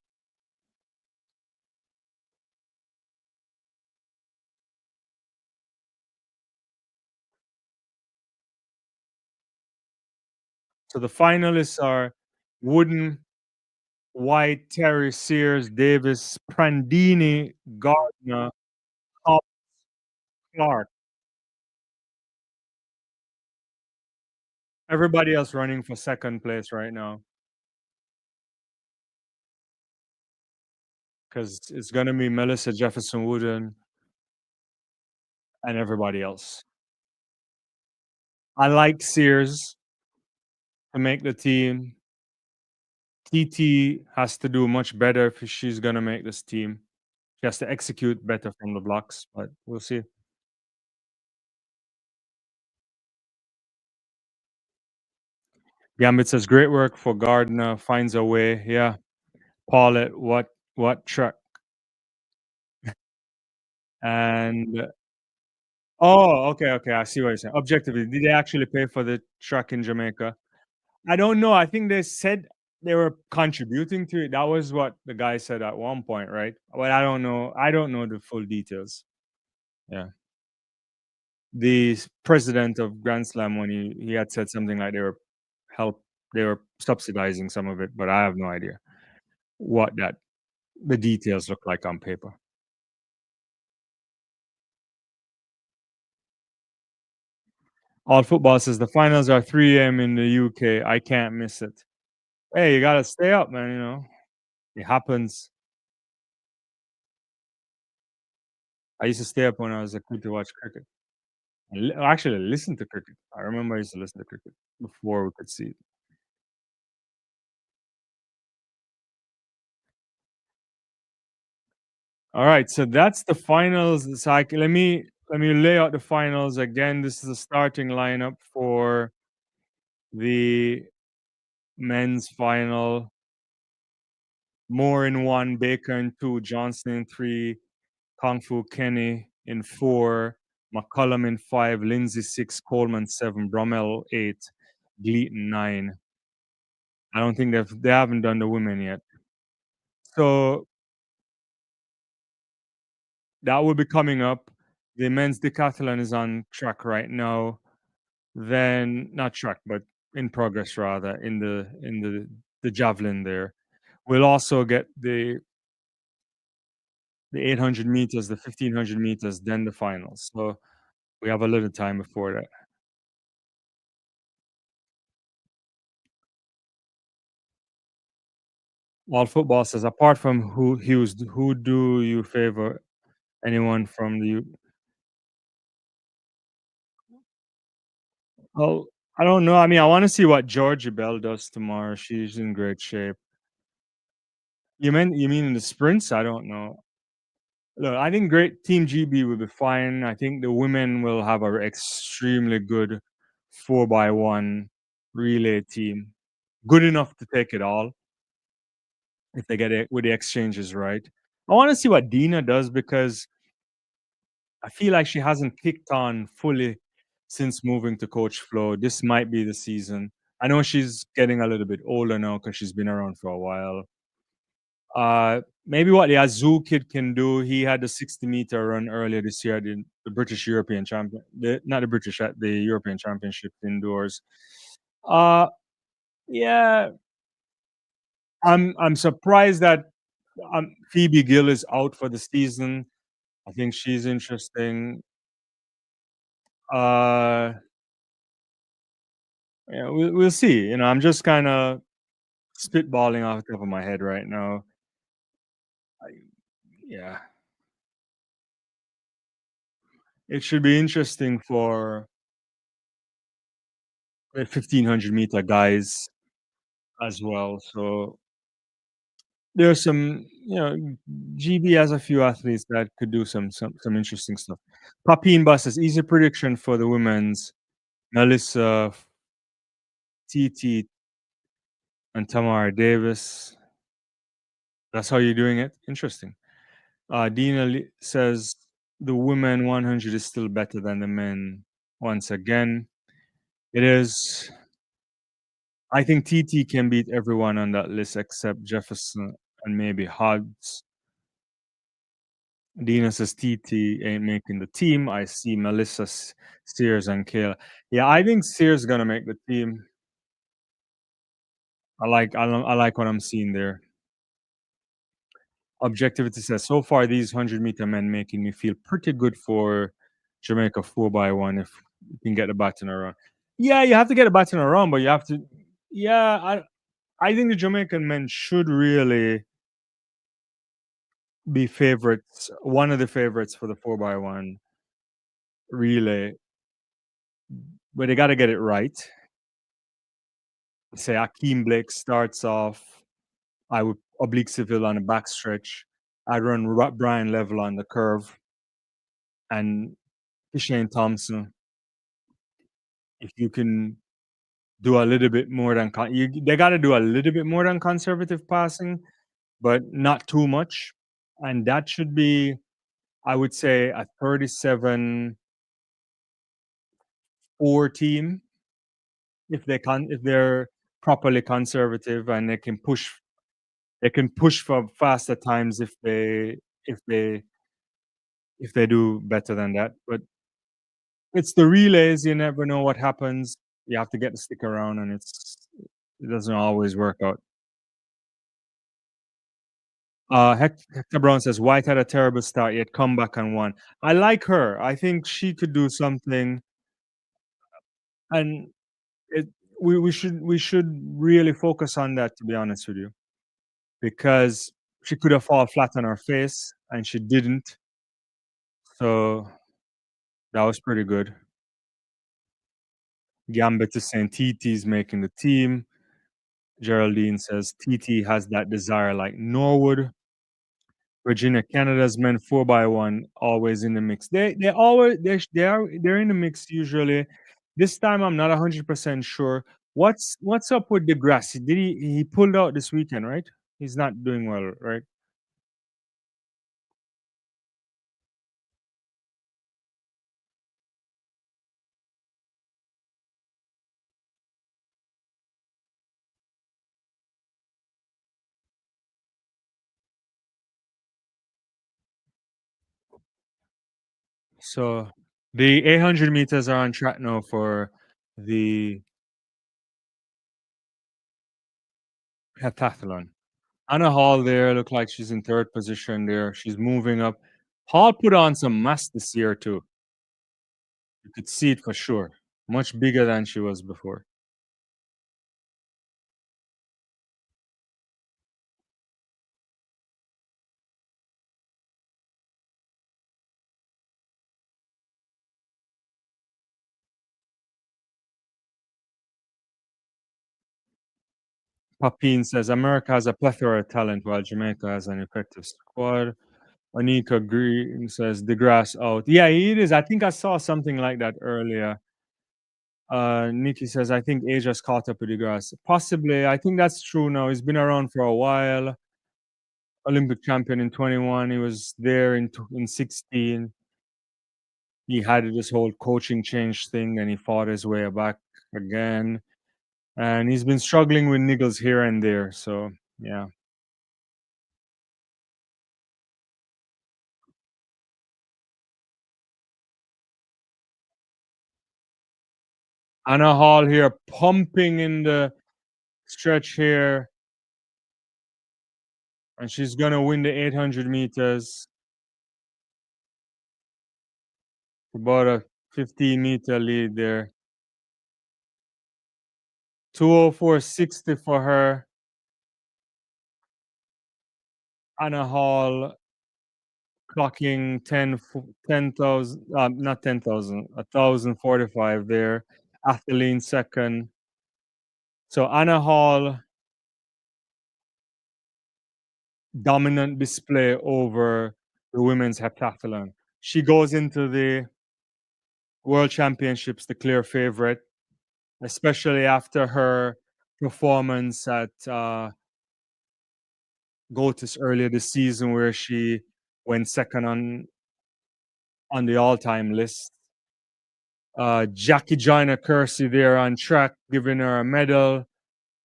So the finalists are Wooden, White, Terry, Sears, Davis, Prandini, Gardner, Top, Clark. Everybody else running for second place right now because it's gonna be Melissa Jefferson Wooden and everybody else. I like Sears to make the team. TT has to do much better if she's gonna make this team. She has to execute better from the blocks, but we'll see. Gambit says, "Great work for Gardner. Finds a way." Yeah, Paulette, what truck? And okay, okay. I see what you're saying. Objectively, did they actually pay for the truck in Jamaica? I don't know. I think they said they were contributing to it. That was what the guy said at one point, right? But I don't know. I don't know the full details. Yeah. The president of Grand Slam when he had said something like help they were subsidizing some of it, but I have no idea what that the details look like on paper. All football says the finals are 3 a.m. in the UK. I can't miss it. Hey, you gotta stay up, man. It happens. I used to stay up when I was a kid to watch cricket. Actually, listen to cricket. I remember I used to listen to cricket before we could see it. All right, so that's the finals. So let me lay out the finals again. This is the starting lineup for the men's final. Moore in one, Baker in two, Johnson in three, Kung Fu Kenny in four, McCullum in five, Lindsay six, Coleman seven, Brummel eight, Gleaton nine. I don't think they haven't done the women yet. So that will be coming up. The men's decathlon is on track right now. Then not track, but in progress rather in the javelin there. We'll also get the 800 meters, the 1500 meters, then the finals. So we have a little time before that. All football says, apart from who Hughes, who do you favor? Anyone from the Oh, I don't know. I mean, I want to see what Georgia Bell does tomorrow. She's in great shape. You mean in the sprints? I don't know. Look, I think great Team GB will be fine. I think the women will have an extremely good 4x1 relay team. Good enough to take it all if they get it with the exchanges right. I want to see what Dina does because I feel like she hasn't kicked on fully since moving to Coach Flo. This might be the season. I know she's getting a little bit older now because she's been around for a while. Maybe what the Azul kid can do. He had the 60-meter run earlier this year, the British European champion, not the British, at the European Championship indoors. Uh, yeah, I'm surprised that Phoebe Gill is out for the season. I think she's interesting. Uh, yeah, we'll see. I'm just kind of spitballing off the top of my head right now. I, yeah, it should be interesting for the 1500-meter guys as well. So there's GB has a few athletes that could do some interesting stuff. Papine Bus says easy prediction for the women's Melissa, TT, and Tamara Davis. That's how you're doing it. Interesting. Dina says the women 100 is still better than the men. Once again, it is. I think TT can beat everyone on that list except Jefferson and maybe Hodges. Dina says TT ain't making the team. I see Melissa, Sears, and Kayla. Yeah, I think Sears gonna make the team. I like what I'm seeing there. Objectivity says so far these 100-meter men making me feel pretty good for Jamaica 4x1 if you can get the baton around. Yeah, you have to get a baton around, but you have to. Yeah, I think the Jamaican men should really be favorites, one of the favorites for the 4x1 relay, but they got to get it right. Say Akeem Blake starts off. I would oblique Seville on the backstretch. I'd run Brian Level on the curve and Shane Thompson. If you can do a little bit more than they got to do a little bit more than conservative passing, but not too much. And that should be, I would say, a 37-4 team if they're properly conservative and they can push for faster times if they if they do better than that. But it's the relays, you never know what happens. You have to get the stick around and it doesn't always work out. Hector Brown says White had a terrible start, yet come back and won. I like her. I think she could do something, and it, we should really focus on that. To be honest with you, because she could have fallen flat on her face, and she didn't. So that was pretty good. Gambit is saying TT's making the team. Geraldine says TT has that desire like Norwood. Virginia, Canada's men 4x1 always in the mix. They always they're in the mix usually. This time I'm not 100% sure. What's up with Degrassi? Did he pulled out this weekend, right? He's not doing well, right? So the 800 meters are on track now for the heptathlon. Anna Hall there look like she's in third position there. She's moving up. Hall put on some mass this year too. You could see it for sure. Much bigger than she was before. Papine says America has a plethora of talent while Jamaica has an effective squad. Anika Green says DeGrasse out. Yeah, it is. I think I saw something like that earlier. Nikki says, I think Asia's caught up with DeGrasse. Possibly. I think that's true now. He's been around for a while. Olympic champion in 21. He was there in 16. He had this whole coaching change thing and he fought his way back again. And he's been struggling with niggles here and there. So, yeah. Anna Hall here pumping in the stretch here. And she's going to win the 800 meters. About a 15-meter lead there. 204.60 for her. Anna Hall clocking 10,000, not 10,000, 1,045 there. Atheline second. So Anna Hall, dominant display over the women's heptathlon. She goes into the World Championships the clear favorite, especially after her performance at Gotis earlier this season, where she went second on the all-time list. Jackie Joyner Kersey there on track, giving her a medal,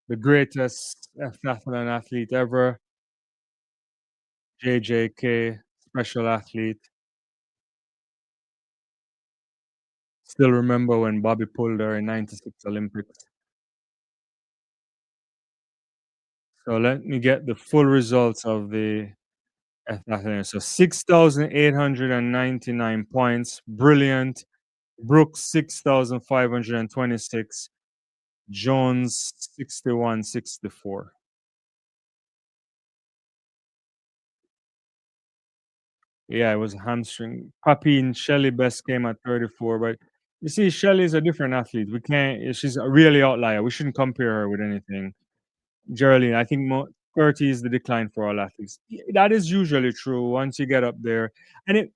the greatest heptathlon athlete ever. JJK, special athlete. Still remember when Bobby pulled her in '96 Olympics. So let me get the full results of the heptathlon. So 6,899 points, brilliant. Brooks 6,526, Jones 61.64. Yeah, it was a hamstring. Papi and Shelly Best came at 34, but you see, Shelly's a different athlete. We can't. She's a really outlier. We shouldn't compare her with anything. Geraldine, I think 30 is the decline for all athletes. That is usually true once you get up there, and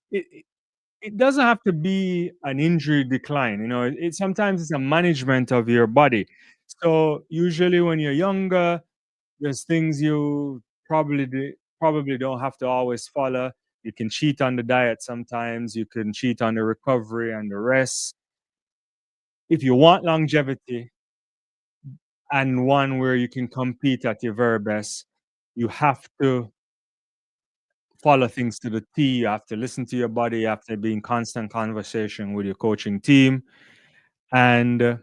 it doesn't have to be an injury decline. You know, sometimes it's a management of your body. So usually when you're younger, there's things you probably don't have to always follow. You can cheat on the diet sometimes. You can cheat on the recovery and the rest. If you want longevity and one where you can compete at your very best, you have to follow things to the T. You have to listen to your body. You have to be in constant conversation with your coaching team. And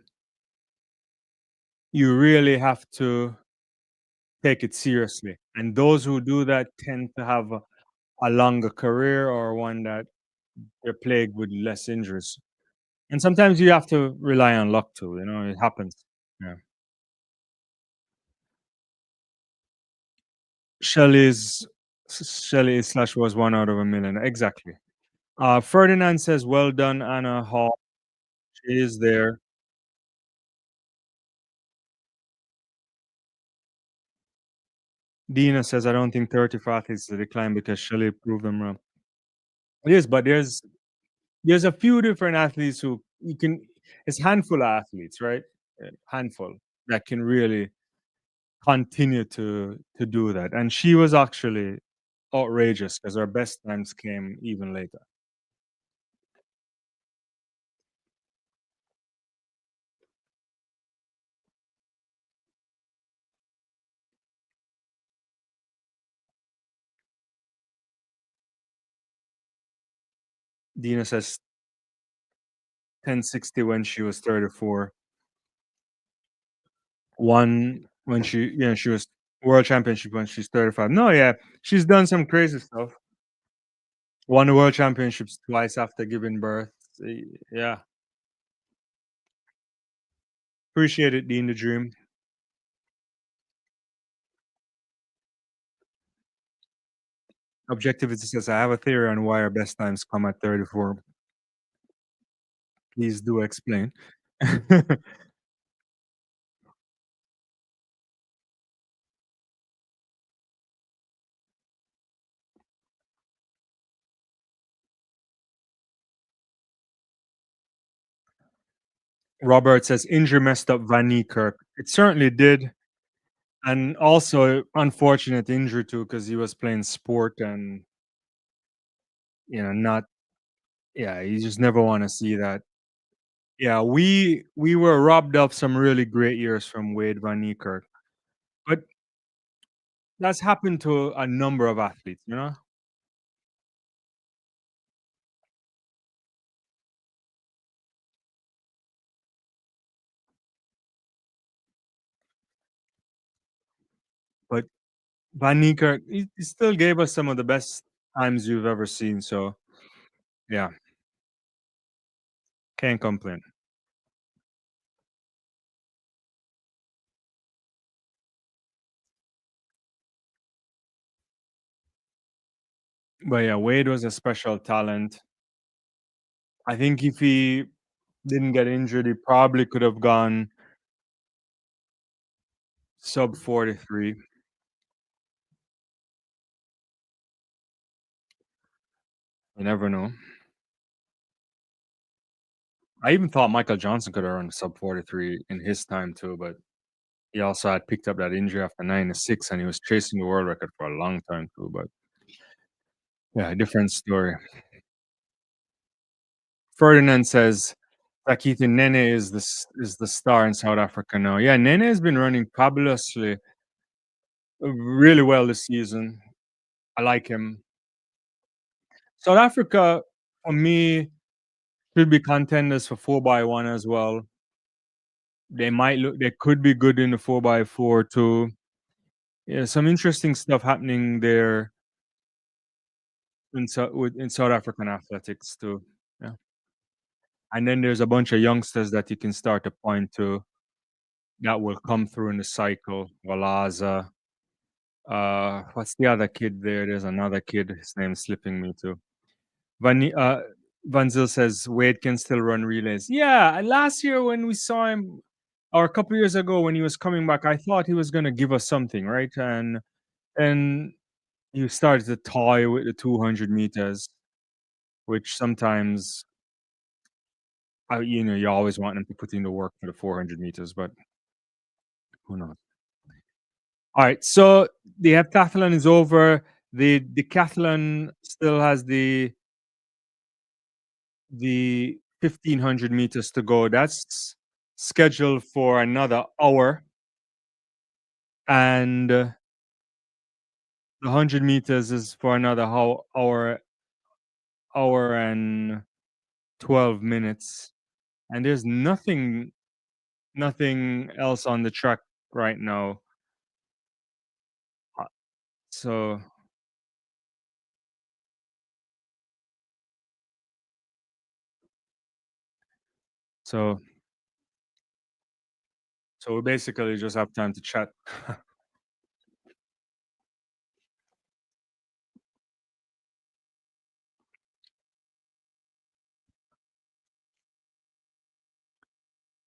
you really have to take it seriously. And those who do that tend to have a longer career or one that they're plagued with less injuries. And sometimes you have to rely on luck too. You know, it happens. Yeah. Shelley's Shelley slash was 1 out of a million. Exactly. Ferdinand says, "Well done, Anna Hall." She is there. Dina says, "I don't think 30 for athletes is a decline because Shelley proved them wrong." It is, but there's a few different athletes who you can. It's handful of athletes, right? Handful that can really continue to do that. And she was actually outrageous because her best times came even later. Dina says 1060 when she was 34. One when she was world championship when she's 35. No, yeah, she's done some crazy stuff. Won the world championships twice after giving birth. Yeah, appreciate it, Dean the Dream. Objectivity says, I have a theory on why our best times come at 34. Please do explain. Robert says, injury messed up Van Niekerk. It certainly did. And also, unfortunate injury too, because he was playing sport and, not, yeah, you just never want to see that. Yeah, we were robbed of some really great years from Wade Van Niekerk. But that's happened to a number of athletes. But Van Niekerk, he still gave us some of the best times you've ever seen. So yeah, can't complain. But yeah, Wade was a special talent. I think if he didn't get injured, he probably could have gone sub 43. You never know. I even thought Michael Johnson could have run sub 43 in his time too, but he also had picked up that injury after 96 and he was chasing the world record for a long time too. But yeah, different story. Ferdinand says Sakiti Nene is the star in South Africa now. Yeah, Nene has been running fabulously, really well this season. I like him. South Africa, for me, should be contenders for 4x1 as well. They could be good in the 4x4 too. Yeah, some interesting stuff happening there in South African athletics too. Yeah. And then there's a bunch of youngsters that you can start to point to that will come through in the cycle. Walaza. What's the other kid there? There's another kid. His name's slipping me too. Van Van Zyl says Wade can still run relays. Yeah, last year when we saw him, or a couple years ago when he was coming back, I thought he was gonna give us something, right? And he started to toy with the 200 meters, which sometimes, you always want him to put in the work for the 400 meters, but who knows? All right, so the heptathlon is over. The decathlon still has the 1500 meters to go. That's scheduled for another hour, and the 100 meters is for another hour and 12 minutes. And there's nothing else on the track right now. Uh, So so so we basically just have time to chat.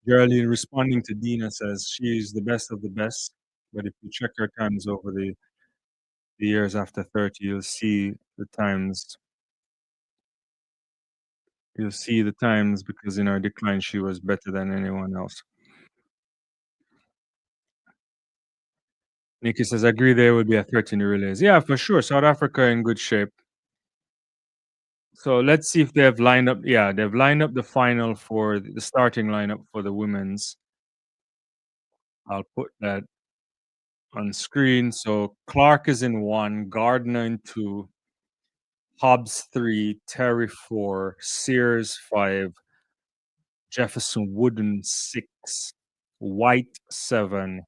Geraldine responding to Dina says she's the best of the best, but if you check her times over the years after 30, you'll see the times because in her decline she was better than anyone else. Nikki says, "I agree there would be a threat in the relays." Yeah, for sure. South Africa in good shape. So let's see if they've lined up. Yeah, they've lined up the final for the starting lineup for the women's. I'll put that on screen. So Clark is in one, Gardner in two, Hobbs three, Terry four, Sears five, Jefferson Wooden six, White seven,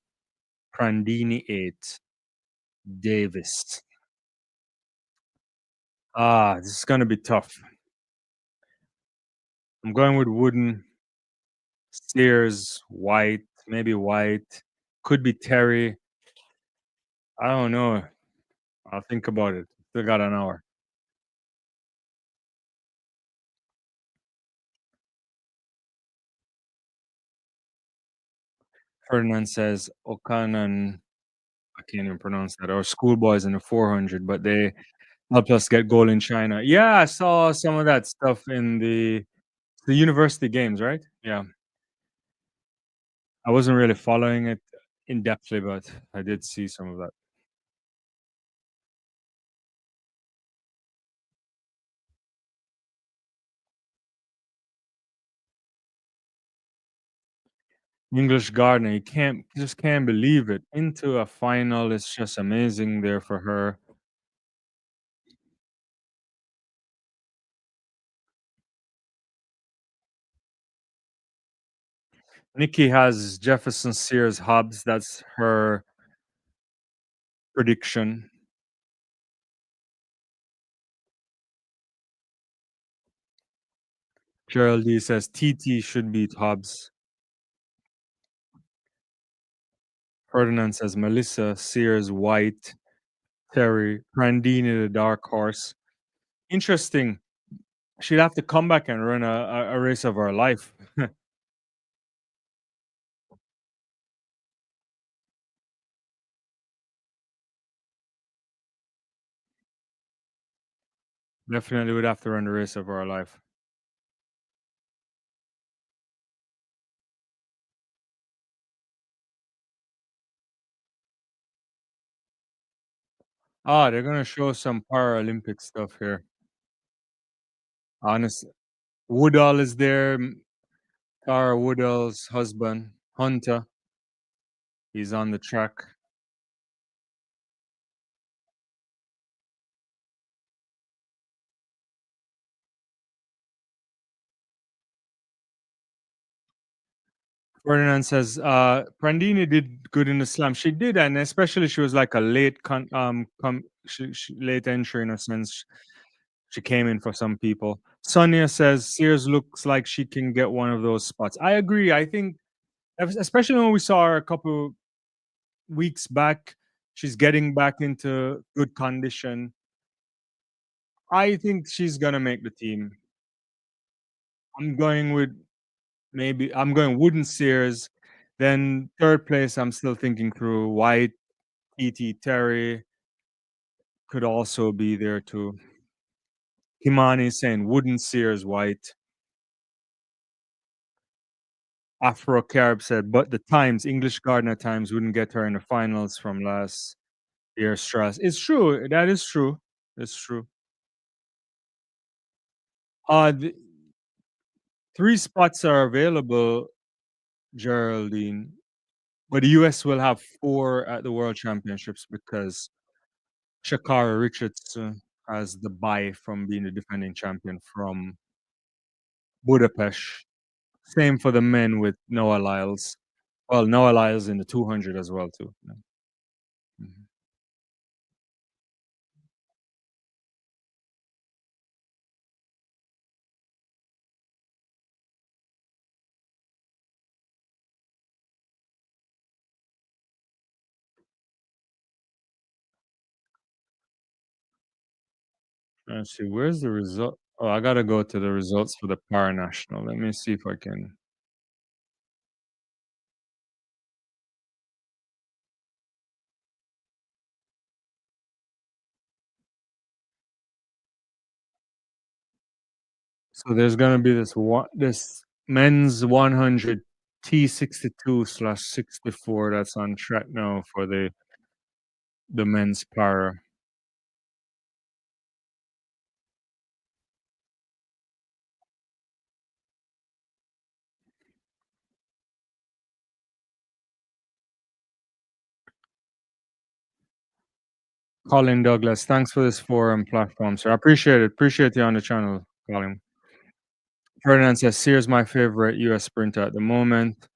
Prandini eight, Davis. This is gonna be tough. I'm going with Wooden, Sears, White, maybe White. Could be Terry. I don't know. I'll think about it. Still got an hour. Ferdinand says Okanan, I can't even pronounce that, or schoolboys in the 400, but they helped us get gold in China. Yeah, I saw some of that stuff in the university games, right? Yeah. I wasn't really following it in depthly, but I did see some of that. English Gardner, you just can't believe it. Into a final, it's just amazing there for her. Nikki has Jefferson Sears Hobbs. That's her prediction. Geraldine says TT should beat Hobbs. Ferdinand says Melissa, Sears, White, Terry, Prandini, the dark horse. Interesting. She'd have to come back and run a race of her life. Definitely would have to run the race of her life. They're gonna show some Paralympic stuff here. Honest, Woodall is there. Tara Woodall's husband, Hunter. He's on the track. Ferdinand says, Prandini did good in the slam. She did, and especially she was like a late entry in a sense. She came in for some people. Sonia says Sears looks like she can get one of those spots. I agree. I think, especially when we saw her a couple weeks back, she's getting back into good condition. I think she's gonna make the team. I'm going with I'm going Wooden Sears. Then third place, I'm still thinking through White, E.T. Terry could also be there too. Kimani saying Wooden Sears White. Afro Carib said, but the times, English Gardner times, wouldn't get her in the finals from last year. Strauss. It's true. That is true. It's true. The three spots are available, Geraldine, but the US will have four at the World Championships because Shakara Richardson has the bye from being the defending champion from Budapest. Same for the men with Noah Lyles. Well, Noah Lyles in the 200 as well too. Yeah. Mhm. Let's see, where's the result? Oh, I gotta go to the results for the para national. Let me see if I can. So there's gonna be this men's 100 T62/64 that's on track now for the men's para. Colin Douglas, thanks for this forum platform, sir. I appreciate it. Appreciate you on the channel, Colin. Ferdinand says, Sears my favorite US sprinter at the moment.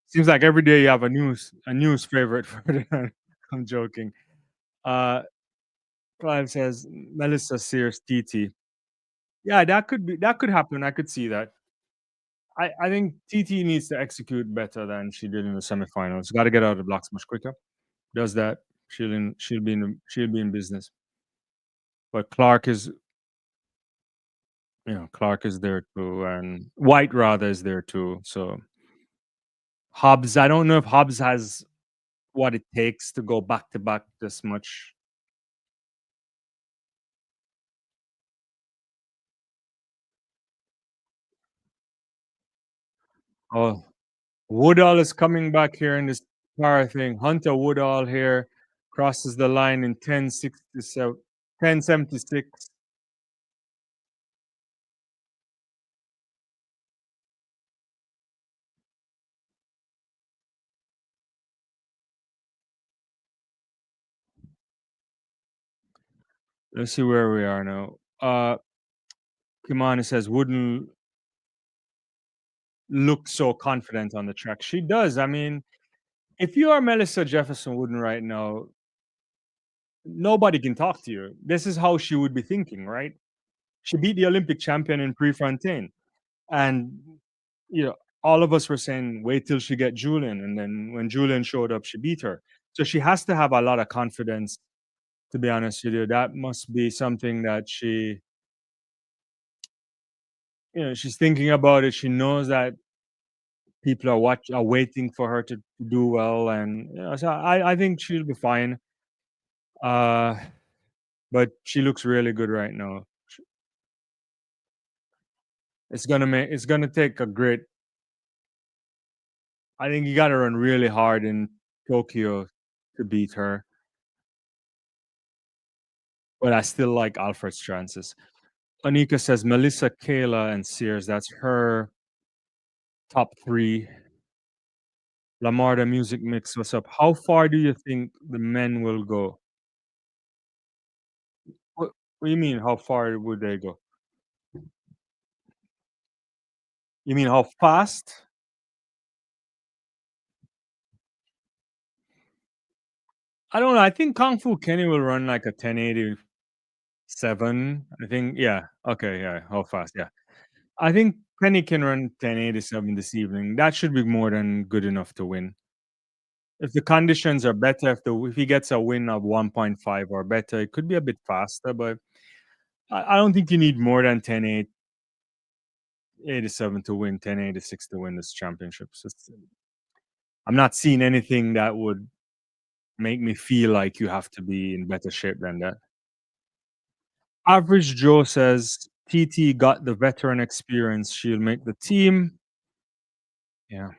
Seems like every day you have a news favorite, Ferdinand. I'm joking. Uh Clive says Melissa Sears TT. Yeah, that could happen. I could see that. I think TT needs to execute better than she did in the semifinals. Got to get out of the blocks much quicker. Does that, she'll be in business. But Clark is there too, and White rather is there too. So Hobbs, I don't know if Hobbs has what it takes to go back to back this much. Oh, Woodall is coming back here in this car thing. Hunter Woodall here crosses the line in 1067, 1076. Let's see where we are now. Kimani says wouldn't look so confident on the track. She does. I mean, if you are Melissa Jefferson Wooden right now, nobody can talk to you. This is how she would be thinking, right? She beat the Olympic champion in Prefontaine, and you know, all of us were saying, wait till she get Julian, and then when Julian showed up, she beat her. So she has to have a lot of confidence. To be honest with you, that must be something that she's thinking about it. She knows that people are waiting for her to do well, and so I think she'll be fine. Uh, but she looks really good right now. It's gonna take a great. I think you got to run really hard in Tokyo to beat her. But I still like Alfred's chances. Anika says Melissa, Kayla, and Sears. That's her top three. Lamar, the music mix. What's up? How far do you think the men will go? What do you mean? How far would they go? You mean how fast? I don't know. I think Kung Fu Kenny will run like a 1087. I think, yeah. Okay, yeah. How fast? Yeah. I think Kenny can run 1087 this evening. That should be more than good enough to win. If the conditions are better, if he gets a win of 1.5 or better, it could be a bit faster, but I don't think you need more than 1087 to win, 1086 to win this championship. So I'm not seeing anything that would make me feel like you have to be in better shape than that. Average Joe says TT got the veteran experience. She'll make the team. Yeah.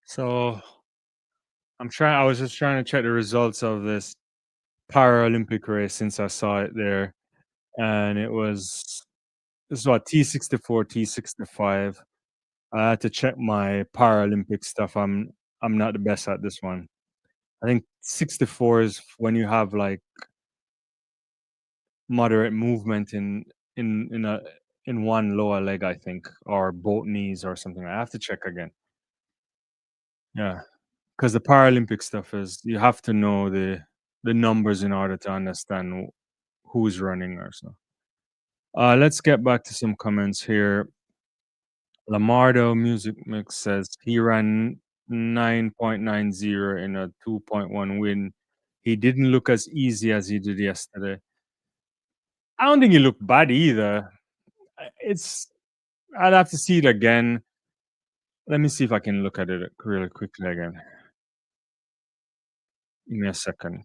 So I was just trying to check the results of this Paralympic race since I saw it there. And this is what T64, T65. I had to check my Paralympic stuff. I'm not the best at this one. I think 64 is when you have like moderate movement in one lower leg, I think, or both knees or something. I have to check again. Yeah, because the Paralympic stuff is you have to know the numbers in order to understand who's running or so. Let's get back to some comments here. Lamardo Music Mix says he ran 9.90 in a 2.1 win. He didn't look as easy as he did yesterday. I don't think he looked bad either. It's I'd have to see it again. Let me see if I can look at it really quickly again. Give me a second.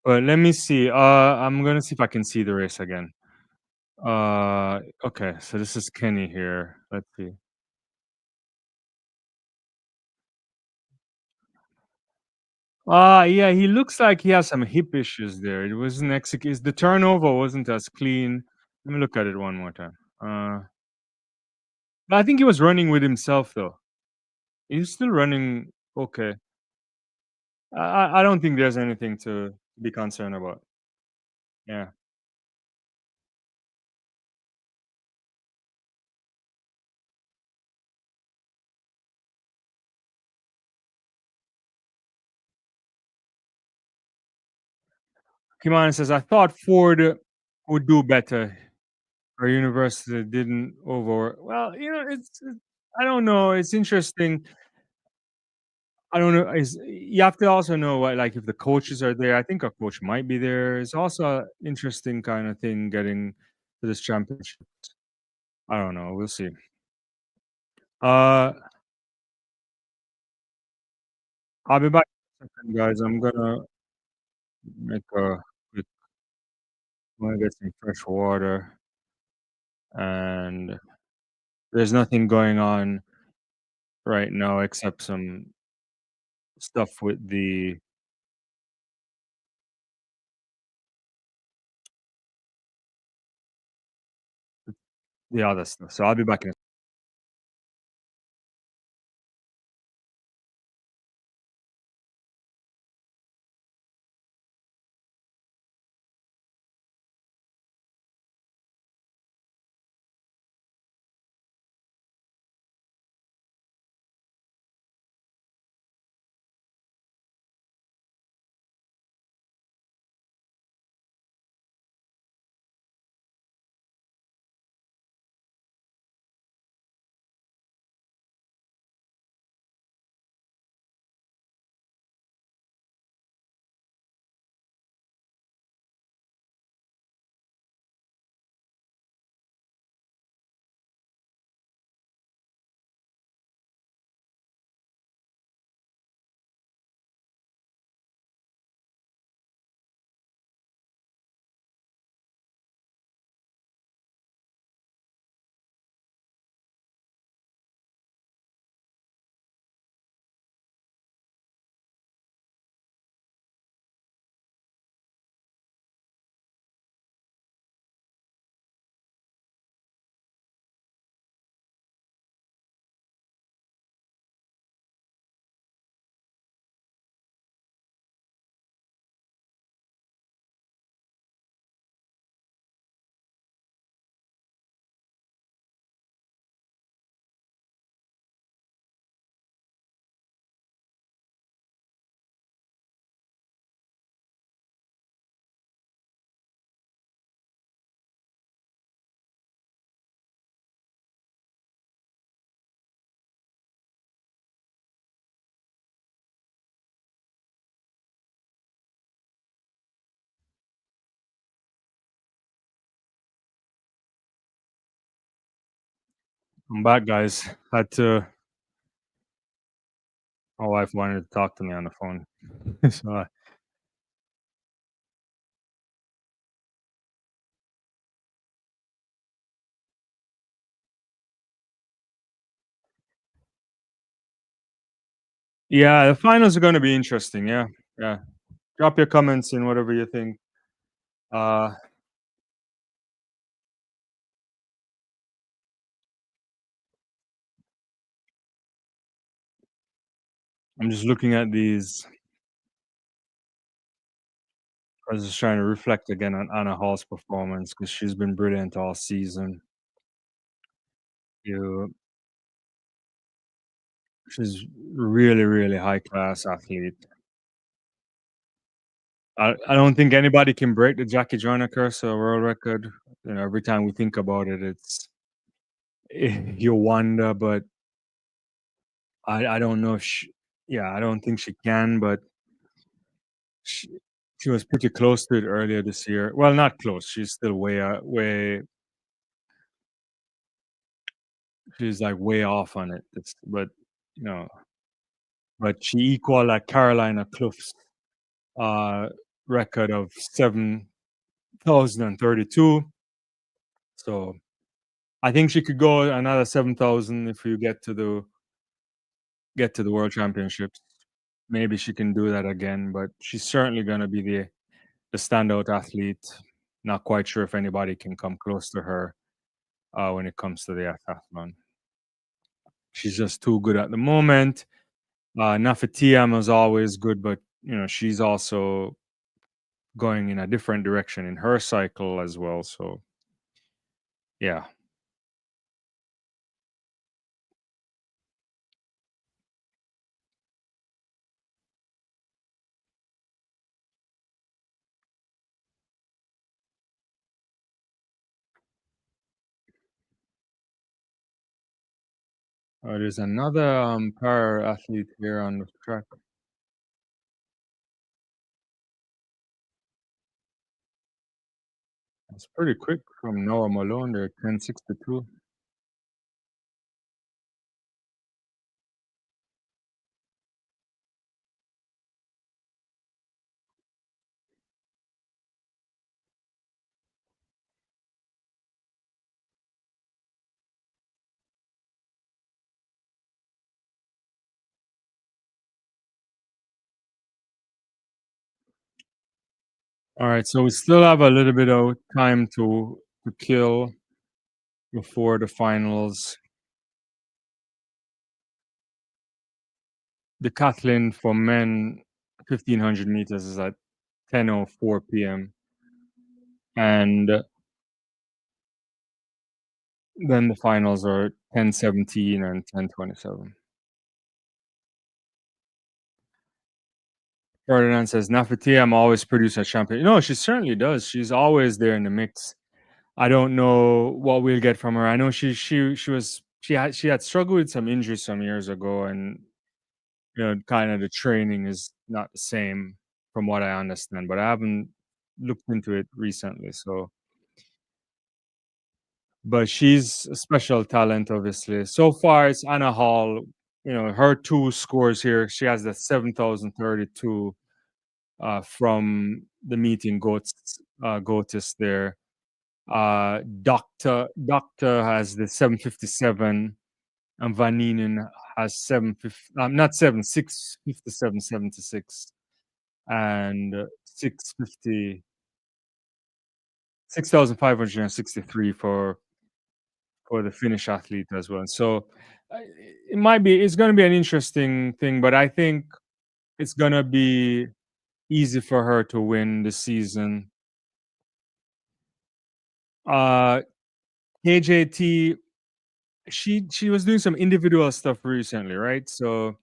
But let me see. I'm gonna see if I can see the race again. Okay. So this is Kenny here. Let's see. Yeah, he looks like he has some hip issues there. It wasn't executed. The turnover wasn't as clean. Let me look at it one more time. But I think he was running with himself though. He's still running okay. I don't think there's anything to be concerned about. Yeah. Kimani says, I thought Ford would do better. Our university didn't over. Well, I don't know. It's interesting. I don't know. Is you have to also know what, like, if the coaches are there. I think a coach might be there. It's also an interesting kind of thing getting to this championship. I don't know. We'll see. Uh, I'll be back in a second, guys. I'm gonna make a quick. I'm gonna get some fresh water, and there's nothing going on right now except some stuff with the other stuff. So I'll be back in a I'm back, guys. Had to. My wife wanted to talk to me on the phone. So, yeah, the finals are gonna be interesting. Yeah, yeah. Drop your comments in whatever you think. Uh, I'm just looking at these. I was just trying to reflect again on Anna Hall's performance because she's been brilliant all season. You, she's really, really high class athlete. I don't think anybody can break the Jackie Joyner curse or world record. You know, every time we think about it, it's you wonder, but I don't know if she, yeah, I don't think she can, but she, she was pretty close to it earlier this year. Well, not close. She's still she's like way off on it. But you know, but she equaled like Carolina Clough's uh, record of 7,032. So I think she could go another 7,000 if you get to the World Championships. Maybe she can do that again, but she's certainly going to be the standout athlete. Not quite sure if anybody can come close to her when it comes to the Heptathlon. She's just too good at the moment. Nafatiam is always good, but you know she's also going in a different direction in her cycle as well. So yeah, there's another para athlete here on the track. It's pretty quick from Noah Malone there, 10:62. All right, so we still have a little bit of time to kill before the finals. Decathlon for men, 1,500 meters is at 10:04 p.m. and then the finals are 10:17 and 10:27. Ferdinand says, Nafatiam always produce a champion. No, she certainly does. She's always there in the mix. I don't know what we'll get from her. I know she had struggled with some injuries some years ago, and you know, kind of the training is not the same from what I understand. But I haven't looked into it recently. So, but she's a special talent, obviously. So far, it's Anna Hall. You know, her two scores here. She has the 7,032 from the meeting Gotis there. Doctor has the 757, and Vaninen has 750, not 7, 657.76, and 650, 6,563 for the Finnish athlete as well. So uh, it's going to be an interesting thing, but I think it's going to be easy for her to win the season. Uh, KJT, she was doing some individual stuff recently, right? So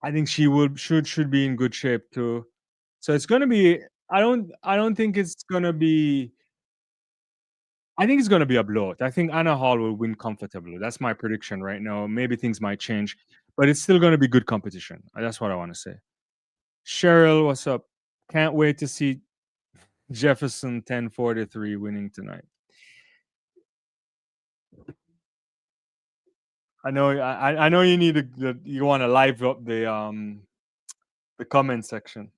I think she would should be in good shape too. So it's gonna be. I don't think it's gonna be. I think it's gonna be a blowout. I think Anna Hall will win comfortably. That's my prediction right now. Maybe things might change, but it's still gonna be good competition. That's what I want to say. Cheryl, what's up? Can't wait to see Jefferson 1043 winning tonight. I know you need you want to live up the comment section.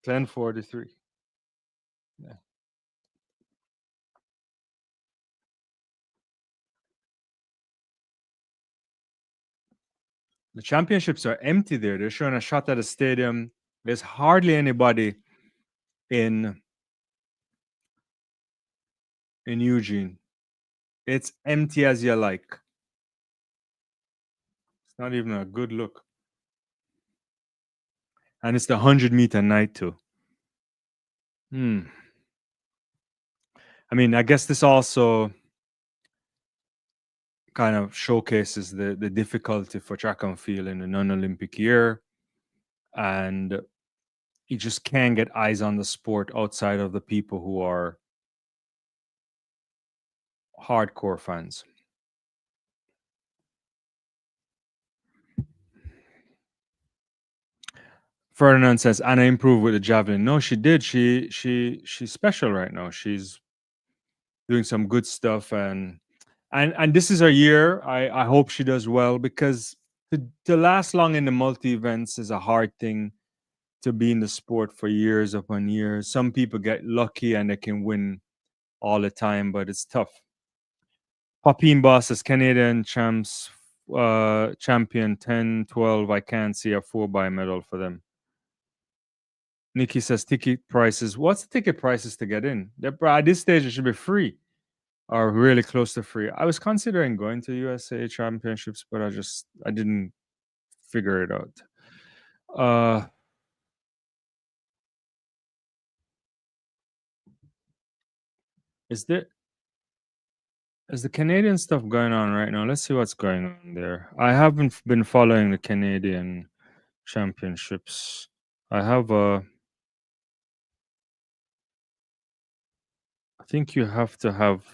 1043. Yeah. The championships are empty there. They're showing a shot at the stadium. There's hardly anybody in Eugene. It's empty as you like. It's not even a good look. and it's the 100-meter night too. Hmm. I mean, I guess this also kind of showcases the difficulty for track and field in a non-Olympic year, and you just can't get eyes on the sport outside of the people who are hardcore fans. Ferdinand says Anna improved with the javelin. No, she did. She's special right now. She's doing some good stuff, and this is her year. I hope she does well, because to last long in the multi events is a hard thing to be in the sport for years upon years. Some people get lucky and they can win all the time, but it's tough. Popine Boss says Canadian champion 10, 12. I can't see a 4 by medal for them. Nikki says ticket prices. What's the ticket prices to get in? At this stage, it should be free or really close to free. I was considering going to USA Championships, but I didn't figure it out. Is there is the Canadian stuff going on right now? Let's see what's going on there. I haven't been following the Canadian championships. I have a. I think you have to have.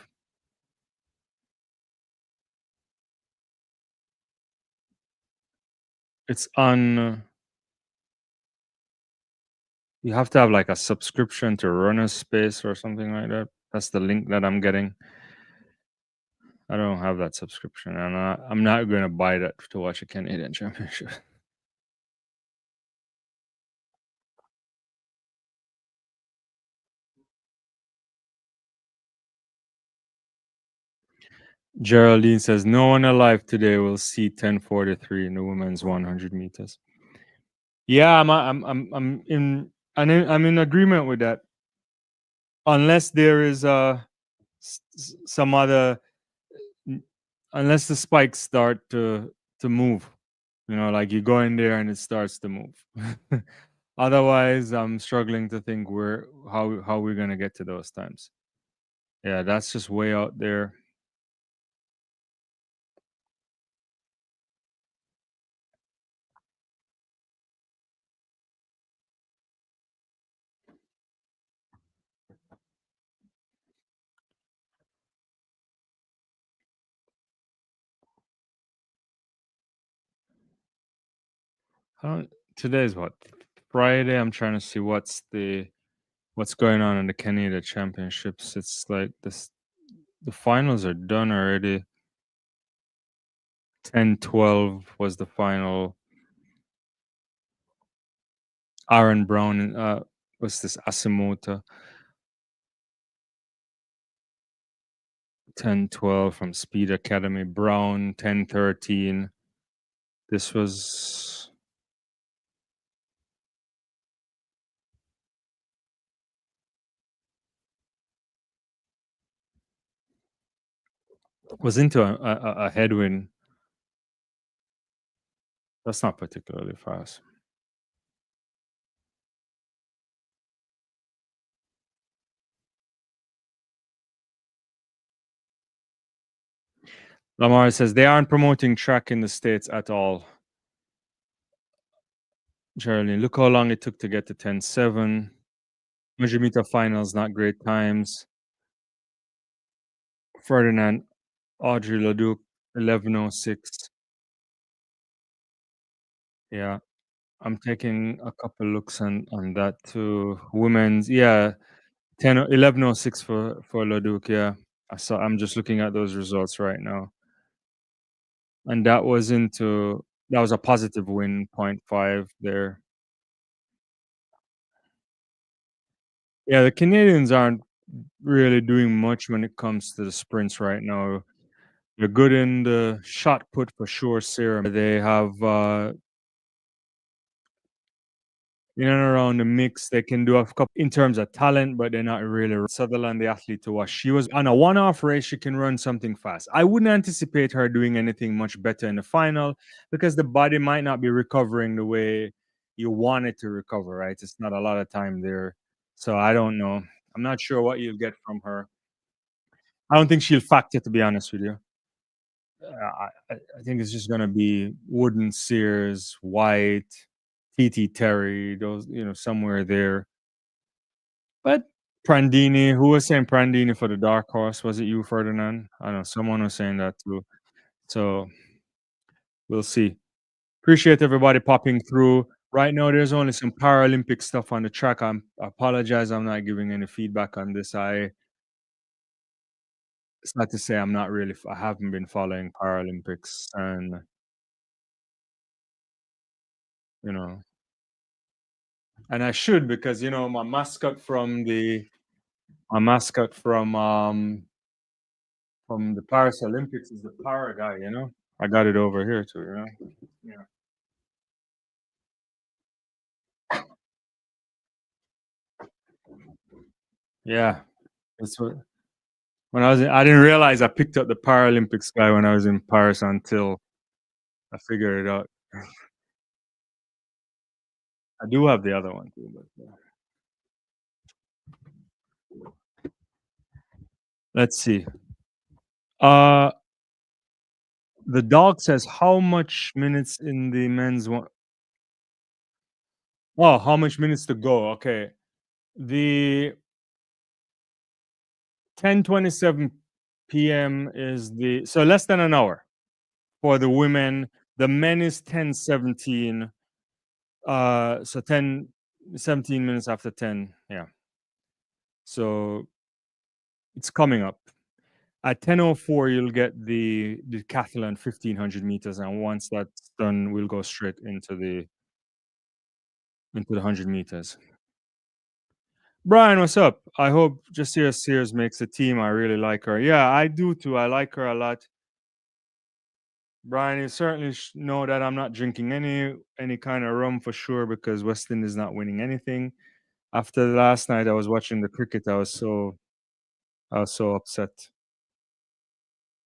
It's on. You have to have like a subscription to Runner Space or something like that. That's the link that I'm getting. I don't have that subscription, and I'm not going to buy that to watch a Canadian championship. Geraldine says no one alive today will see 10:43 in the women's 100 meters. Yeah, I'm in agreement with that. Unless there is some other, unless the spikes start to move, like you go in there and it starts to move. Otherwise, I'm struggling to think how we're gonna get to those times. Yeah, that's just way out there. I don't, today's what, Friday. I'm trying to see what's going on in the Canada Championships. It's like this. The finals are done already. 10-12 was the final. Aaron Brown, what's this? Asimota. 10-12 from Speed Academy. Brown 10-13. This was into a headwind. That's not particularly fast. Lamar says they aren't promoting track in the States at all. Geraldine, look how long it took to get to 10-7. 100-meter finals, not great times. Ferdinand, Audrey Leduc, 11:06. Yeah, I'm taking a couple looks on that too. Women's, yeah, 11:06 for Leduc. Yeah, I'm just looking at those results right now, and that was a positive win, .5 there. Yeah, the Canadians aren't really doing much when it comes to the sprints right now. They're good in the shot put for sure, Sarah. They have in and around the mix. They can do a couple in terms of talent, but they're not really Sutherland, the athlete to watch. She was on a one-off race. She can run something fast. I wouldn't anticipate her doing anything much better in the final because the body might not be recovering the way you want it to recover, right? It's not a lot of time there. So I don't know. I'm not sure what you'll get from her. I don't think she'll factor, to be honest with you. I think it's just gonna be Wooden Sears, White, TT Terry, those, somewhere there. But Prandini, who was saying Prandini for the dark horse? Was it you, Ferdinand? I don't know. Someone was saying that too. So we'll see. Appreciate everybody popping through. Right now, there's only some Paralympic stuff on the track. I apologize. I'm not giving any feedback on this. It's not to say I'm not really. I haven't been following Paralympics, and you know, and I should, because my mascot from the Paris Olympics is the para guy. I got it over here too. Yeah. Yeah. That's what I didn't realize I picked up the Paralympics guy when I was in Paris until I figured it out. I do have the other one too, but yeah. Let's see. Uh, the dog says how much minutes in the men's one? Oh, how much minutes to go? Okay. The 10:27 p.m. is so less than an hour for the women. The men is 10:17. So 17 minutes after 10. Yeah. So it's coming up. At 10:04, you'll get the Decathlon 1500 meters, and once that's done, we'll go straight into the 100 meters. Brian, what's up? I hope Jasira Sears makes a team. I really like her. Yeah, I do too. I like her a lot. Brian, you certainly know that I'm not drinking any kind of rum for sure, because West Indies is not winning anything. After last night, I was watching the cricket. I was so upset.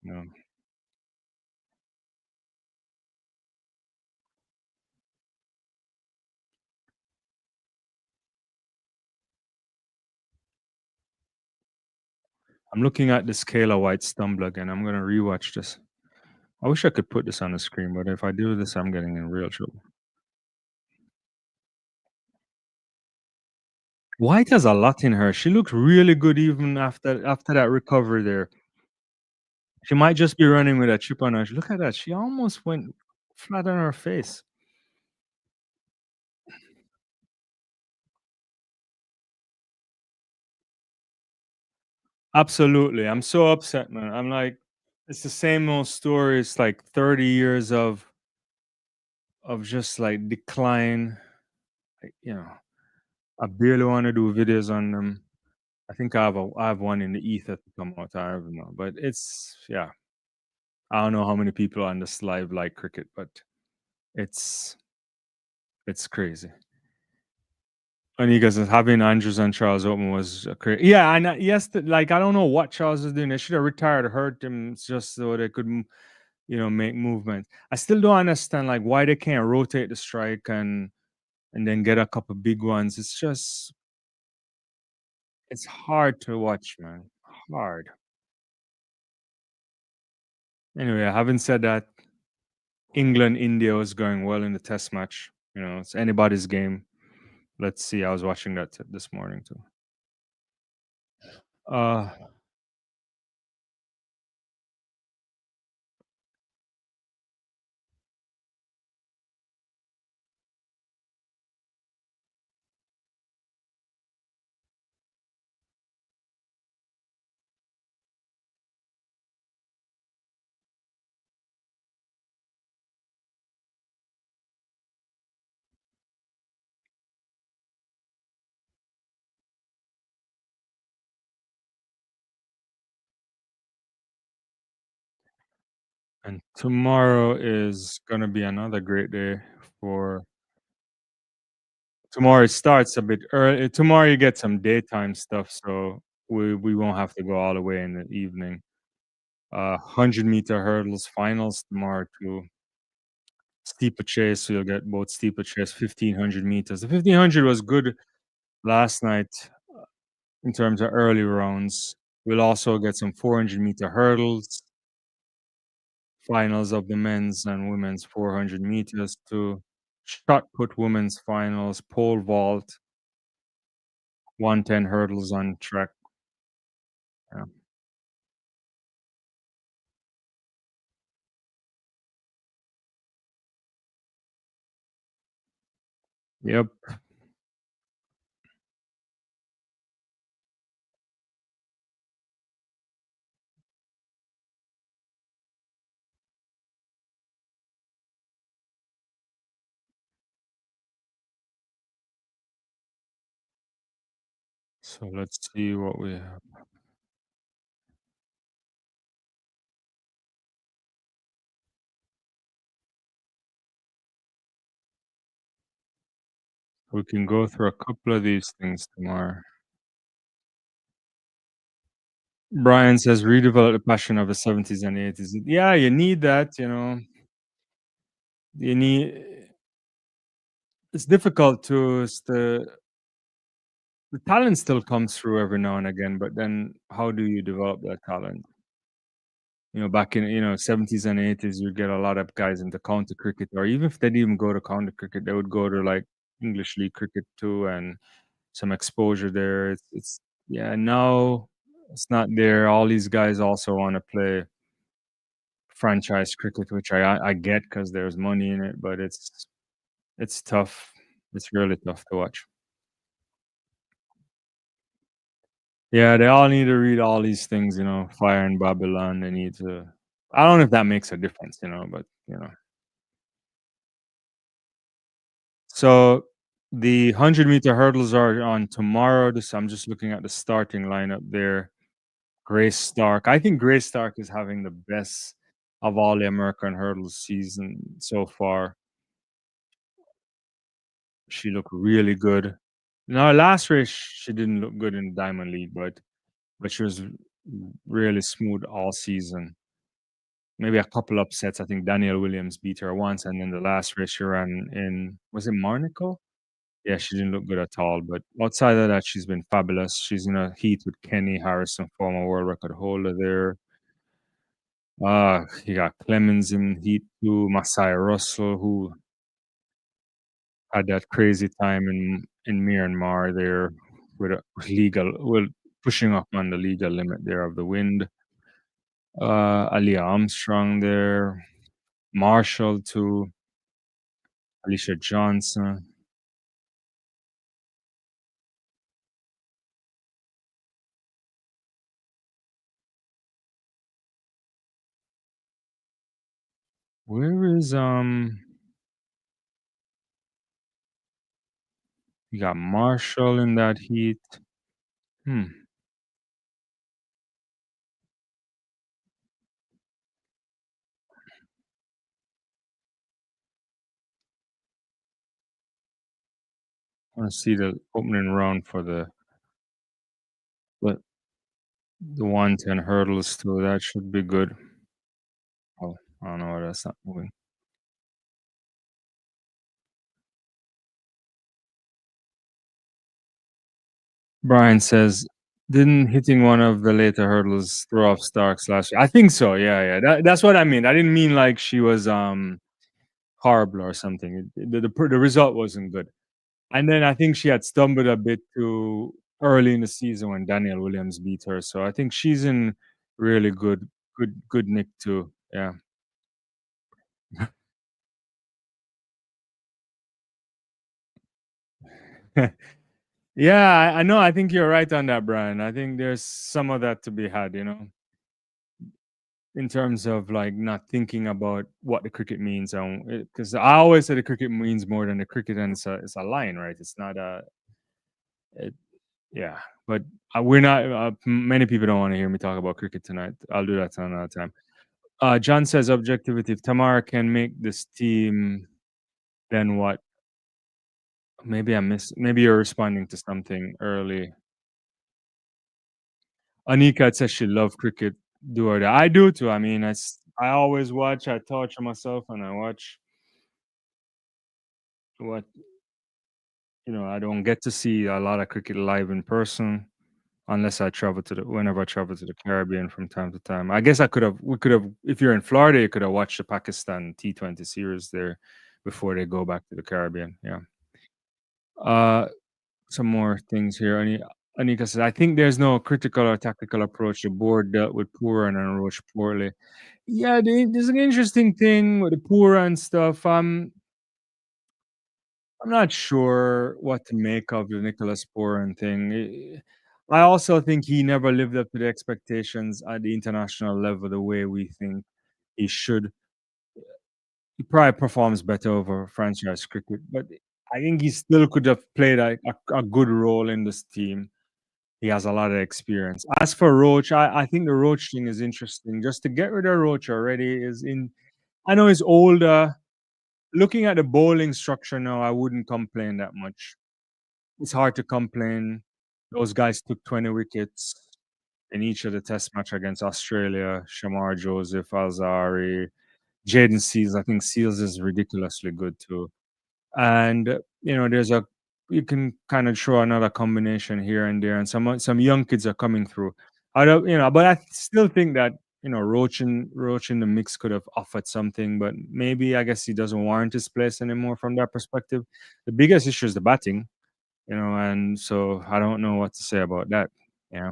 You know. I'm looking at this Kayla White stumble again. I'm gonna rewatch this. I wish I could put this on the screen, but if I do this, I'm getting in real trouble. White has a lot in her. She looked really good even after that recovery there. She might just be running with a chip on her. Look at that. She almost went flat on her face. Absolutely. I'm so upset, man. I'm like, it's the same old story. It's like 30 years of just like decline. I barely want to do videos on them. I think I have one in the ether to come out. I don't know. But it's, yeah. I don't know how many people on this live like cricket, but it's it's crazy. And you guys having Andrews and Charles Open was crazy. Yeah, and yes, like I don't know what Charles is doing. They should have retired, hurt him just so they could, make movement. I still don't understand like why they can't rotate the strike and then get a couple big ones. It's hard to watch, man. Hard. Anyway, having said that, England India was going well in the test match. It's anybody's game. Let's see. I was watching that this morning too. Uh, and tomorrow is gonna be another great day for tomorrow. It starts a bit early. Tomorrow you get some daytime stuff, so we won't have to go all the way in the evening. 100-meter hurdles finals tomorrow too. steeplechase, so you'll get both steeplechase, 1,500 meters. The 1,500 was good last night in terms of early rounds. We'll also get some 400-meter hurdles, finals of the men's and women's 400 meters too. Shot put women's finals, pole vault, 110 hurdles on track. Yeah. Yep. So let's see what we have. We can go through a couple of these things tomorrow. Brian says, redevelop the passion of the 70s and 80s. Yeah, you need that, you know. You need it's difficult to the talent still comes through every now and again, but then how do you develop that talent? You know, back in 70s and 80s, you get a lot of guys into county cricket, or even if they didn't even go to county cricket, they would go to like English League cricket too, and some exposure there. It's yeah, now it's not there. All these guys also want to play franchise cricket, which I get because there's money in it, but it's tough. It's really tough to watch. Yeah, they all need to read all these things, Fire in Babylon. They need to. I don't know if that makes a difference, but So the 100-meter hurdles are on tomorrow. I'm just looking at the starting lineup there. Grace Stark. I think Grace Stark is having the best of all the American hurdles season so far. She looked really good. Now, last race she didn't look good in Diamond League, but she was really smooth all season. Maybe a couple upsets. I think Danielle Williams beat her once, and then the last race she ran in, was it Monaco? Yeah, she didn't look good at all. But outside of that, she's been fabulous. She's in a heat with Kenny Harrison, former world record holder there. You got Clemens in heat too, Masai Russell, who had that crazy time in Myanmar there with a legal, well, pushing up on the legal limit there of the wind. Ali Armstrong there, Marshall too, Alicia Johnson. Where is you got Marshall in that heat. Hmm. I want to see the opening round for the the 110 hurdles too. That should be good. Oh, I don't know why that's not moving. Brian says, didn't hitting one of the later hurdles throw off Starks last year? I think so. Yeah, yeah. That's what I mean. I didn't mean like she was horrible or something. The result wasn't good. And then I think she had stumbled a bit too early in the season when Danielle Williams beat her. So I think she's in really good nick too. Yeah. Yeah, I know. I think you're right on that, Brian. I think there's some of that to be had, in terms of like not thinking about what the cricket means. Because I always say the cricket means more than the cricket, and it's a line, right? It's not it, yeah. But we're not. Many people don't want to hear me talk about cricket tonight. I'll do that another time. John says objectivity. If Tamara can make this team, then what? Maybe I miss. Maybe you're responding to something early. Anika says she loves cricket. Do or die. I do too. I mean, I always watch. I torture myself and I watch. what I don't get to see a lot of cricket live in person unless I travel to the whenever I travel to the Caribbean from time to time. I guess we could have if you're in Florida, you could have watched the Pakistan T20 series there before they go back to the Caribbean. Yeah. Uh some more things here. Anika says, I think there's no critical or tactical approach. The board dealt with poor and approached poorly. Yeah, there's an interesting thing with the poor and stuff. I'm not sure what to make of the Nicholas Pooran thing. I also think he never lived up to the expectations at the international level the way we think he should. He probably performs better over franchise cricket, but I think he still could have played a good role in this team. He has a lot of experience. As for Roach, I think the Roach thing is interesting. Just to get rid of Roach already is in. I know he's older. Looking at the bowling structure now, I wouldn't complain that much. It's hard to complain. Those guys took 20 wickets in each of the test match against Australia. Shamar Joseph, Alzari, Jaden Seals. I think Seals is ridiculously good too. And there's a you can kind of throw another combination here and there, and some young kids are coming through. I don't, but I still think that Roach in the mix could have offered something, but maybe I guess he doesn't warrant his place anymore from that perspective. The biggest issue is the batting, and so I don't know what to say about that. Yeah.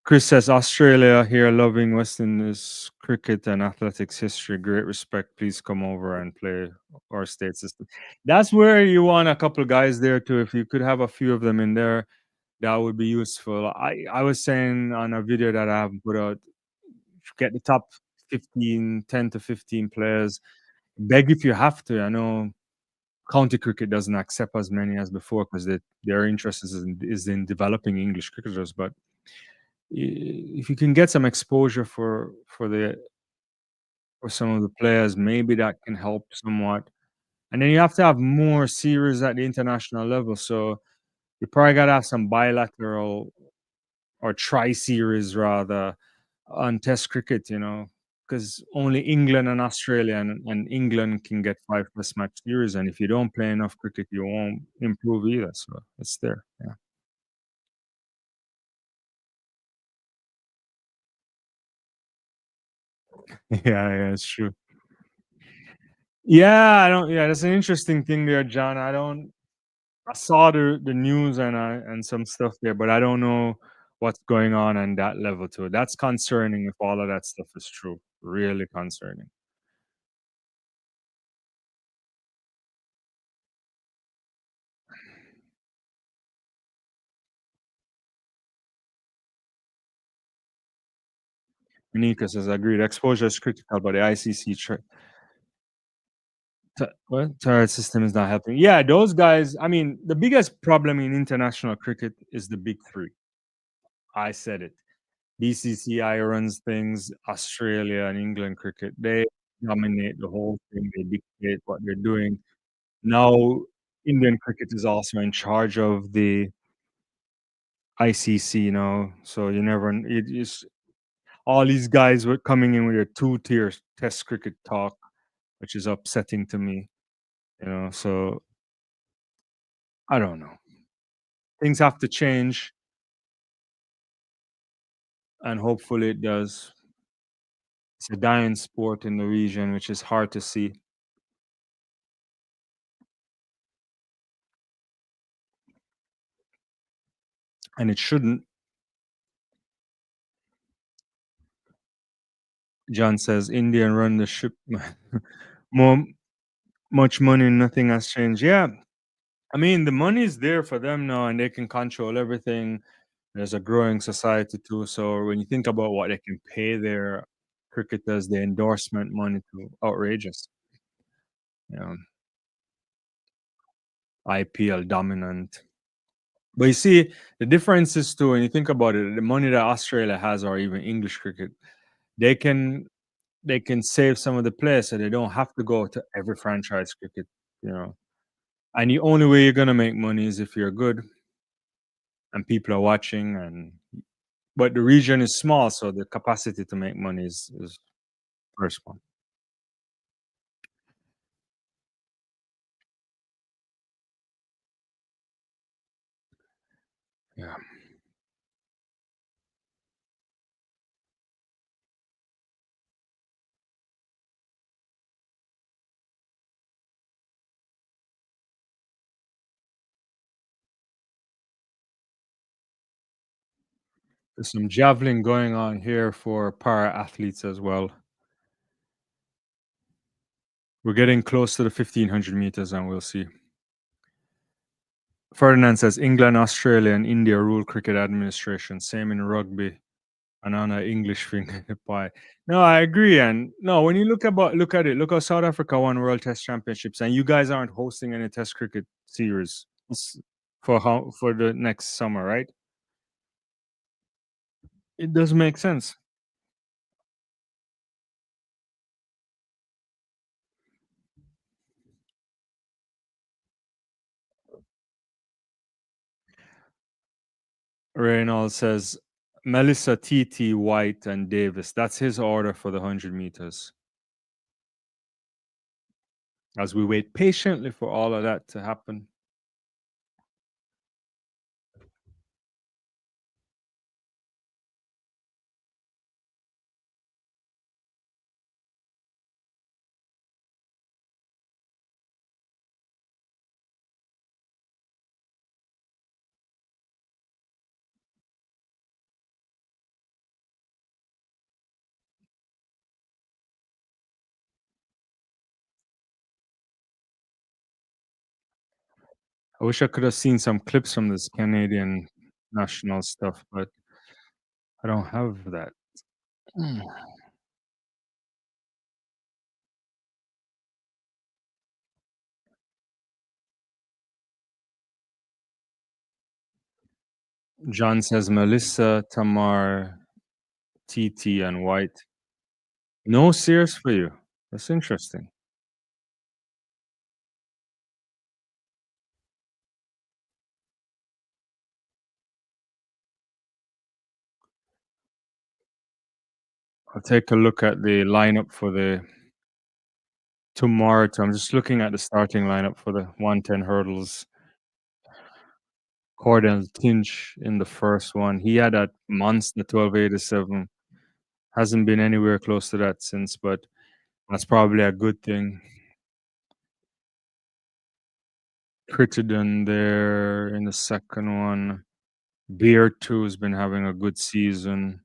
Chris says Australia here loving West Indies cricket and athletics history. Great respect. Please come over and play our state system. That's where you want a couple guys there too. If you could have a few of them in there, that would be useful. I was saying on a video that I haven't put out, get the top 15, 10 to 15 players. Beg if you have to. I know county cricket doesn't accept as many as before because their interest is in developing English cricketers, but if you can get some exposure for some of the players, maybe that can help somewhat. And then you have to have more series at the international level. So you probably got to have some bilateral or tri-series rather on Test cricket. Because only England and Australia and England can get 5 Test match series, and if you don't play enough cricket, you won't improve either. So it's there. Yeah, yeah, yeah, it's true. Yeah, I don't. Yeah, that's an interesting thing there, John. I saw the news and some stuff there, but I don't know what's going on that level too. That's concerning if all of that stuff is true. Really concerning. Nika says, agreed. Exposure is critical, but the ICC what? Turret system is not helping. Yeah, those guys. I mean, the biggest problem in international cricket is the big three. I said it. BCCI runs things. Australia and England cricket. They dominate the whole thing. They dictate what they're doing. Now, Indian cricket is also in charge of the ICC, so you never it is all these guys were coming in with a two-tier test cricket talk, which is upsetting to me, so I don't know. Things have to change, and hopefully it does. It's a dying sport in the region, which is hard to see, and it shouldn't. John says Indian run the ship. More much money, nothing has changed. Yeah, I mean the money's there for them now, and they can control everything. There's a growing society too. So when you think about what they can pay their cricketers, the endorsement money to outrageous. You know, IPL dominant. But you see, the difference is too, when you think about it, the money that Australia has or even English cricket, they can they can save some of the players so they don't have to go to every franchise cricket, you know. And the only way you're gonna make money is if you're good and people are watching and but the region is small, so the capacity to make money is first one. Yeah. There's some javelin going on here for para athletes as well. We're getting close to the 1500 meters and we'll see. Ferdinand says England, Australia, and India rule cricket administration. Same in rugby. And on an English finger in the pie. No, I agree. And no, when you look at it, look how South Africa won World Test Championships, and you guys aren't hosting any Test cricket series for the next summer, right? It does make sense. Reynolds says Melissa, TT, White, and Davis. That's his order for the 100 meters. As we wait patiently for all of that to happen. I wish I could have seen some clips from this Canadian national stuff, but I don't have that. Mm. John says Melissa, Tamar, TT, and White. No Sears for you. That's interesting. I'll take a look at the lineup for the tomorrow. I'm just looking at the starting lineup for the 110 hurdles. Cordell Tinch in the first one. He had that monster 1287. Hasn't been anywhere close to that since, but that's probably a good thing. Crittenden there in the second one. Beer 2 has been having a good season.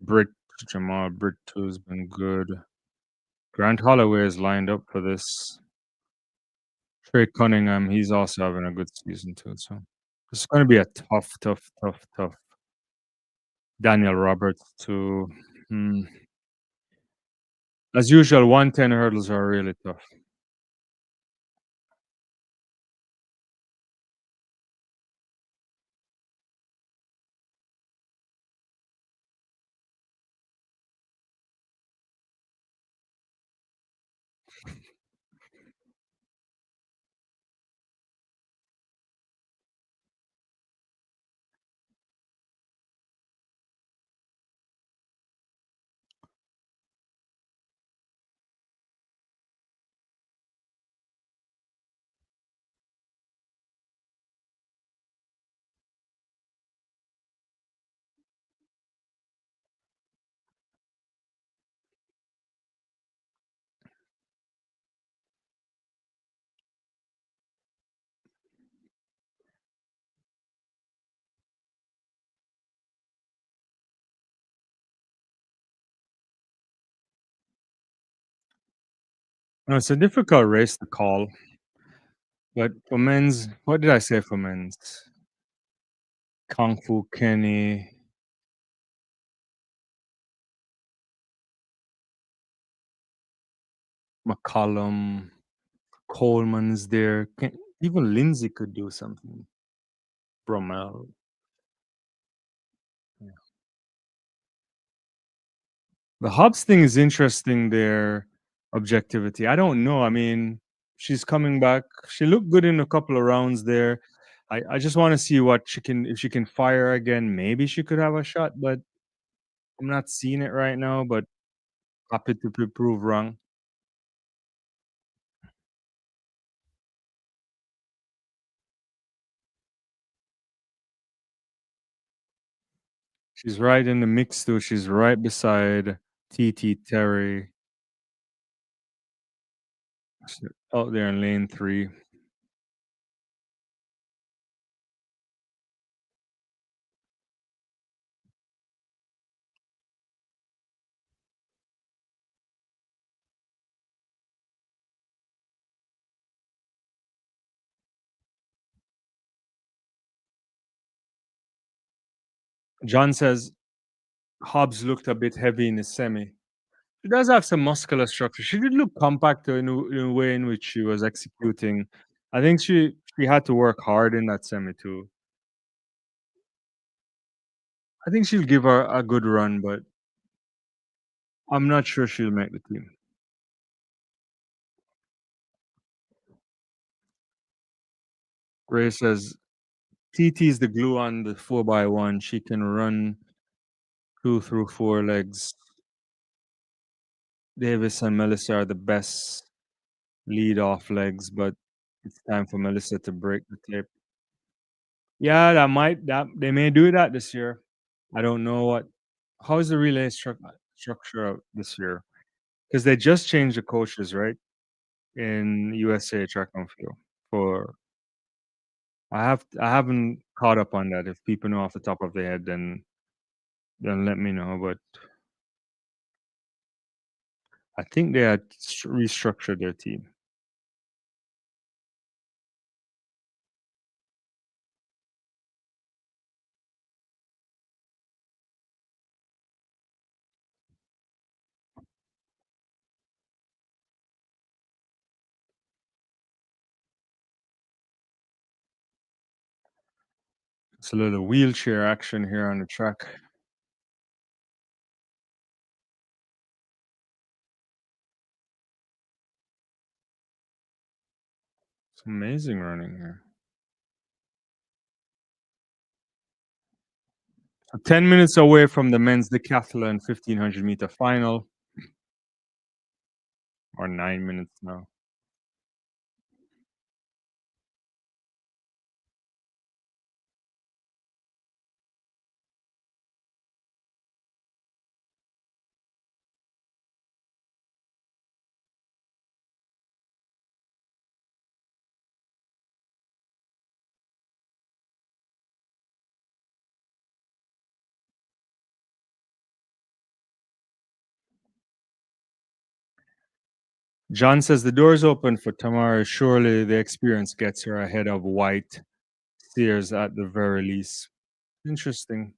Brit Jamal Brit 2 has been good. Grant Holloway is lined up for this. Trey Cunningham, he's also having a good season too. So it's going to be a tough. Daniel Roberts too. Hmm. As usual, 110 hurdles are really tough. No, it's a difficult race to call. But for men's, what did I say for men's? Kung Fu Kenny, McCollum, Coleman's there. Even Lindsay could do something. Bromell. Yeah. The Hobbs thing is interesting, their objectivity. I don't know. I mean, she's coming back. She looked good in a couple of rounds there. I just want to see what she can, if she can fire again. Maybe she could have a shot, but I'm not seeing it right now. But happy to be proved wrong. She's right in the mix too. She's right beside TT Terry. She's out there in lane 3. John says Hobbs looked a bit heavy in the semi. She does have some muscular structure. She did look compact in a way in which she was executing. I think she had to work hard in that semi too. I think she'll give her a good run, but I'm not sure she'll make the team. Ray says TT is the glue on the 4x1. She can run 2 through 4 legs. Davis and Melissa are the best lead off legs, but it's time for Melissa to break the tape. Yeah, that they may do that this year. I don't know what. How is the relay structure out this year? Because they just changed the coaches, right? In USA track and field. For I haven't caught up on that. If people know off the top of their head, then let me know. But I think they had restructured their team. It's a little wheelchair action here on the track. It's amazing running here. So 10 minutes away from the men's decathlon 1500-meter final, or 9 minutes now. John says the door's open for Tamara. Surely the experience gets her ahead of White Sears at the very least. Interesting.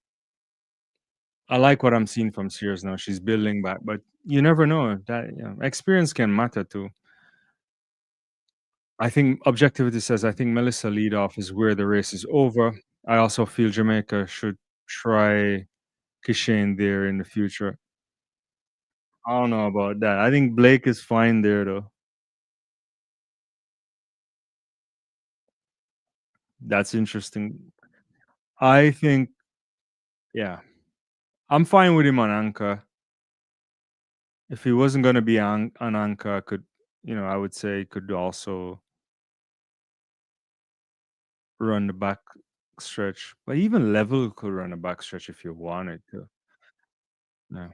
I like what I'm seeing from Sears now. She's building back, but you never know. That experience can matter too. I think objectivity says I think Melissa leadoff is where the race is over. I also feel Jamaica should try Kishane there in the future. I don't know about that. I think Blake is fine there though. That's interesting. I think, yeah, I'm fine with him on anchor. If he wasn't going to be on anchor, I could, I would say he could also run the back stretch. But even Level could run a back stretch if you wanted to. Yeah.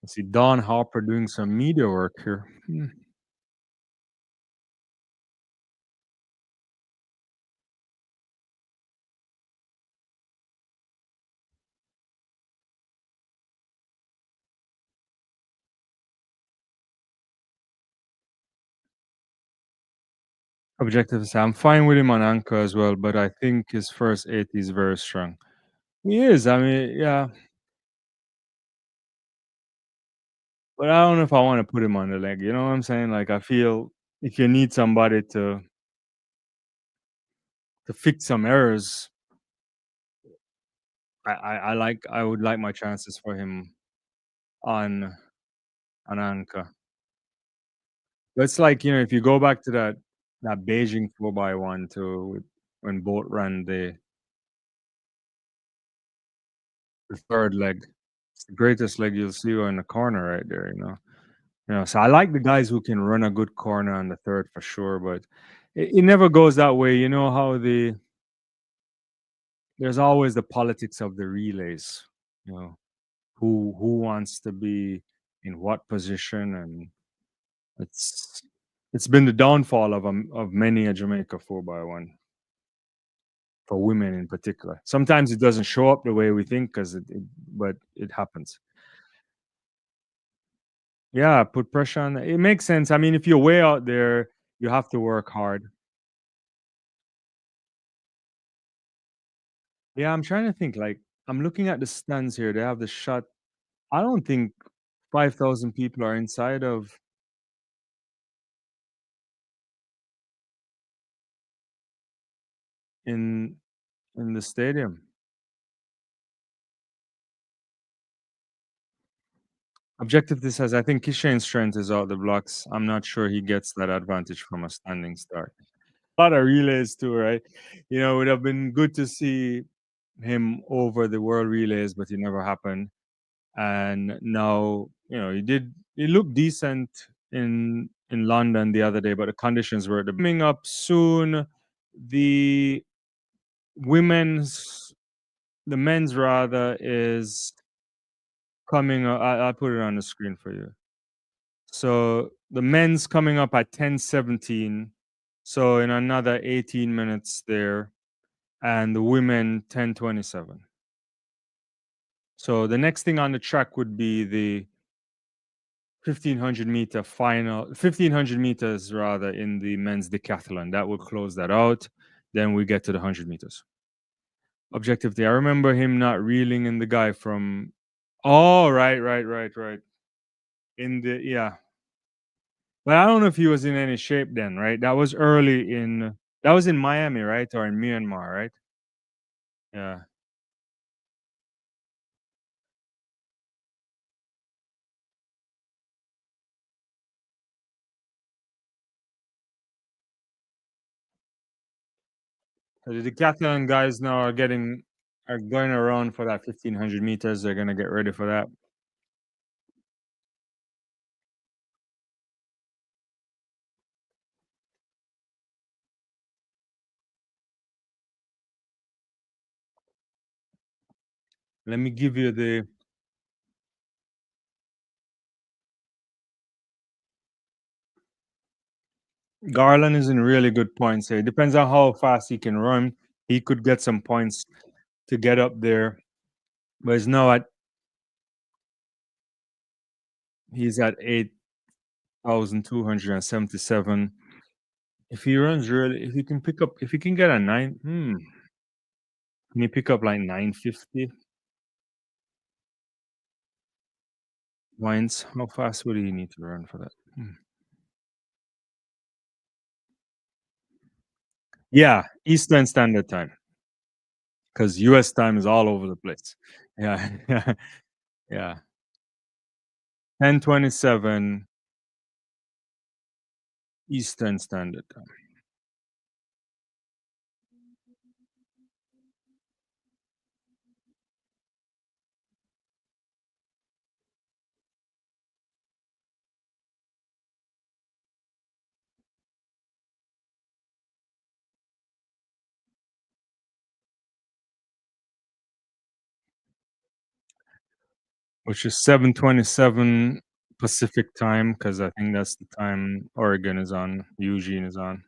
I see Don Hopper doing some media work here. Objective is I'm fine with him on anchor as well, but I think his first 80 is very strong. He is. I mean, yeah. but I don't know if I wanna put him on the leg, you know what I'm saying? Like, I feel if you need somebody to fix some errors, I would like my chances for him on Anka. But it's like, if you go back to that Beijing 4x1 too, when Bolt ran the 3rd leg. It's the greatest leg you'll see in the corner right there, you know? So I like the guys who can run a good corner on the 3rd for sure, but it never goes that way. You know how there's always the politics of the relays, you know, who wants to be in what position, and it's it's been the downfall of many a Jamaica 4x1 for women in particular. Sometimes it doesn't show up the way we think, but it happens. Yeah, put pressure on. It makes sense. I mean, if you're way out there, you have to work hard. Yeah, I'm trying to think. Like, I'm looking at the stands here. They have the shot. I don't think 5,000 people are inside of in in the stadium. Objective this says, I think Kishane's strength is out the blocks. I'm not sure he gets that advantage from a standing start. A lot of relays too, right? It would have been good to see him over the world relays, but it never happened. And now, he looked decent in London the other day, but the conditions were coming up soon. The women's the men's rather is coming up. I'll put it on the screen for you. So the men's coming up at 10:17. So in another 18 minutes there, and the women 10:27. So the next thing on the track would be the 1500-meter final, 1500 meters rather, in the men's decathlon. That will close that out. Then we get to the 100 meters. Objective day. I remember him not reeling in the guy from. Oh, right. Yeah. But I don't know if he was in any shape then, right? That was in Miami, right? Or in Myanmar, right? Yeah. So the decathlon guys now are going around for that 1500 meters. They're gonna get ready for that. Let me give you the Garland is in really good points here. It depends on how fast he can run. He could get some points to get up there. But he's at 8,277. If he can if he can get a nine, can he pick up like 950 points? How fast would he need to run for that? Yeah, Eastern Standard Time, because US time is all over the place. Yeah, yeah. 10:27 Eastern Standard Time. Which is 7:27 Pacific time, because I think that's the time Oregon is on, Eugene is on.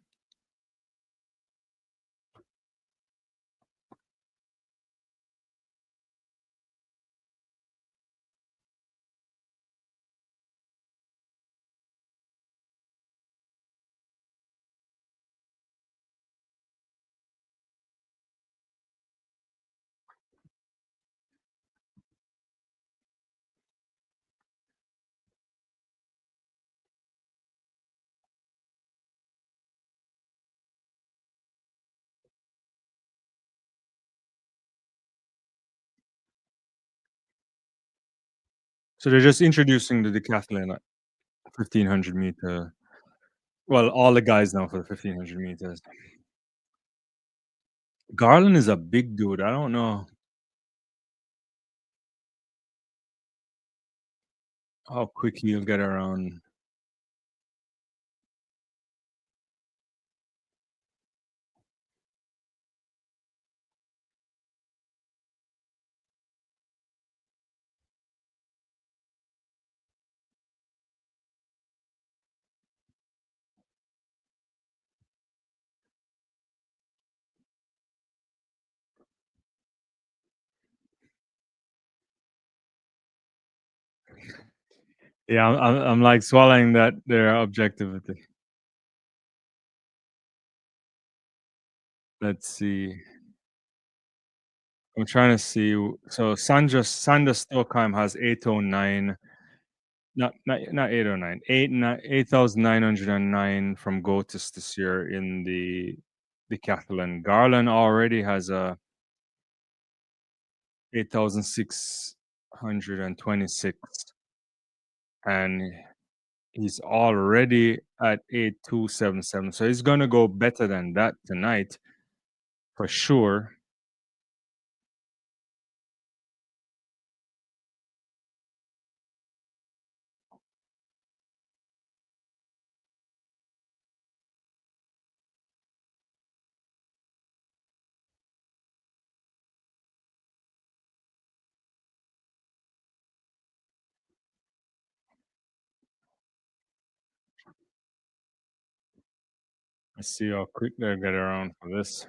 So they're just introducing the decathlon at 1500 meter. Well, all the guys now for the 1500 meters. Garland is a big dude. I don't know how quick he'll get around. Yeah, I'm like swallowing that their objectivity. Let's see. I'm trying to see. So Sandra Stockheim has 809. Not 809. 8,909 from Gotis this year in the decathlon. Garland already has a 8,626, and he's already at 8,277. So he's gonna go better than that tonight for sure. Let's see how quick they get around for this.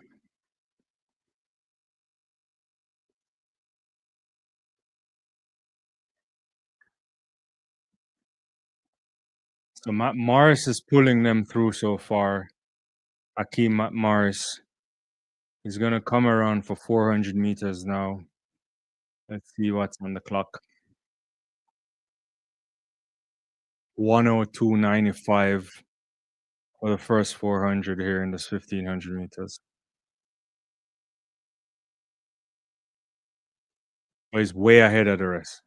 So Matt Morris is pulling them through so far. Akeem Matt Morris. He's gonna come around for 400 meters now. Let's see what's on the clock. 102.95 for the first 400 here in this 1500 meters. But he's way ahead of the rest.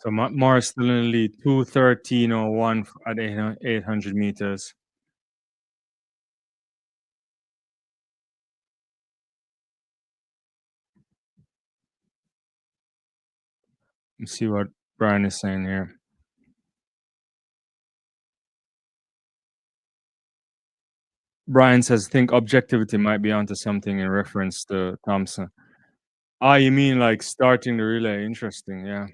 So Morris still in the lead. 2:13.01 at 800 meters. Let's see what Brian is saying here. Brian says, think objectivity might be onto something in reference to Thompson. Ah, you mean like starting the relay? Interesting, yeah.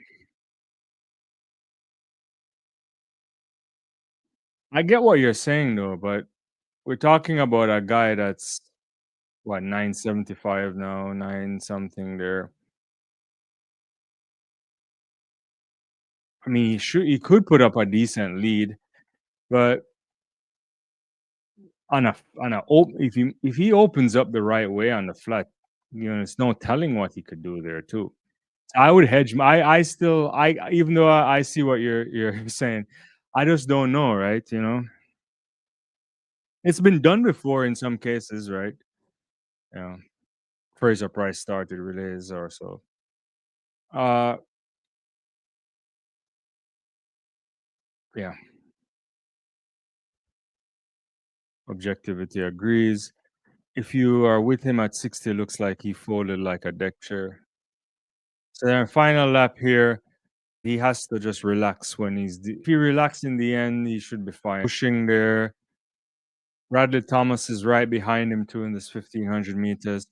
I get what you're saying though, but we're talking about a guy that's what 975 now, nine something there. I mean, he could put up a decent lead, but if he opens up the right way on the flat, there's no telling what he could do there too. I would hedge. I still even though I see what you're saying, I just don't know, right? It's been done before in some cases, right? Yeah. Fraser Price started relays or so. Uh, yeah. Objectivity agrees. If you are with him at 60, it looks like he folded like a deck chair. So then final lap here, he has to just relax when if he relaxes in the end, he should be fine. Pushing there. Bradley Thomas is right behind him too in this 1500 meters.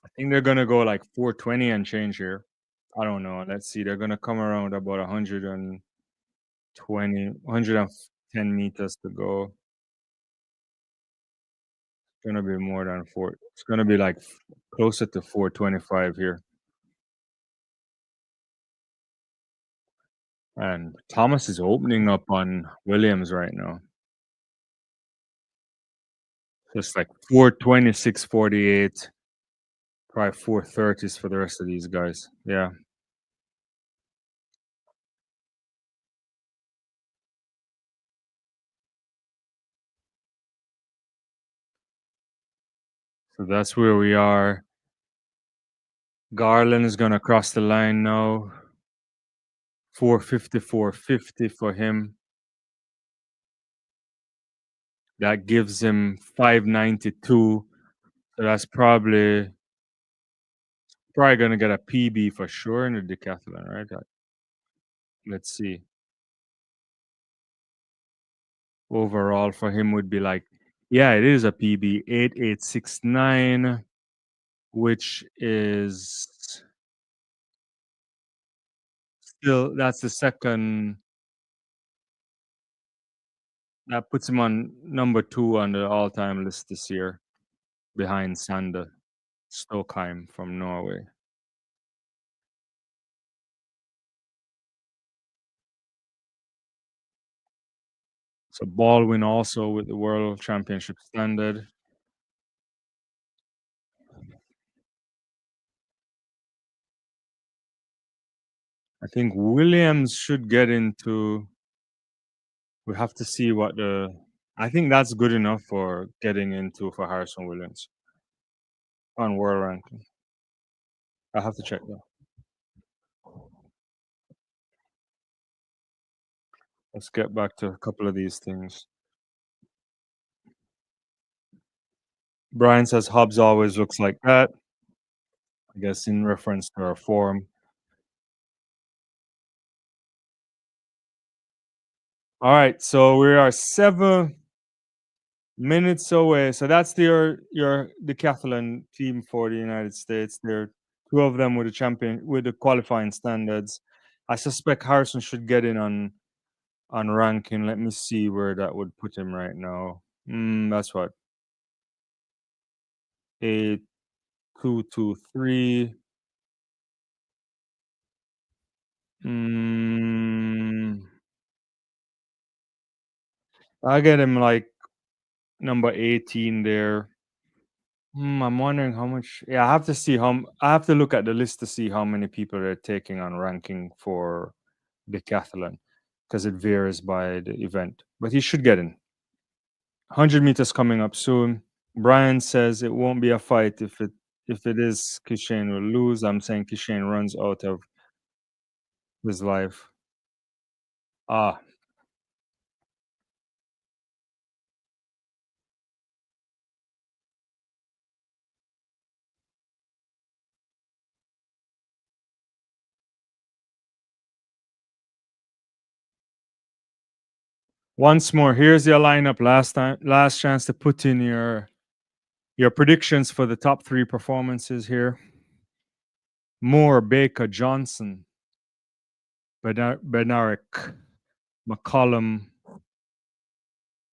I think they're gonna go like 420 and change here. I don't know. Let's see. They're gonna come around about 100 and 110 meters to go. It's gonna be more than 4. It's gonna be like closer to 425 here. And Thomas is opening up on Williams right now. Just like 426, 48, probably 430s for the rest of these guys. Yeah. So that's where we are. Garland is gonna cross the line now. 450, 450 for him. That gives him 592. So that's probably gonna get a PB for sure in the decathlon, right? Let's see. Overall for him would be like, yeah, it is a PB 8869, which is still that's the second that puts him on number 2 on the all-time list this year, behind Sander Stokheim from Norway. So Baldwin also with the World Championship standard. I think Williams should get into. We have to see what the. I think that's good enough for getting into for Harrison Williams on world ranking. I have to check though. Let's get back to a couple of these things. Brian says Hobbs always looks like that. I guess in reference to our form. All right, so we are 7 minutes away. So that's your decathlon team for the United States. There are 2 of them with the qualifying standards. I suspect Harrison should get in on ranking. Let me see where that would put him right now. That's what 8223. Mm, I get him like number 18 there. I'm wondering how much. Yeah, I have to see I have to look at the list to see how many people are taking on ranking for decathlon because it varies by the event. But he should get in. 100 meters coming up soon. Brian says it won't be a fight if it is. Kishane will lose. I'm saying Kishane runs out of his life. Ah, once more. Here's your lineup. Last chance to put in your predictions for the top 3 performances here. Moore, Baker, Johnson, Bednarik, McCollum,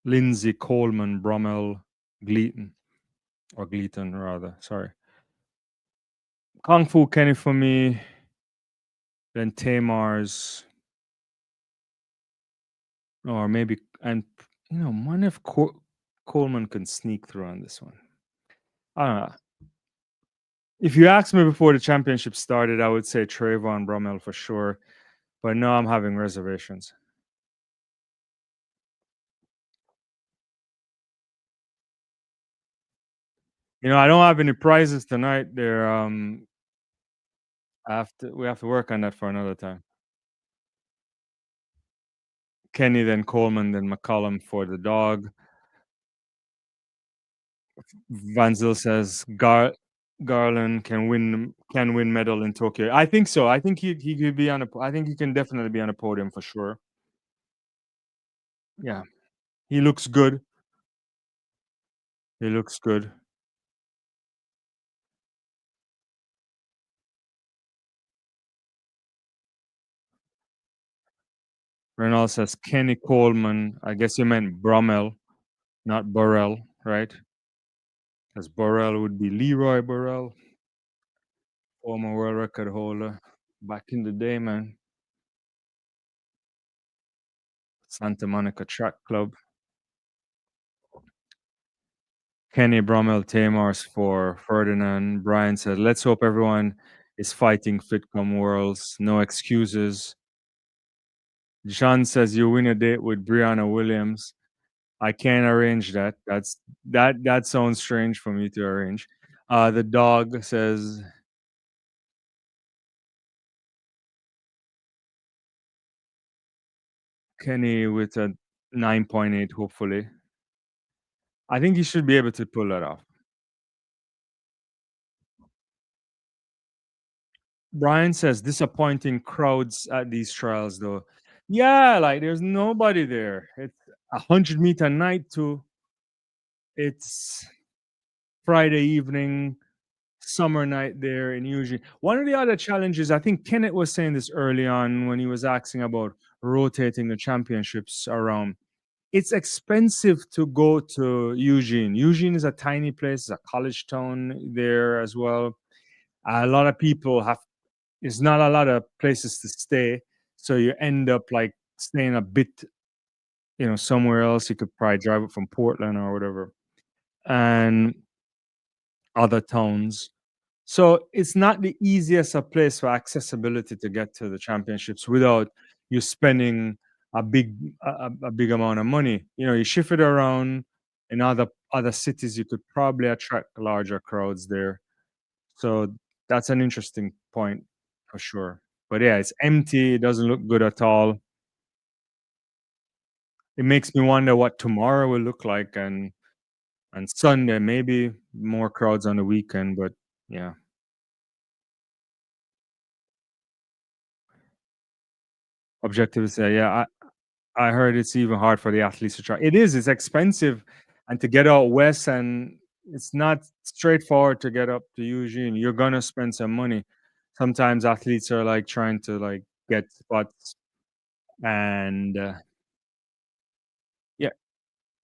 Lindsay, Coleman, Brummel, Gleaton, or Gleaton rather. Sorry. Kung Fu Kenny for me. Then Tamar's, or maybe, and wonder if Coleman can sneak through on this one. I don't know. If you asked me before the championship started, I would say Trayvon Brummel for sure. But now I'm having reservations. I don't have any prizes tonight. We have to work on that for another time. Kenny, then Coleman, then McCollum for the dog. Van Zyl says Garland can win medal in Tokyo. I think so. I think he could be on a. I think he can definitely be on a podium for sure. Yeah, he looks good. He looks good. Reynolds says Kenny Coleman. I guess you meant Brummel, not Burrell, right? Because Burrell would be Leroy Burrell, former world record holder back in the day, man. Santa Monica Track Club. Kenny Brummel Tamars for Ferdinand. Brian said, let's hope everyone is fighting fit come worlds. No excuses. John says you win a date with Brianna Williams. I can't arrange that. That sounds strange for me to arrange. The dog says Kenny with a 9.8, hopefully. I think he should be able to pull that off. Brian says disappointing crowds at these trials though. Yeah, like there's nobody there. It's 100-meter night too. It's Friday evening, summer night there in Eugene. One of the other challenges, I think Kenneth was saying this early on when he was asking about rotating the championships around. It's expensive to go to Eugene. Eugene is a tiny place, it's a college town there as well. A lot of people have, there's not a lot of places to stay. So you end up like staying a bit, somewhere else. You could probably drive it from Portland or whatever. And other towns. So it's not the easiest of place for accessibility to get to the championships without you spending a big amount of money. You shift it around in other cities, you could probably attract larger crowds there. So that's an interesting point for sure. But yeah, it's empty. It doesn't look good at all. It makes me wonder what tomorrow will look like, and Sunday maybe more crowds on the weekend. But yeah. Objective say, yeah, I heard it's even hard for the athletes to try. It is. It's expensive, and to get out west, and it's not straightforward to get up to Eugene. You're gonna spend some money. Sometimes athletes are like trying to like get spots, and yeah,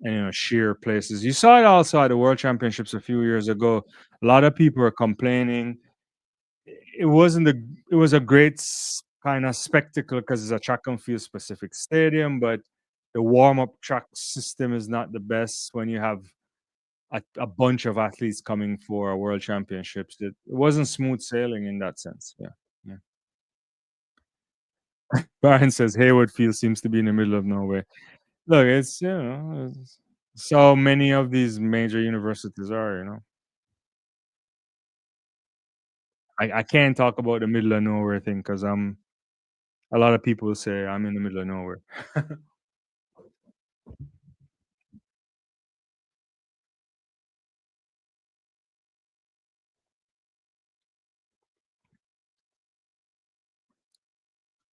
and sheer places. You saw it also at the World Championships a few years ago. A lot of people were complaining. It wasn't the. It was a great kind of spectacle because it's a track and field specific stadium, but the warm up track system is not the best when you have a bunch of athletes coming for a world championships. It wasn't smooth sailing in that sense. Yeah. Yeah. Brian says Hayward Field seems to be in the middle of nowhere. Look, it's so many of these major universities are. I can't talk about the middle of nowhere thing because a lot of people say I'm in the middle of nowhere.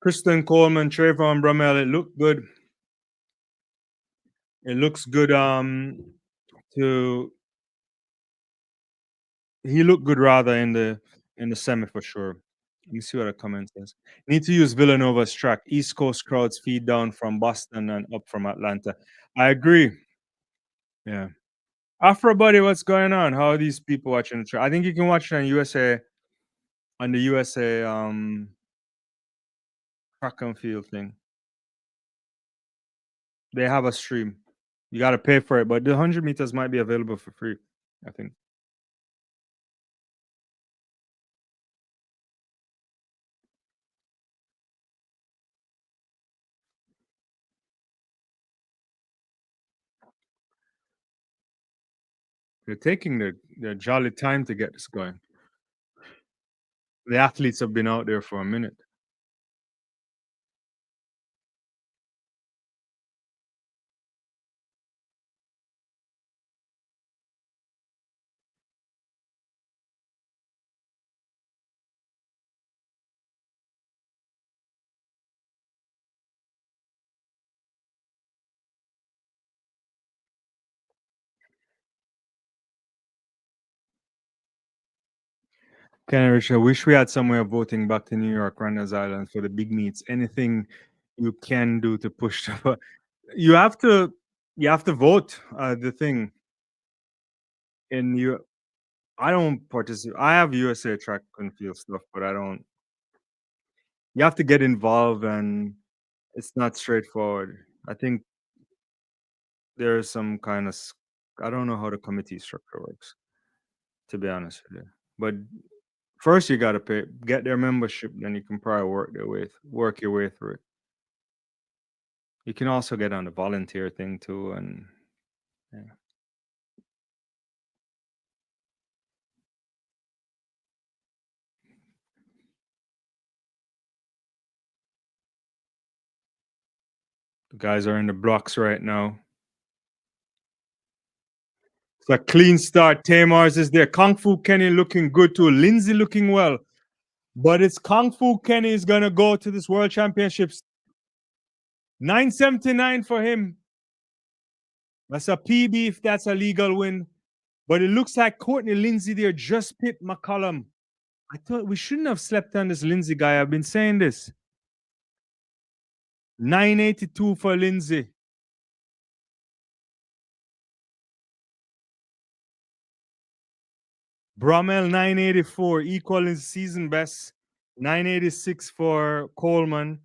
Kristen Coleman, Trayvon Brummel, it looked good. It looks good. To He looked good rather in the semi for sure. Let me see what the comment says. Need to use Villanova's track. East Coast crowds feed down from Boston and up from Atlanta. I agree. Yeah. Afro buddy, what's going on? How are these people watching the track? I think you can watch it on the USA track and field thing. They have a stream. You got to pay for it, but the 100 meters might be available for free, I think. They're taking their jolly time to get this going. The athletes have been out there for a minute. Kenny Rich, I wish we had somewhere voting back to New York, Randall's Island for the big meets. Anything you can do to push the you have to you have to vote. The thing in you, I don't participate. I have USA track and field stuff, but I don't. You have to get involved, and it's not straightforward. I think there's some kind of. I don't know how the committee structure works, to be honest with you. But first, you got to pay, get their membership, then you can probably work your way through it. You can also get on the volunteer thing too, and yeah. The guys are in the blocks right now. It's a clean start. Tamar's is there. Kung Fu Kenny looking good too. Lindsay looking well. But it's Kung Fu Kenny is gonna go to this World Championships. 979 for him. That's a PB if that's a legal win. But it looks like Courtney Lindsay there just pipped McCollum. I thought we shouldn't have slept on this Lindsay guy. I've been saying this. 982 for Lindsay. Bromell 984, equaling season best. 986 for Coleman.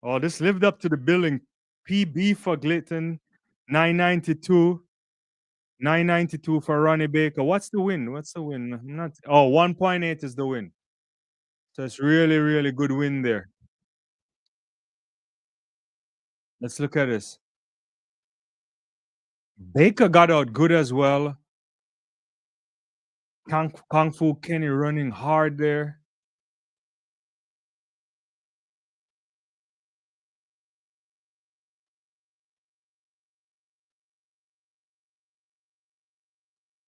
Oh, this lived up to the billing. PB for Glitton. 992. 992 for Ronnie Baker. What's the win? What's the win? Not 1.8 is the win. So it's really, really good win there. Let's look at this. Baker got out good as well. Kung Fu Kenny running hard there.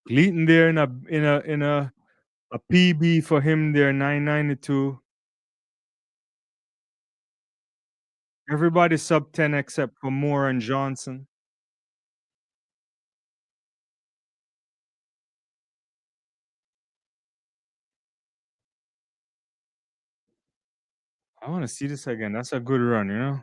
Gleaton there in a PB for him there, 992. Everybody sub 10 except for Moore and Johnson. I want to see this again. That's a good run, you know?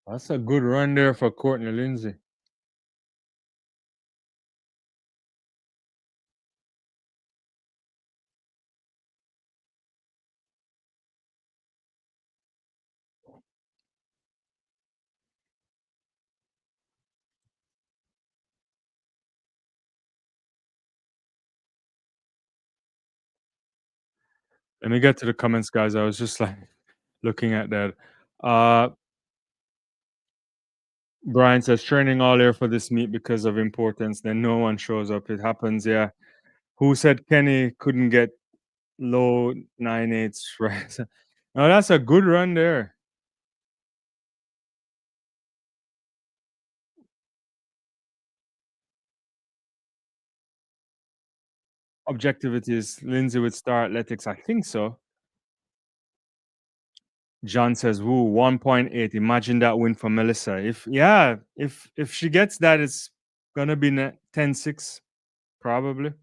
That's a good run there for Courtney Lindsay. Let me get to the comments, guys. I was just like looking at that. Uh Brian says training all air for this meet because of importance. Then no one shows up. It happens, yeah. Who said Kenny couldn't get low 9.8s, right? No, that's a good run there. Objectivity is Lindsay would start athletics. I think so. John says, "Woo, 1.8. Imagine that win for Melissa. If she gets that, it's gonna be 10-6, probably."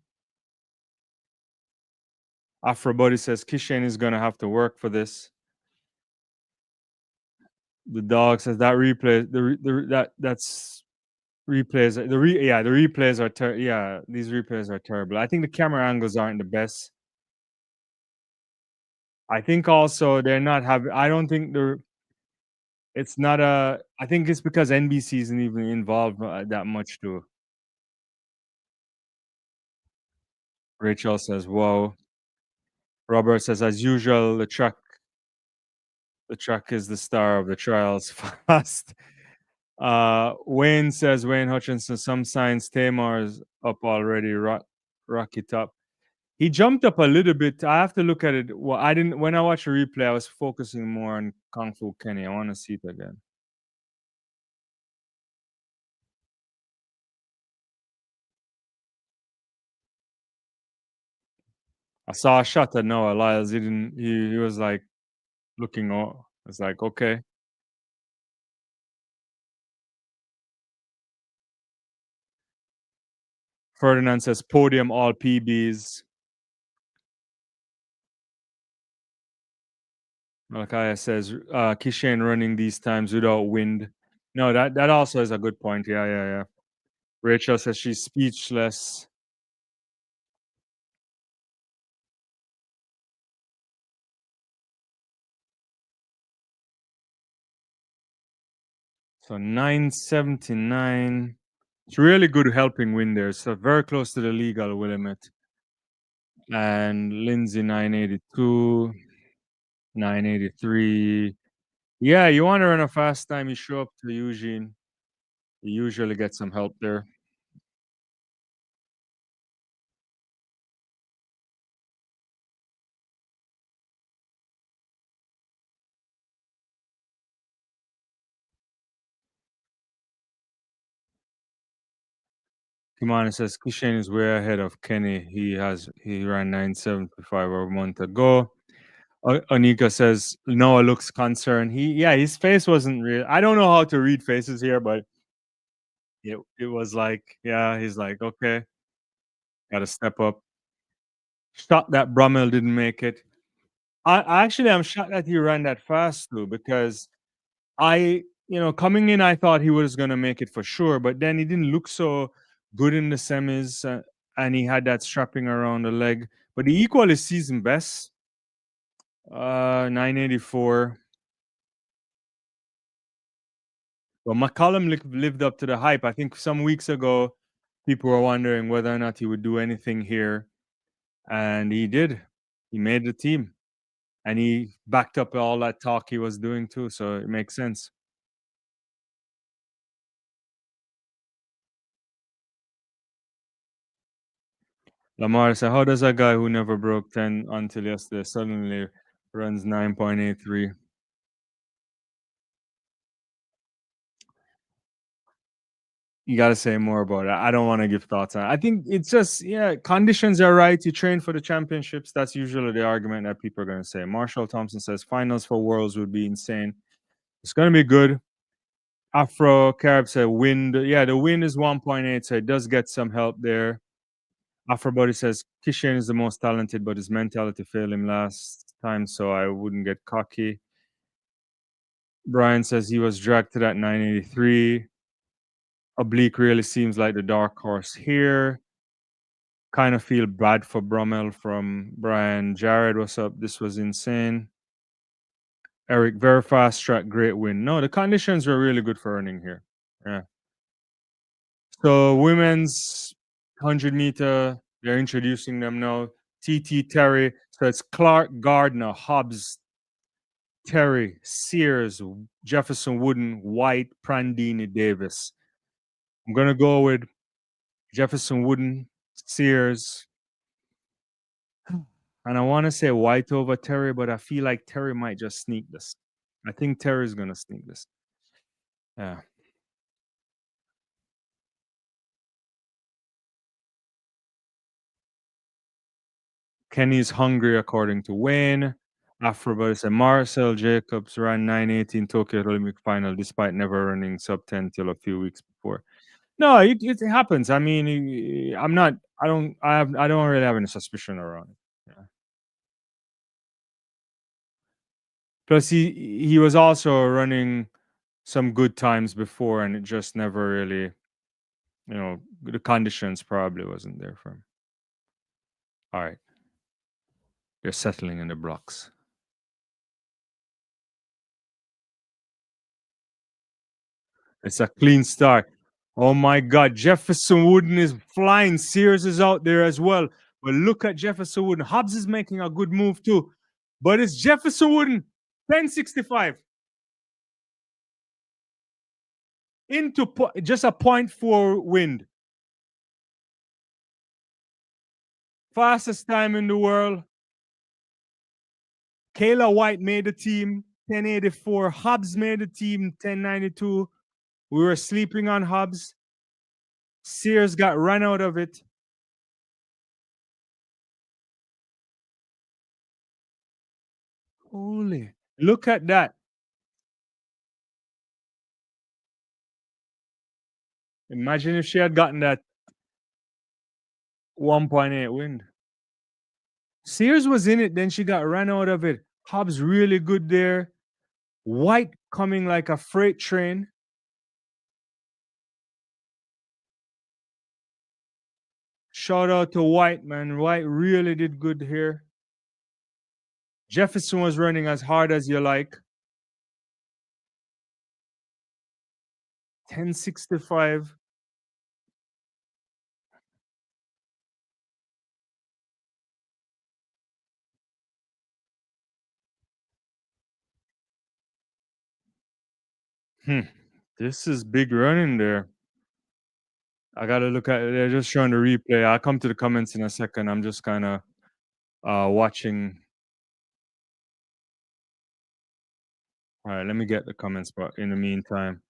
Afrobody says Kishen is gonna have to work for this. The dog says that replay, that's replays. The replays are these replays are terrible. I think the camera angles aren't the best. I think also they're not having. I don't think they're. It's not a. I think it's because NBC isn't even involved that much too. Rachel says, "Whoa." Robert says, "As usual, the truck is the star of the trials." Fast. Wayne says, Wayne Hutchinson, some signs Tamar's up already. Rocky top. He jumped up a little bit. I have to look at it. Well, I didn't. When I watched the replay, I was focusing more on Kung Fu Kenny. I want to see it again. I saw a shot at Noah Lyles. He didn't. He was like looking. It's like okay. Ferdinand says podium all PBs. Malakaya says Kishane running these times without wind. No, that also is a good point. Yeah, yeah, yeah. Rachel says she's speechless. So 979. It's really good helping wind there. So very close to the legal limit. And Lindsay 982, 983. Yeah, you want to run a fast time, you show up to Eugene. You usually get some help there. Kimani says Kishan is way ahead of Kenny. He ran 975 a month ago. Anika says Noah looks concerned. His face wasn't real. I don't know how to read faces here, but it was like, yeah, he's like, okay, gotta step up. Shocked that Brummel didn't make it. I'm shocked that he ran that fast too, because coming in, I thought he was gonna make it for sure, but then he didn't look so good in the semis, and he had that strapping around the leg. But he equaled his season best, 984. But McCollum lived up to the hype. I think some weeks ago, people were wondering whether or not he would do anything here, and he did. He made the team, and he backed up all that talk he was doing too. So it makes sense. Lamar said, "How does a guy who never broke 10 until yesterday suddenly runs 9.83?" You got to say more about it. I don't want to give thoughts on it. I think it's just, yeah, conditions are right. You train for the championships. That's usually the argument that people are going to say. Marshall Thompson says finals for Worlds would be insane. It's going to be good. Afro Carib said wind. Yeah, the wind is 1.8, so it does get some help there. Afrobody says Kishan is the most talented, but his mentality failed him last time, so I wouldn't get cocky. Brian says he was dragged to that 983. Oblique really seems like the dark horse here. Kind of feel bad for Brummel from Brian. Jared, what's up? This was insane. Eric, very fast track, great win. No, the conditions were really good for running here. Yeah. So women's 100-meter, they're introducing them now. TT Terry. So it's Clark, Gardner, Hobbs, Terry, Sears, Jefferson Wooden, White, Prandini, Davis. I'm gonna go with Jefferson Wooden, Sears, and I want to say White over Terry, but I feel like Terry might just sneak this. I think Terry's gonna sneak this. Yeah. Kenny's hungry according to Wayne. Afrobus and Marcel Jacobs ran 9:18 Tokyo Olympic final despite never running sub 10 till a few weeks before. No, it happens. I mean, I'm not. I don't really have any suspicion around it. Yeah. Plus, he was also running some good times before, and it just never really, the conditions probably wasn't there for him. All right, they're settling in the blocks. It's a clean start. Oh my God, Jefferson Wooden is flying. Sears is out there as well. But look at Jefferson Wooden. Hobbs is making a good move too. But it's Jefferson Wooden, 1065 into just a 0.4 wind. Fastest time in the world. Kayla White made the team, 1084. Hobbs made the team, 1092. We were sleeping on Hobbs. Sears got run out of it. Holy, look at that. Imagine if she had gotten that 1.8 wind. Sears was in it, then she got ran out of it. Hobbs really good there. White coming like a freight train. Shout out to White, man. White really did good here. Jefferson was running as hard as you like. 1065. Hmm. This is big running there. I gotta look at it. They're just showing the replay. I'll come to the comments in a second. I'm just kind of watching. All right, let me get the comments, but in the meantime,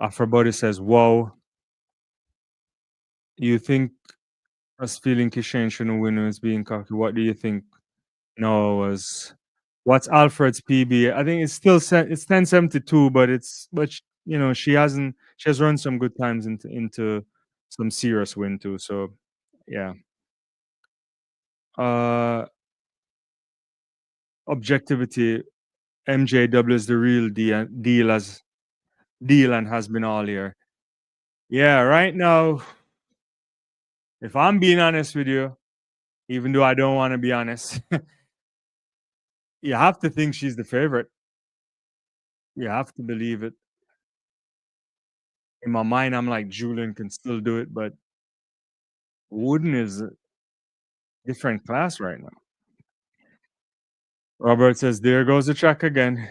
Afrobody says, "Whoa, you think us feeling Kishan shouldn't win is being cocky? What do you think?" No, it was what's Alfred's PB? I think it's still it's 1072, but you know she has run some good times into some serious win too. So yeah, uh, objectivity. MJW is the real deal and has been all year. Yeah, right now, if I'm being honest with you, even though I don't want to be honest, you have to think she's the favorite. You have to believe it. In my mind, I'm like Julian can still do it, but Wooden is a different class right now. Robert says, "There goes the track again."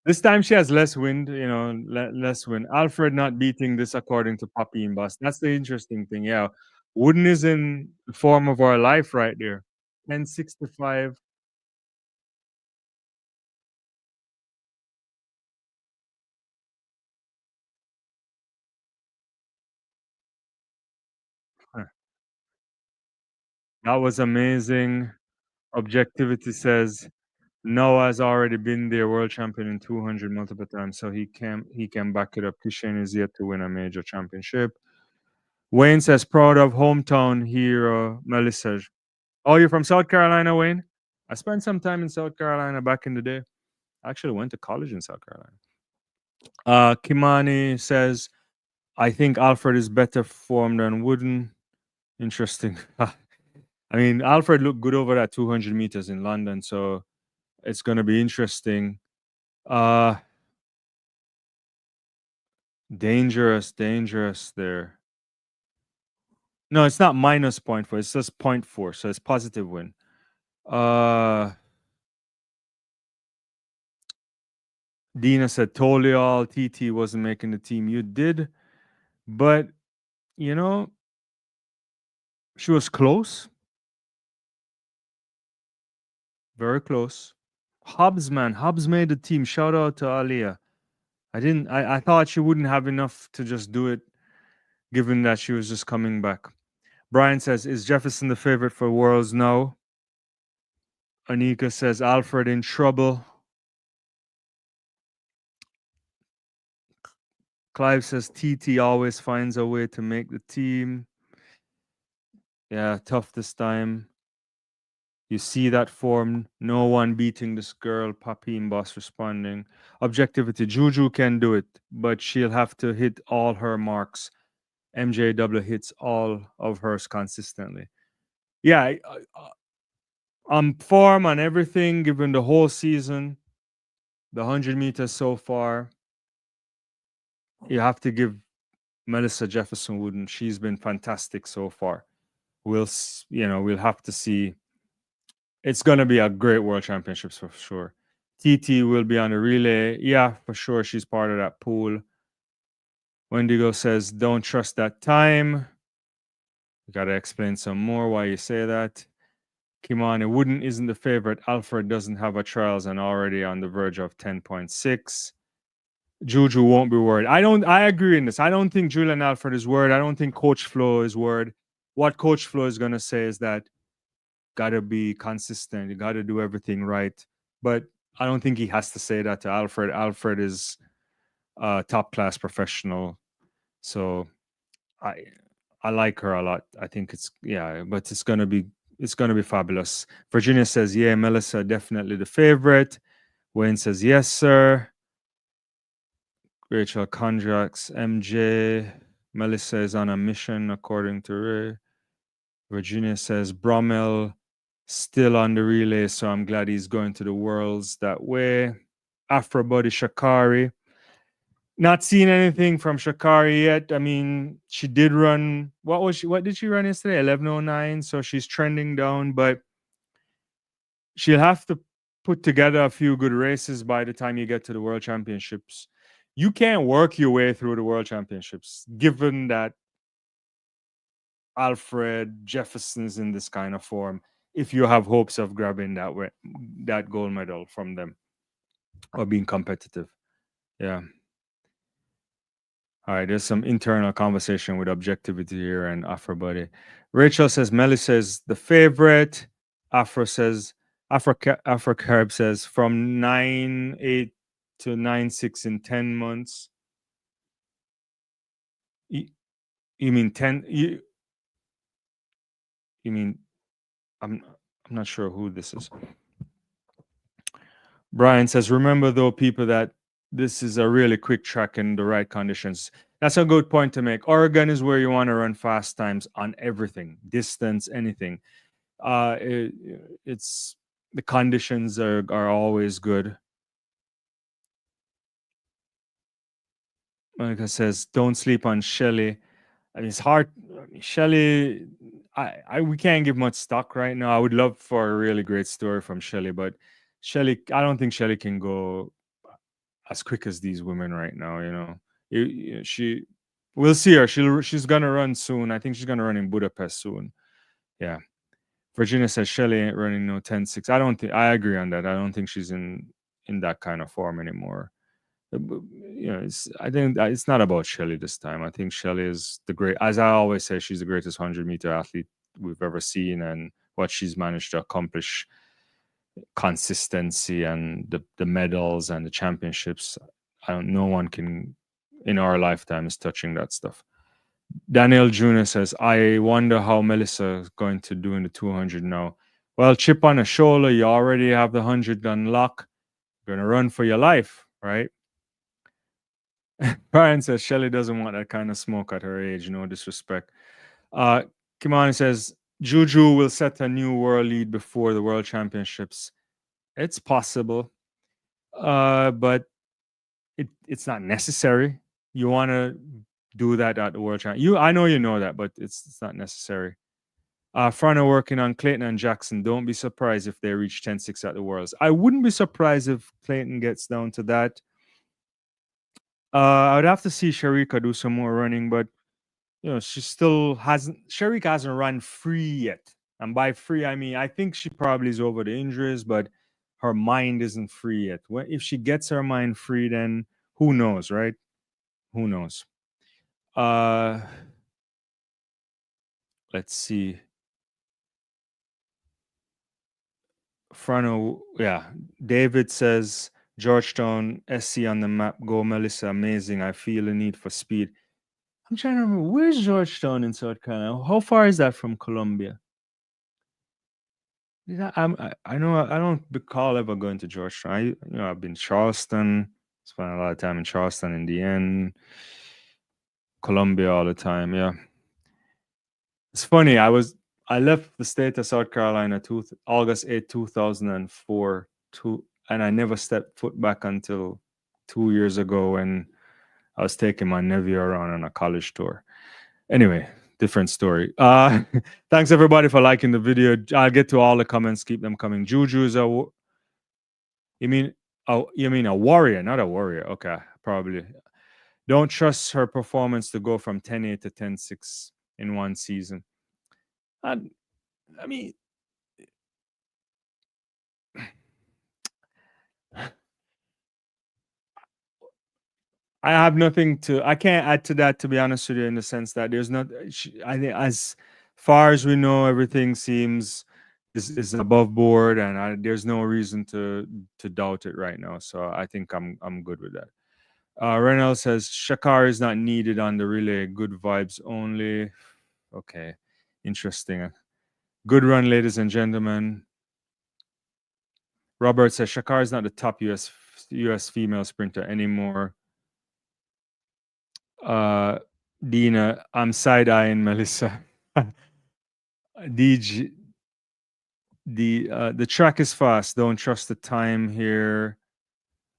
This time she has less wind, you know, less wind. Alfred not beating this according to Poppy and Bus. That's the interesting thing. Yeah, Wooden is in the form of our life right there. 1065. Huh. That was amazing. Objectivity says Noah's already been there, world champion in 200 multiple times, so he can back it up. Kishan is yet to win a major championship. Wayne says proud of hometown hero Melissa. Oh, you're from South Carolina, Wayne? I spent some time in South Carolina back in the day. I actually went to college in South Carolina. Kimani says, I think Alfred is better formed than Wooden. Interesting. I mean, Alfred looked good over that 200 meters in London, so it's going to be interesting. Uh, dangerous there. No, it's not minus 0.4. It's just 0.4, so it's positive win. Dina said, totally all TT wasn't making the team. You did, but you know, she was close, very close. Hobbs, man, Hobbs made the team. Shout out to Alia. I thought she wouldn't have enough to just do it, given that she was just coming back. Brian says, is Jefferson the favorite for Worlds? No. Anika says, Alfred in trouble. Clive says, TT always finds a way to make the team. Yeah, tough this time. You see that form, no one beating this girl, Papine Boss responding. Objectivity, Juju can do it, but she'll have to hit all her marks. MJW hits all of hers consistently. Yeah, form on everything, given the whole season, the 100 meters so far, you have to give Melissa Jefferson Wooden. She's been fantastic so far. We'll have to see. It's going to be a great World Championships for sure. TT will be on the relay. Yeah, for sure. She's part of that pool. Wendigo says, don't trust that time. You got to explain some more why you say that. Kimani, Wooden isn't the favorite. Alfred doesn't have a trials and already on the verge of 10.6. Juju won't be worried. I agree in this. I don't think Julian Alfred is worried. I don't think Coach Flo is worried. What Coach Flo is going to say is that gotta be consistent. You gotta do everything right. But I don't think he has to say that to Alfred. Alfred is a top class professional. So I I like her a lot. I think but it's gonna be fabulous. Virginia says, yeah, Melissa definitely the favorite. Wayne says, yes, sir. Rachel Kondrax, MJ. Melissa is on a mission, according to Ray. Virginia says, Brommel still on the relay, so I'm glad he's going to the Worlds that way. Afro Buddy Shakari. Not seen anything from Shakari yet. I mean, she did run. What did she run yesterday? 11:09. So she's trending down, but she'll have to put together a few good races by the time you get to the World Championships. You can't work your way through the World Championships, given that Alfred Jefferson's in this kind of form. If you have hopes of grabbing that gold medal from them or being competitive, yeah. All right, there's some internal conversation with objectivity here and Afro Buddy. Rachel says Melissa is the favorite. Afro says Afro Carib says from 9.8 to 9.6 in 10 months. You, you mean 10? You mean I'm not sure who this is. Brian says, remember though, people, that this is a really quick track in the right conditions. That's a good point to make. Oregon is where you want to run fast times on everything, distance, anything. It's the conditions are always good. Monica says, don't sleep on Shelly. I mean, it's hard. Shelly, we can't give much stock right now. I would love for a really great story from Shelly, but Shelly, I don't think Shelly can go as quick as these women right now. We'll see her. She's gonna run soon. I think she's gonna run in Budapest soon. Yeah. Virginia says Shelly ain't running no 10-6. I agree on that. I don't think she's in that kind of form anymore. I think that it's not about Shelly this time. I think Shelly is as I always say, she's the greatest 100-meter athlete we've ever seen, and what she's managed to accomplish, consistency and the medals and the championships. No one can in our lifetime is touching that stuff. Daniel Jr. says, I wonder how Melissa is going to do in the 200 now. Well, chip on a shoulder, you already have the 100 on lock. You're going to run for your life, right? Brian says, Shelly doesn't want that kind of smoke at her age. No disrespect. Kimani says, Juju will set a new world lead before the World Championships. It's possible, but it's not necessary. You want to do that at the World Championship. I know you know that, but it's not necessary. Frano working on Clayton and Jackson. Don't be surprised if they reach 10-6 at the Worlds. I wouldn't be surprised if Clayton gets down to that. I would have to see Sharika do some more running, but Sharika hasn't run free yet. And by free, I mean I think she probably is over the injuries, but her mind isn't free yet. If she gets her mind free, then who knows, right? Who knows? Let's see. Frano, yeah. David says Georgetown SC on the map. Go Melissa, amazing. I feel a need for speed. I'm trying to remember, where's Georgetown in South Carolina? How far is that from Columbia? I know I don't recall ever going to Georgetown. I've been Charleston, spent a lot of time in Charleston, Indiana, Columbia all the time. Yeah, it's funny. I left the state of South Carolina August 8, 2004, and I never stepped foot back until 2 years ago when I was taking my nephew around on a college tour. Anyway, different story. Thanks everybody for liking the video. I'll get to all the comments. Keep them coming. Juju's you mean a warrior, not a warrior. Okay, probably. Don't trust her performance to go from 10-8 to 10-6 in one season. I mean, I can't add to that, to be honest with you, in the sense that there's not, I think as far as we know, everything seems is above board, and there's no reason to doubt it right now. So I think I'm good with that. Reynolds says Shakar is not needed on the relay. Good vibes only. Okay, interesting. Good run, ladies and gentlemen. Robert says Shakar is not the top US female sprinter anymore. Dina, I'm side eyeing Melissa. DG, the track is fast. Don't trust the time here.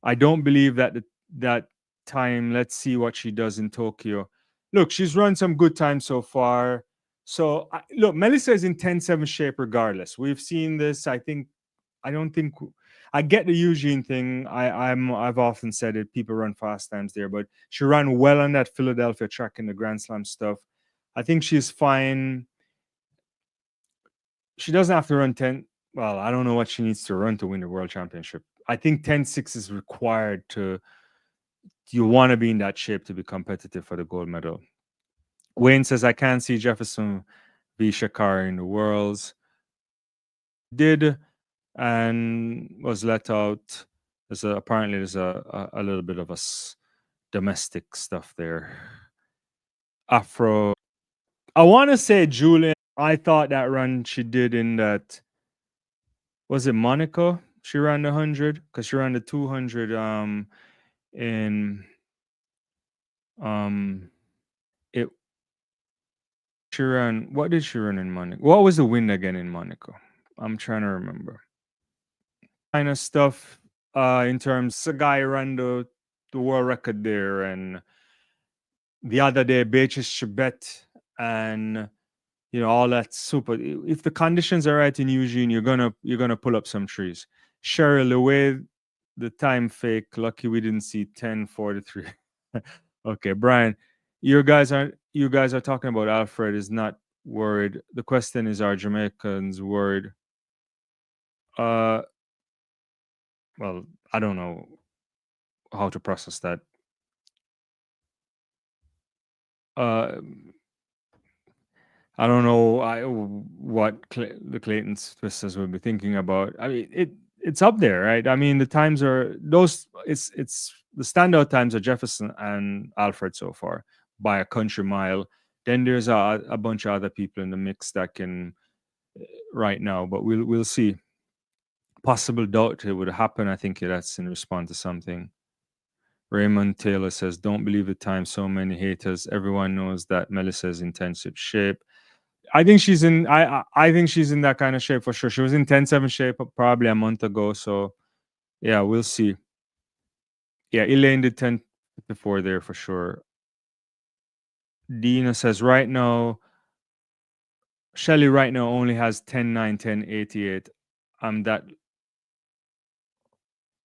I don't believe that time. Let's see what she does in Tokyo. Look, she's run some good times so far. So look, Melissa is in 10-7 shape regardless. We've seen this. I don't think I get the Eugene thing. I've often said it. People run fast times there, but she ran well on that Philadelphia track in the Grand Slam stuff. I think she's fine. She doesn't have to run 10. Well, I don't know what she needs to run to win the world championship. I think 10-6 is required to. You want to be in that shape to be competitive for the gold medal. Wayne says, I can't see Jefferson v. Shakar in the Worlds. Did and was let out. Apparently there's a little bit of domestic stuff there. Afro. I want to say Julian. I thought that run she did in that. Was it Monaco? She ran the 100 because she ran the 200 in it she ran what did she run in Monaco? What was the win again in Monaco? I'm trying to remember. Kind of stuff in terms a guy ran the world record there, and the other day Beatrice Chebet and all that super. If the conditions are right in Eugene, you're gonna pull up some trees. Cheryl, the way the time fake, lucky we didn't see 10:43. Okay, Brian, you guys are talking about Alfred is not worried. The question is, are Jamaicans worried? Well, I don't know how to process that. I don't know what the Clayton Twisters will be thinking about. I mean, it's up there, right? I mean, the times are those. It's the standout times are Jefferson and Alfred so far by a country mile. Then there's a bunch of other people in the mix that can right now, but we'll see. Possible doubt it would happen. I think that's in response to something. Raymond Taylor says, "Don't believe the time. So many haters. Everyone knows that Melissa's in intensive shape." I think she's in. I think she's in that kind of shape for sure. She was in 10-7 shape probably a month ago. So yeah, we'll see. Yeah, Elaine did 10:54 there for sure. Dina says right now, Shelly right now only has 10-9, 10-88. I'm that.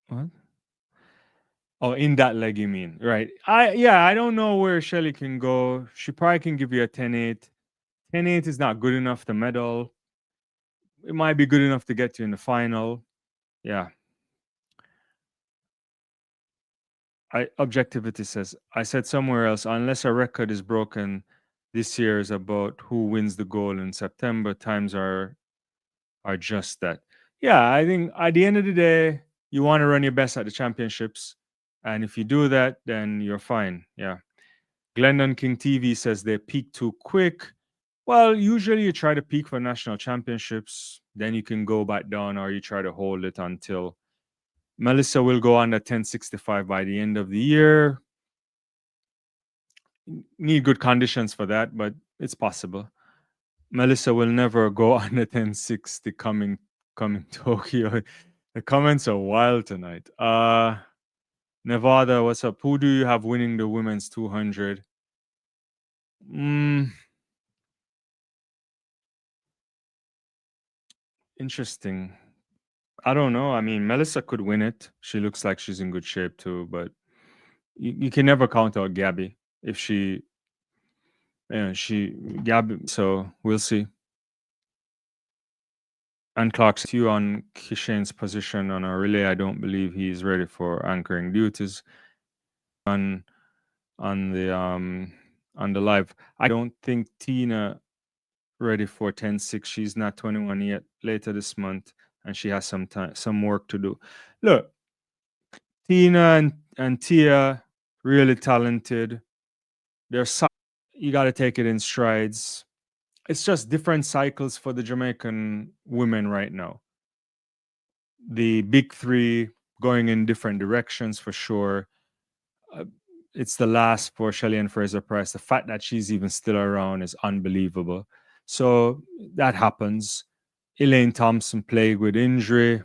What? Oh, in that leg, you mean? Right. I don't know where Shelly can go. She probably can give you a 10-8. 10-8 is not good enough to medal. It might be good enough to get you in the final. Yeah. Objectivity says, I said somewhere else, unless a record is broken, this year is about who wins the goal in September. Times are just that. Yeah, I think at the end of the day, you want to run your best at the championships. And if you do that, then you're fine. Yeah. Glendon King TV says they peak too quick. Well, usually you try to peak for national championships, then you can go back down, or you try to hold it until Melissa will go on the 1065 by the end of the year. Need good conditions for that, but it's possible. Melissa will never go on the 1060 coming Tokyo. The comments are wild tonight. Nevada, what's up? Who do you have winning the women's 200? Interesting. I don't know. I mean, Melissa could win it. She looks like she's in good shape too, but you can never count out Gabby if Gabby. So we'll see. And Clark's you on Kishane's position on a relay. I don't believe he's ready for anchoring duties on the live. I don't think Tina ready for 10-6. She's not 21 yet. Later this month, and she has some work to do. Look, Tina and Tia really talented. You got to take it in strides. It's just different cycles for the Jamaican women right now. The big three going in different directions for sure. Uh, it's the last for Shelly and Fraser Price. The fact that she's even still around is unbelievable. So that happens. Elaine Thompson plagued with injury.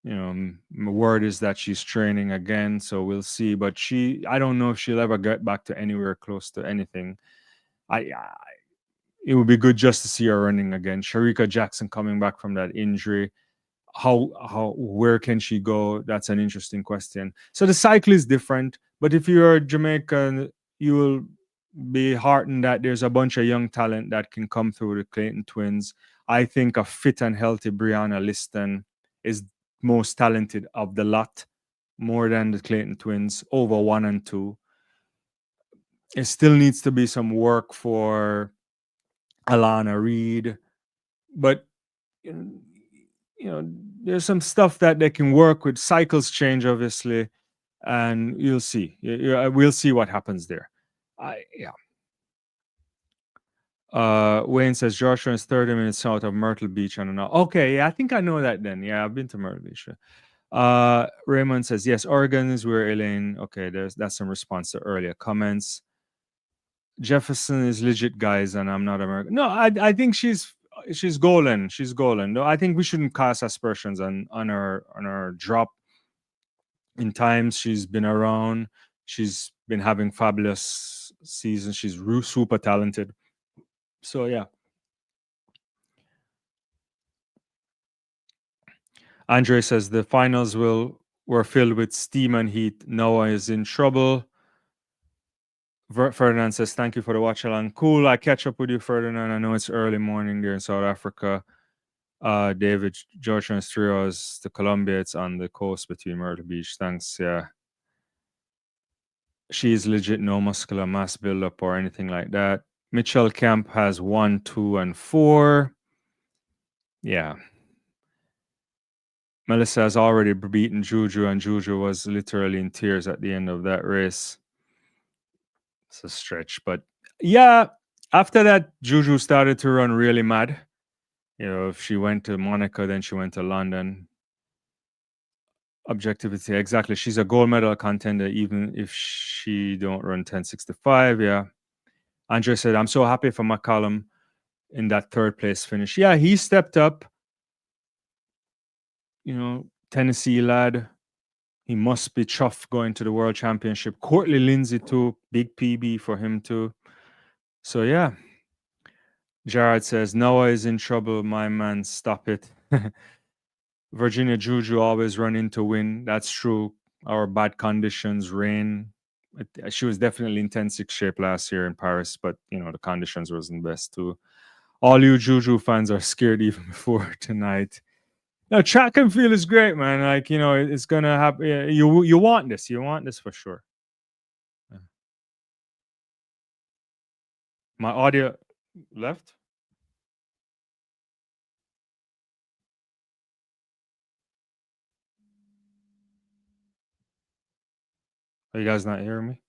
You know, word is that she's training again, so we'll see. But I don't know if she'll ever get back to anywhere close to anything. It would be good just to see her running again. Sharika Jackson coming back from that injury. Where can she go? That's an interesting question. So the cycle is different, but if you're Jamaican, you will be heartened that there's a bunch of young talent that can come through the Clayton twins. I think a fit and healthy Brianna Liston is most talented of the lot, more than the Clayton twins, over 1 and 2. It still needs to be some work for Alana Reed, but you know, there's some stuff that they can work with. Cycles change, obviously, and you'll see. We'll see what happens there. Yeah. Wayne says Joshua is 30 minutes south of Myrtle Beach. I don't know. Okay, yeah, I think I know that then. Yeah, I've been to Myrtle Beach. Raymond says yes, Oregon is where Elaine. Okay, that's some response to earlier comments. Jefferson is legit, guys, and I'm not American. No, I think she's golden. She's golden. No, I think we shouldn't cast aspersions on her drop. In times she's been around. She's been having fabulous seasons. She's super talented. So yeah. Andre says the finals were filled with steam and heat. Noah is in trouble. Ferdinand says, thank you for the watch along. Cool. I catch up with you, Ferdinand. I know it's early morning there in South Africa. David, Georgia is 3 hours to Colombia. It's on the coast between Myrtle Beach. Thanks. Yeah. She's legit no muscular mass buildup or anything like that. Mitchell Camp has 1, 2, and 4. Yeah. Melissa has already beaten Juju, and Juju was literally in tears at the end of that race. It's a stretch, but yeah, after that, Juju started to run really mad. You know, if she went to Monaco, then she went to London. Objectivity, exactly. She's a gold medal contender, even if she don't run 10:65. Yeah. Andre said, I'm so happy for McCollum in that 3rd place finish. Yeah, he stepped up. You know, Tennessee lad. He must be chuffed going to the World Championship. Courtney Lindsay too. Big PB for him too. So yeah. Jared says, Noah is in trouble. My man, stop it. Virginia Juju always run in to win. That's true. Our bad conditions, rain. She was definitely in 10-6 shape last year in Paris, but you know the conditions wasn't best too. All you Juju fans are scared even before tonight. No, track and field is great, man. Like, you know, it's gonna happen. You want this. You want this for sure. Yeah. My audio left. Are you guys not hearing me?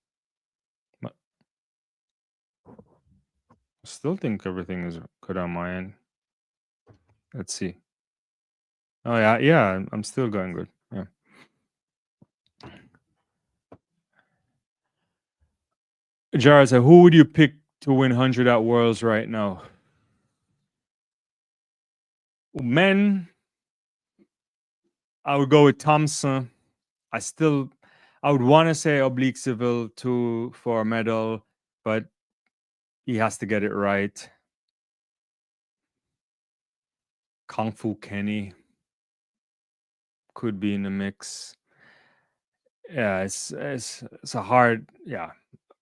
I still think everything is good on my end. Let's see. Oh yeah, I'm still going good. Yeah. Jared said, who would you pick to win 100 at Worlds right now? Men, I would go with Thompson. I would want to say Oblique Civil too for a medal, but he has to get it right. Kung Fu Kenny could be in the mix. Yeah, it's a hard, yeah,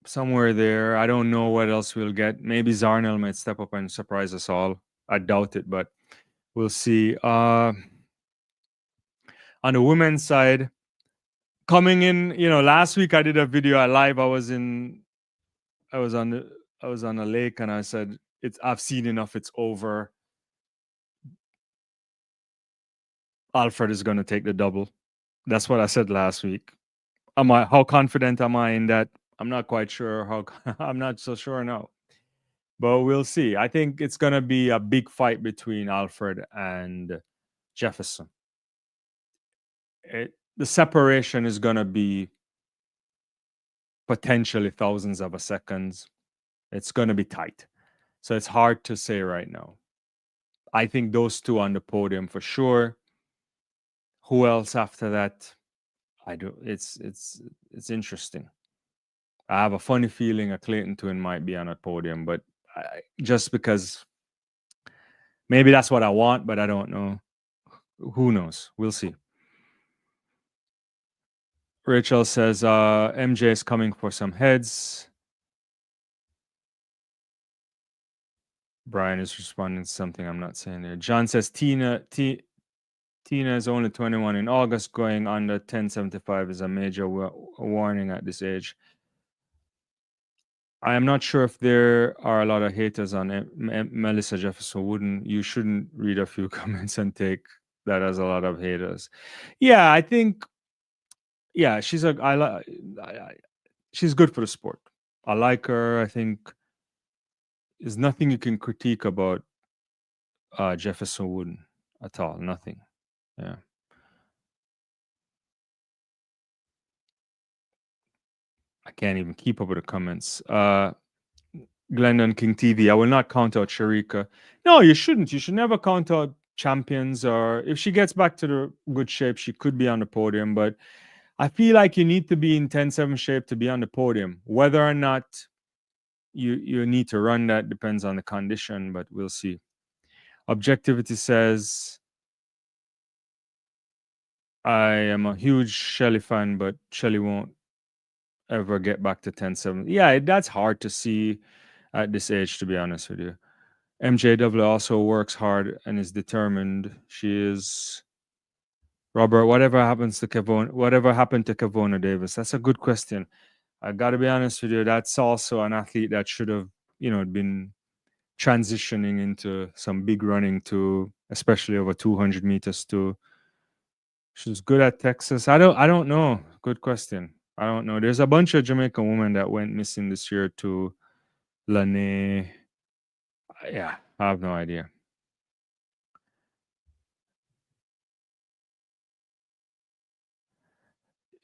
somewhere there. I don't know what else we'll get. Maybe Zarnell might step up and surprise us all. I doubt it, but we'll see. On the women's side, coming in, you know, last week I did a video live. I was on a lake and I said, I've seen enough, it's over. Alfred is going to take the double. That's what I said last week. How confident am I in that? I'm not quite sure how I'm not so sure now. But we'll see. I think it's gonna be a big fight between Alfred and Jefferson. The separation is gonna be potentially thousands of a seconds. It's gonna be tight. So it's hard to say right now. I think those two on the podium for sure. Who else after that? I do. It's interesting. I have a funny feeling a Clayton twin might be on a podium, but just because maybe that's what I want, but I don't know. Who knows? We'll see. Rachel says MJ is coming for some heads. Brian is responding to something I'm not saying there. John says Tina is only 21 in August. Going under 1075 is a major warning at this age. I am not sure if there are a lot of haters on Melissa Jefferson Wooden. You shouldn't read a few comments and take that as a lot of haters. Yeah, I think. Yeah, she's she's good for the sport. I like her. I think there's nothing you can critique about Jefferson Wooden at all. Nothing. Yeah. I can't even keep up with the comments. Glendon King TV. I will not count out Sharika. No, you shouldn't. You should never count out champions. Or if she gets back to the good shape, she could be on the podium. But I feel like you need to be in 10-7 shape to be on the podium. Whether or not you need to run that depends on the condition, but we'll see. Objectivity says I am a huge Shelly fan, but Shelly won't ever get back to 10-7. Yeah, that's hard to see at this age, to be honest with you. MJW also works hard and is determined. She is Robert. Whatever happened to Kavona Davis? That's a good question. I got to be honest with you. That's also an athlete that should have, been transitioning into some big running to, especially over 200 meters too. She's good at Texas. I don't know. Good question. I don't know. There's a bunch of Jamaican women that went missing this year to Lene. Yeah, I have no idea.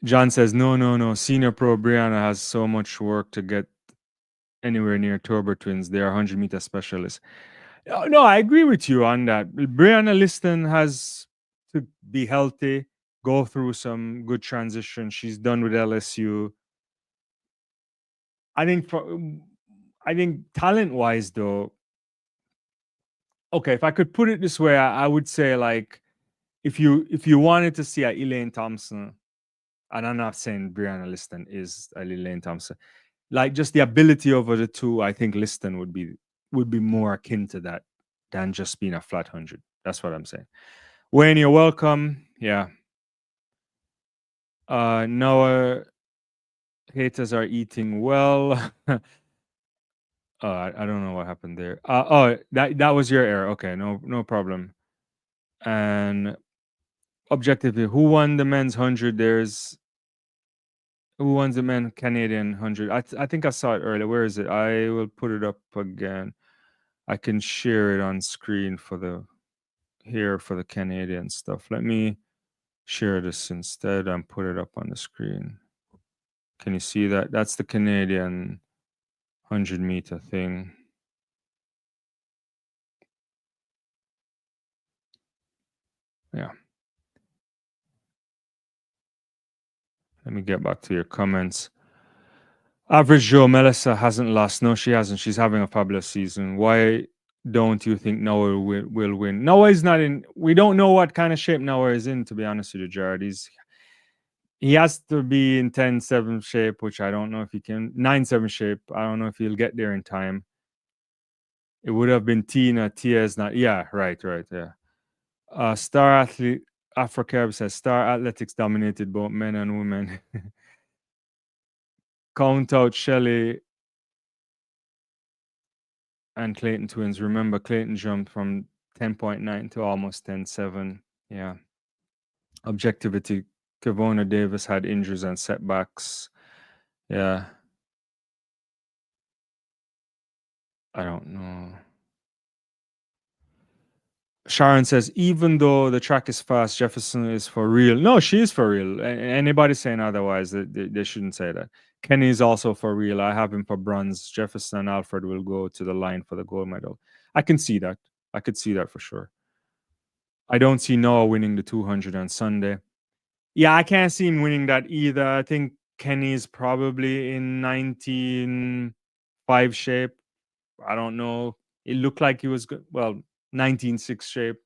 John says, no. Senior pro Brianna has so much work to get anywhere near Turbo Twins. They are 100-meter specialists. No, I agree with you on that. Brianna Liston has to be healthy, go through some good transition. She's done with LSU. I think talent-wise, though, okay, if I could put it this way, I would say like if you wanted to see a Elaine Thompson, and I'm not saying Brianna Liston is a Elaine Thompson, like just the ability over the two, I think Liston would be more akin to that than just being a flat 100. That's what I'm saying. Wayne, you're welcome. Yeah. Noah, haters are eating well. I don't know what happened there. That was your error. Okay, no problem. And objectively, who won the men's 100? Who won the men Canadian 100? I think I saw it earlier. Where is it? I will put it up again. I can share it on screen for the Canadian stuff. Let me share this instead and put it up on the screen. Can you see that? That's the Canadian 100-meter thing. Yeah. Let me get back to your comments. Average Joe, Melissa hasn't lost. No, she hasn't. She's having a fabulous season. Why don't you think Noah will win? Noah is not in. We don't know what kind of shape Noah is in, to be honest with you, Jared. He has to be in 10-7 shape, which I don't know if he can. 9-7 shape. I don't know if he'll get there in time. It would have been Tina. Tia is not. Yeah, right. Yeah. Star athlete Africa says Star Athletics dominated both men and women. Count out Shelley and Clayton twins. Remember, Clayton jumped from 10.9 to almost 10.7. Yeah. Objectivity Kavona Davis had injuries and setbacks. Yeah. I don't know. Sharon says, even though the track is fast, Jefferson is for real. No, she is for real. Anybody saying otherwise, they shouldn't say that. Kenny is also for real. I have him for bronze. Jefferson and Alfred will go to the line for the gold medal. I can see that. I could see that for sure. I don't see Noah winning the 200 on Sunday. Yeah, I can't see him winning that either. I think Kenny's probably in 19.5 shape. I don't know. It looked like he was good. Well, 19.6 shape.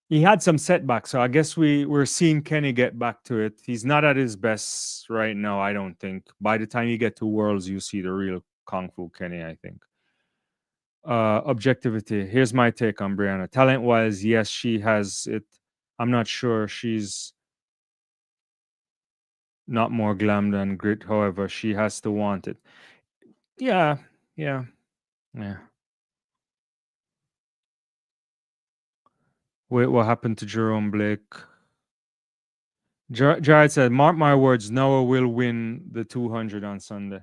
He had some setbacks, so I guess we're seeing Kenny get back to it. He's not at his best right now, I don't think. By the time you get to Worlds, you see the real Kung Fu Kenny, I think. Objectivity. Here's my take on Brianna. Talent-wise, yes, she has it. I'm not sure she's not more glam than grit. However, she has to want it. Yeah, yeah, yeah. Wait, what happened to Jerome Blake? Jared said, "Mark my words, Noah will win the 200 on Sunday."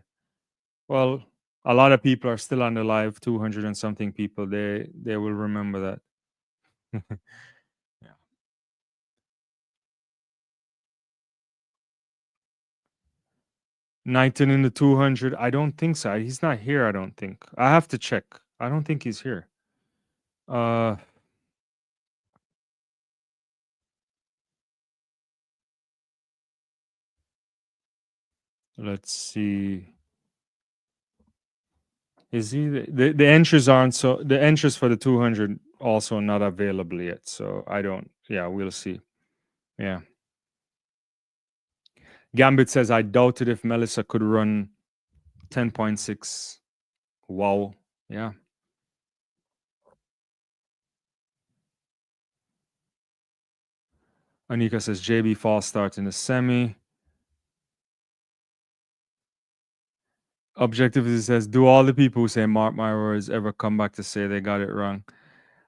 Well, a lot of people are still on the live, 200 and something people. They will remember that. Yeah. Knighton in the 200. I don't think so. He's not here, I don't think. I have to check. I don't think he's here. Uh let's see. Is he the entries aren't so the entries for the 200 also not available yet. So I don't yeah, we'll see. Yeah. Gambit says I doubted if Melissa could run 10.6. Wow. Yeah. Anika says JB false start in the semi. Objectivity says, do all the people who say mark my words ever come back to say they got it wrong?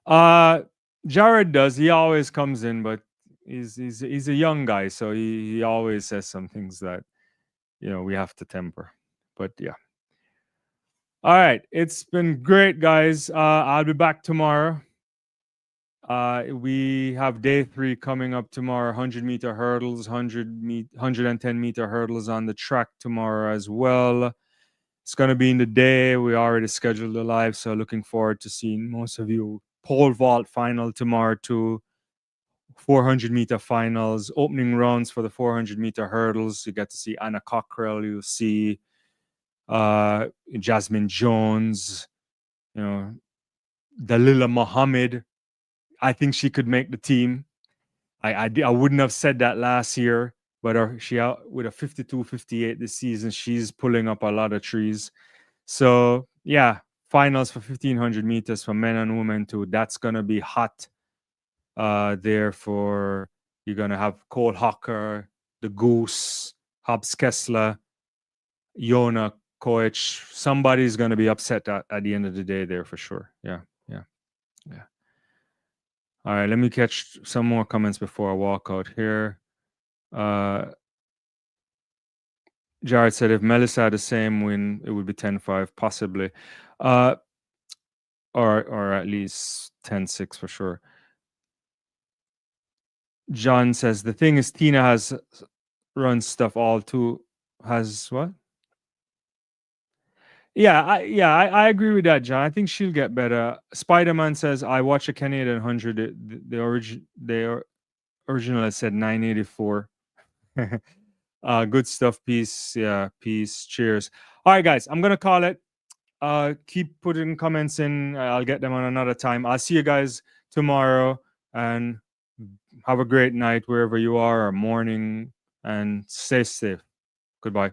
Uh Jared does. He always comes in, but he's a young guy, so he always says some things that we have to temper. But yeah. All right. It's been great, guys. I'll be back tomorrow. We have day 3 coming up tomorrow. 100-meter hurdles, 110-meter hurdles on the track tomorrow as well. It's going to be in the day. We already scheduled the live, so looking forward to seeing most of you. Pole vault final tomorrow too. 400-meter finals, opening rounds for the 400-meter hurdles. You get to see Anna Cockrell. You'll see Jasmine Jones. Dalila Muhammad. I think she could make the team. I wouldn't have said that last year, but she out with a 52-58 this season. She's pulling up a lot of trees. So yeah, finals for 1500 meters for men and women too. That's gonna be hot. There for you're gonna have Cole Hocker, the Goose, Hobbs Kessler, Yona Koich. Somebody's gonna be upset at the end of the day there for sure. Yeah. All right, let me catch some more comments before I walk out here. Jared said if Melissa had the same win, it would be 10-5, possibly. Or at least 10-6 for sure. John says the thing is Tina has run stuff all too. Has what? Yeah, I agree with that, John. I think she'll get better. Spider-Man says I watch a Canadian 100. The original said 984. Good stuff. Peace. Yeah, peace. Cheers. All right, guys. I'm gonna call it. Keep putting comments in. I'll get them on another time. I'll see you guys tomorrow, and have a great night wherever you are, or morning, and stay safe. Goodbye.